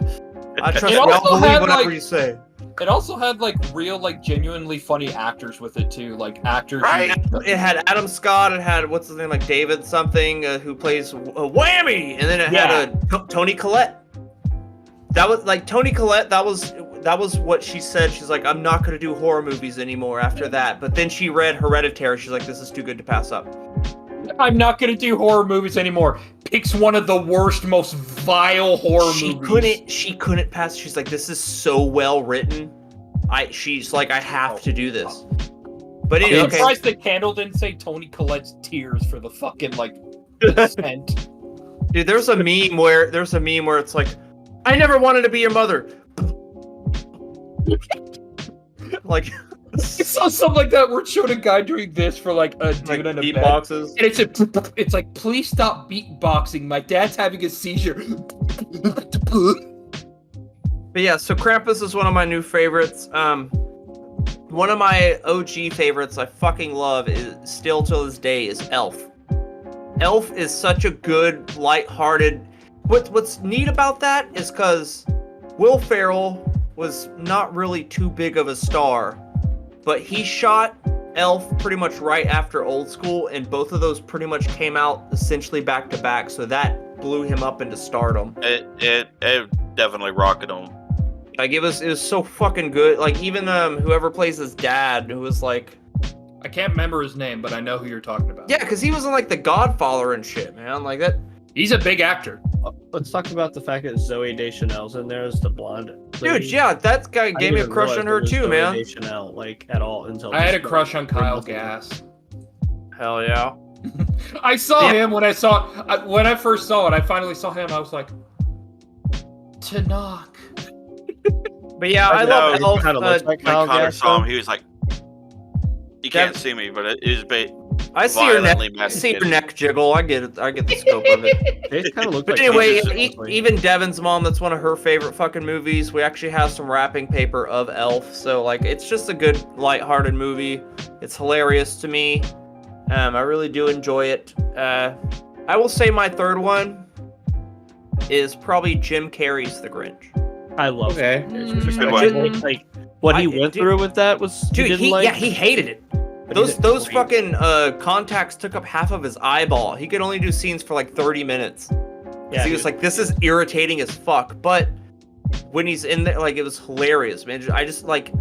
I trust It you. I'll also believe had, whatever like- you say. It also had, like, real, like, genuinely funny actors with it, too. Like, actors. Right. It had Adam Scott. It had, what's his name, like David something, who plays Whammy. And then it had Toni Collette. That was, like, Toni Collette, that was what she said. She's like, I'm not going to do horror movies anymore after that. But then she read Hereditary. She's like, this is too good to pass up. I'm not gonna do horror movies anymore. Picks one of the worst, most vile horror movies. She couldn't pass. She's like, this is so well written. She's like, I have to do this. But I'm anyway, okay. surprised the candle didn't say Toni Collette's tears for the fucking, like, scent. Dude, there's a meme where it's like, I never wanted to be your mother. Like, I saw something like that where it showed a guy doing this for, like, a dude like in a bed. beatboxes. And it's like, please stop beatboxing. My dad's having a seizure. But yeah, so Krampus is one of my new favorites. One of my OG favorites I fucking love is still till this day is Elf. Elf is such a good, lighthearted. What's neat about that is because Will Ferrell was not really too big of a star, but he shot Elf pretty much right after Old School, and both of those pretty much came out essentially back to back, so that blew him up into stardom. It definitely rocketed him. Like, it was so fucking good. Like, even whoever plays his dad, who was like, I can't remember his name, but I know who you're talking about. yeah, because he was in like The Godfather and shit, man. Like that. He's a big actor. Let's talk about the fact that Zoe Deschanel's in there as the blonde Dude, lady. yeah, that guy I gave me a didn't crush realize on her it was too, Zoe man. Deschanel, like, at all until I had a this crush on film. Kyle Gass. Hell yeah. I saw Yeah. him when I first saw it. I finally saw him. I was like, to knock. But yeah, I I love know, Elf. kinda looks like When Kyle Connor Gass, saw him, though. he was like, "You can't see me, but it is I see your neck. violently I see your masturbated." neck jiggle. I get it. I get the scope of it. They kind of look But like anyway, Jesus, honestly. even Devin's mom, that's one of her favorite fucking movies. We actually have some wrapping paper of Elf, so like, it's just a good, lighthearted movie. It's hilarious to me. I really do enjoy it. I will say my third one is probably Jim Carrey's The Grinch. I love Okay. it. Good one. Like what he went dude- through with that was Dude, didn't he like. hated it. but he Those did fucking contacts took up half of his eyeball. He could only do scenes for like 30 minutes. Yeah, He was like, this is irritating as fuck. But when he's in there, like, it was hilarious, man. I just like,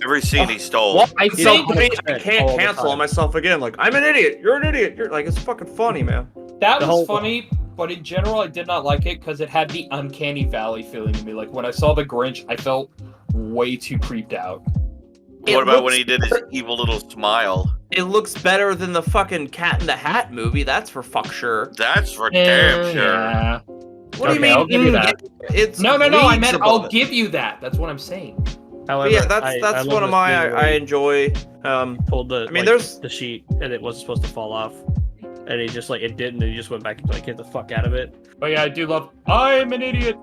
Every scene he stole. well, I He's think on I 100% can't all the cancel time. on myself again. Like, I'm an idiot. You're an idiot. You're like, it's fucking funny, man. That The was whole- funny, but in general, I did not like it because it had the uncanny valley feeling to me. Like, when I saw The Grinch, I felt way too creeped out. What about when he did his evil little smile? It looks better than the fucking Cat in the Hat movie. That's for fuck sure. That's for damn sure. Yeah. What do you Okay, mean? I'll give you that. It's No, I leagues meant above I'll it. give you that. That's what I'm saying. However, But yeah, I that's love one of this my thing where I he enjoy. pulled the I mean, like, there's- the sheet and it wasn't supposed to fall off, and he just like it didn't, and he just went back and like hit the fuck out of it. But yeah, I do love. I'm an idiot.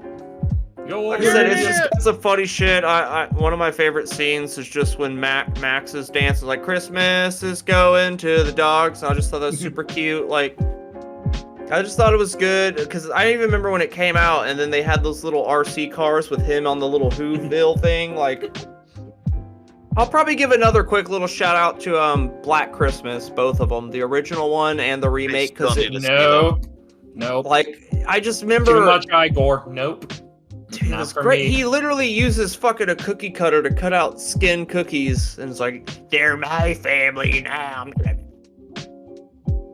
You're Like I said, an it's idiot. just got some funny shit. I one of my favorite scenes is just when Max is dancing like Christmas is going to the dogs. I just thought that was super cute. Like, I just thought it was good because I even remember when it came out, and then they had those little RC cars with him on the little Whoville thing. Like, I'll probably give another quick little shout out to Black Christmas, both of them, the original one and the remake, because still it need to see Nope. like I just remember Too much Igor. Nope. Dude, Not it's for great. me. He literally uses fucking a cookie cutter to cut out skin cookies, and it's like, they're my family now.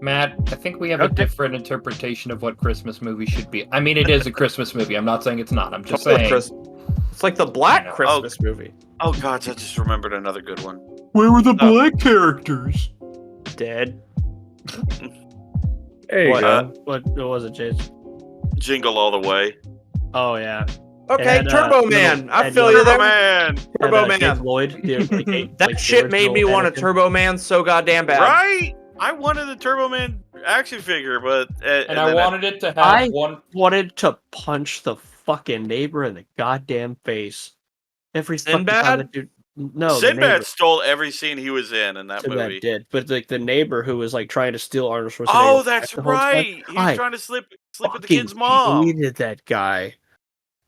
Matt, I think we have a Okay. different interpretation of what Christmas movie should be. I mean, it is a Christmas movie. I'm not saying it's not. I'm just Totally saying. It's like the Black Oh. Christmas movie. Oh god, I just remembered another good one. Where were the Oh. black characters? Dead. There you What? go. What was it, Chase? Jingle All the Way. Oh yeah. Okay, And, Turbo little- Man. I and feel little- you Turbo there. Man! Turbo And, Jake Man. Lloyd, That shit made me want a Turbo Man so goddamn bad. Right? I wanted the Turbo Man action figure, but And I then wanted it to have I- one. Wanted to punch the fucking neighbor in the goddamn face. Every fucking time Sinbad? that dude. No, the Sinbad neighbor. stole every scene he was in that Sinbad movie. did, but like the neighbor who was like trying to steal Arnold Schwarzenegger. Oh, that's the whole time, right. He was I trying to sleep with the fucking kid's mom. hated that guy.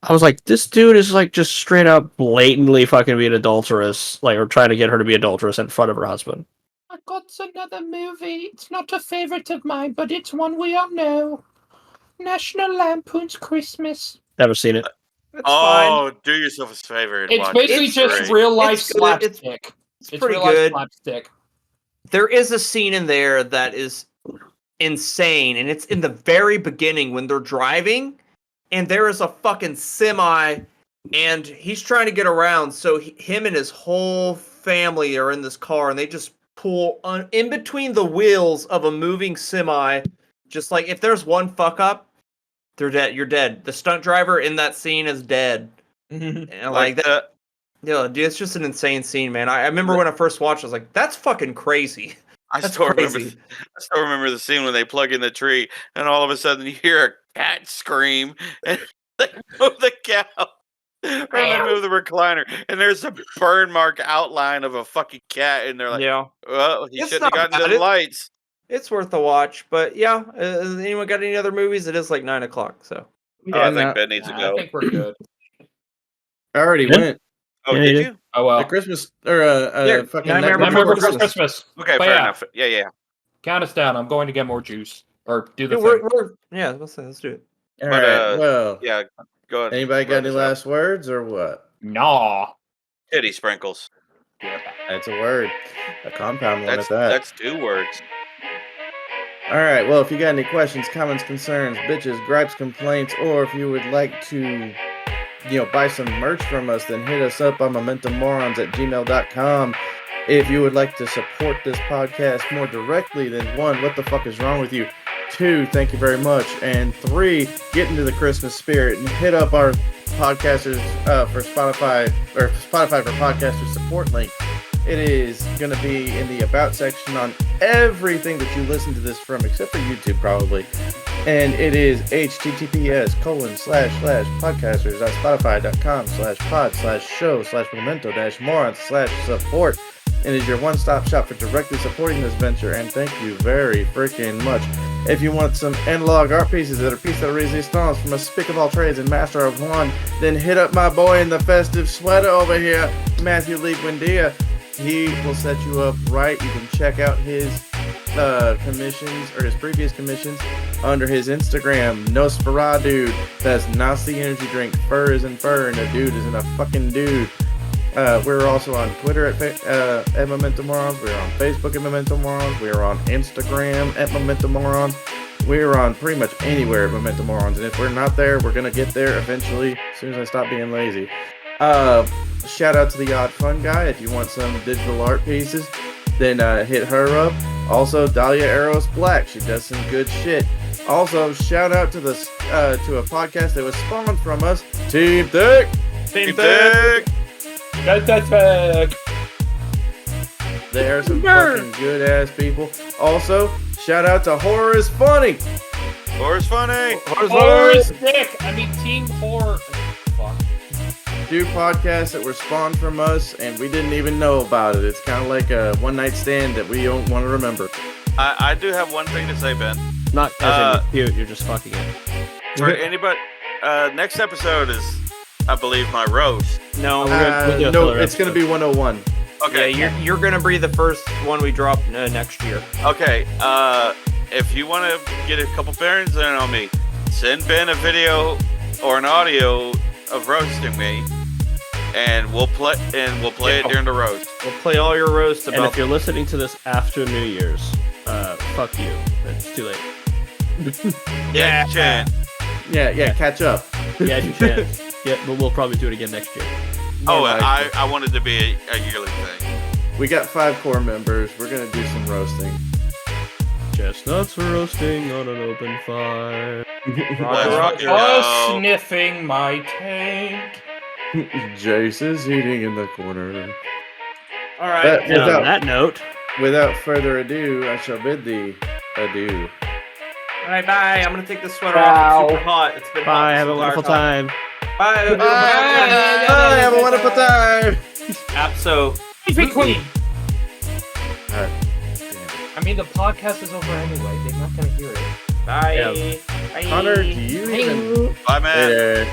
I was like, this dude is like just straight up blatantly fucking being adulterous, like, or trying to get her to be adulterous in front of her husband. I got another movie. It's not a favorite of mine, but it's one we all know. National Lampoon's Christmas. Never seen it. It's fine. Oh, do yourself a favor and It's watch basically it. just Great. real life It's good. slapstick. It's It's pretty real life good. slapstick. There is a scene in there that is insane, and it's in the very beginning when they're driving, and there is a fucking semi, and he's trying to get around. So him and his whole family are in this car, and they just pull in between the wheels of a moving semi. Just like if there's one fuck up, they're dead. You're dead. The stunt driver in that scene is dead. And like that. Yeah, dude, it's just an insane scene, man. I remember when I first watched, I was like, "That's fucking crazy." I That's still crazy. remember the scene when they plug in the tree and all of a sudden you hear a cat scream and they move the cow. Or they move the recliner and there's a burn mark outline of a fucking cat and they're like, Yeah, well, he It's shouldn't have not gotten to bad. the lights. it's worth a watch. But yeah, anyone got any other movies? It is like 9:00, so Oh, I no, think Ben needs to I go. think we're good. I already Good. went. Oh, Yeah, did you you? Oh well. The Christmas or Here, fucking Nightmare Nightmare Before Before Remember Christmas. Christmas. Okay, But fair yeah. enough. Yeah. Count us down. I'm going to get more juice or do the yeah, thing. we're yeah. Let's do it. All But, right. Well, Yeah, go ahead. anybody got Wrap any this up. last words or what? Nah. Titty sprinkles. That's a word. A compound one That's at that. that's 2 words. All right. Well, if you got any questions, comments, concerns, bitches, gripes, complaints, or if you would like to, buy some merch from us, then hit us up on momentumorons@gmail.com. If you would like to support this podcast more directly, then 1, what the fuck is wrong with you? 2, thank you very much. And 3, get into the Christmas spirit and hit up our podcasters for Spotify for podcasters support link. It is going to be in the about section on everything that you listen to this from, except for YouTube probably. And it is https://podcasters.spotify.com/pod/show/memento-morons/support. It is your one-stop shop for directly supporting this venture, and thank you very freaking much. If you want some analog art pieces that are piece de resistance from a spick of all trades and master of one, then hit up my boy in the festive sweater over here, Matthew Lee Buendia. He will set you up right. You can check out his commissions or his previous commissions under his Instagram, Nosferatu. That's Nazi energy drink. Fur is in fur, and a dude is in a fucking dude. We're also on Twitter at Memento Morons. We're on Facebook at Memento Morons. We're on Instagram at Memento Morons. We're on pretty much anywhere at Memento Morons. And if we're not there, we're going to get there eventually as soon as I stop being lazy. Shout out to the Odd Fun Guy. If you want some digital art pieces, then hit her up. Also, Dahlia Eros Black. She does some good shit. Also, shout out to a podcast that was spawned from us, Team Thick. Team Thick. They are some fucking good ass people. Also, shout out to Horror is Funny. Horror's funny. Horror stick. I mean, Team Horror. Fuck. 2 podcasts that were spawned from us, and we didn't even know about it. It's kind of like a one-night stand that we don't want to remember. I do have one thing to say, Ben. Not as in cute, you're just fucking it. For anybody, next episode is, I believe, my roast. No, no, it's gonna be 101. Okay. yeah, you're gonna be the first one we drop next year. Okay. If you want to get a couple pairings in on me, send Ben a video or an audio of roasting me, and we'll play it during the roast. We'll play all your roasts And about. if you're listening to this after New Year's, fuck you. It's too late. Yeah, Chan. Yeah, catch up. Yeah, you can. Yeah, but we'll probably do it again next year. Oh, More likely. I wanted to be a yearly thing. We got 5 core members. We're gonna do some roasting. Chestnuts roasting on an open fire. Let's fucking Oh, go. sniffing my taint. Jace is eating in the corner. all right. But And on without, that note, without further ado, I shall bid thee adieu. All right, bye. I'm gonna take this sweater off. It's super hot. It's been hot bye, this have a entire wonderful time. time. Bye. Bye. Have a wonderful time. Apso. Queen. Alright. I mean, the podcast is over anyway. They're not gonna hear it. Bye. Yeah. Bye. Connor, do you even... Bye, man. Later.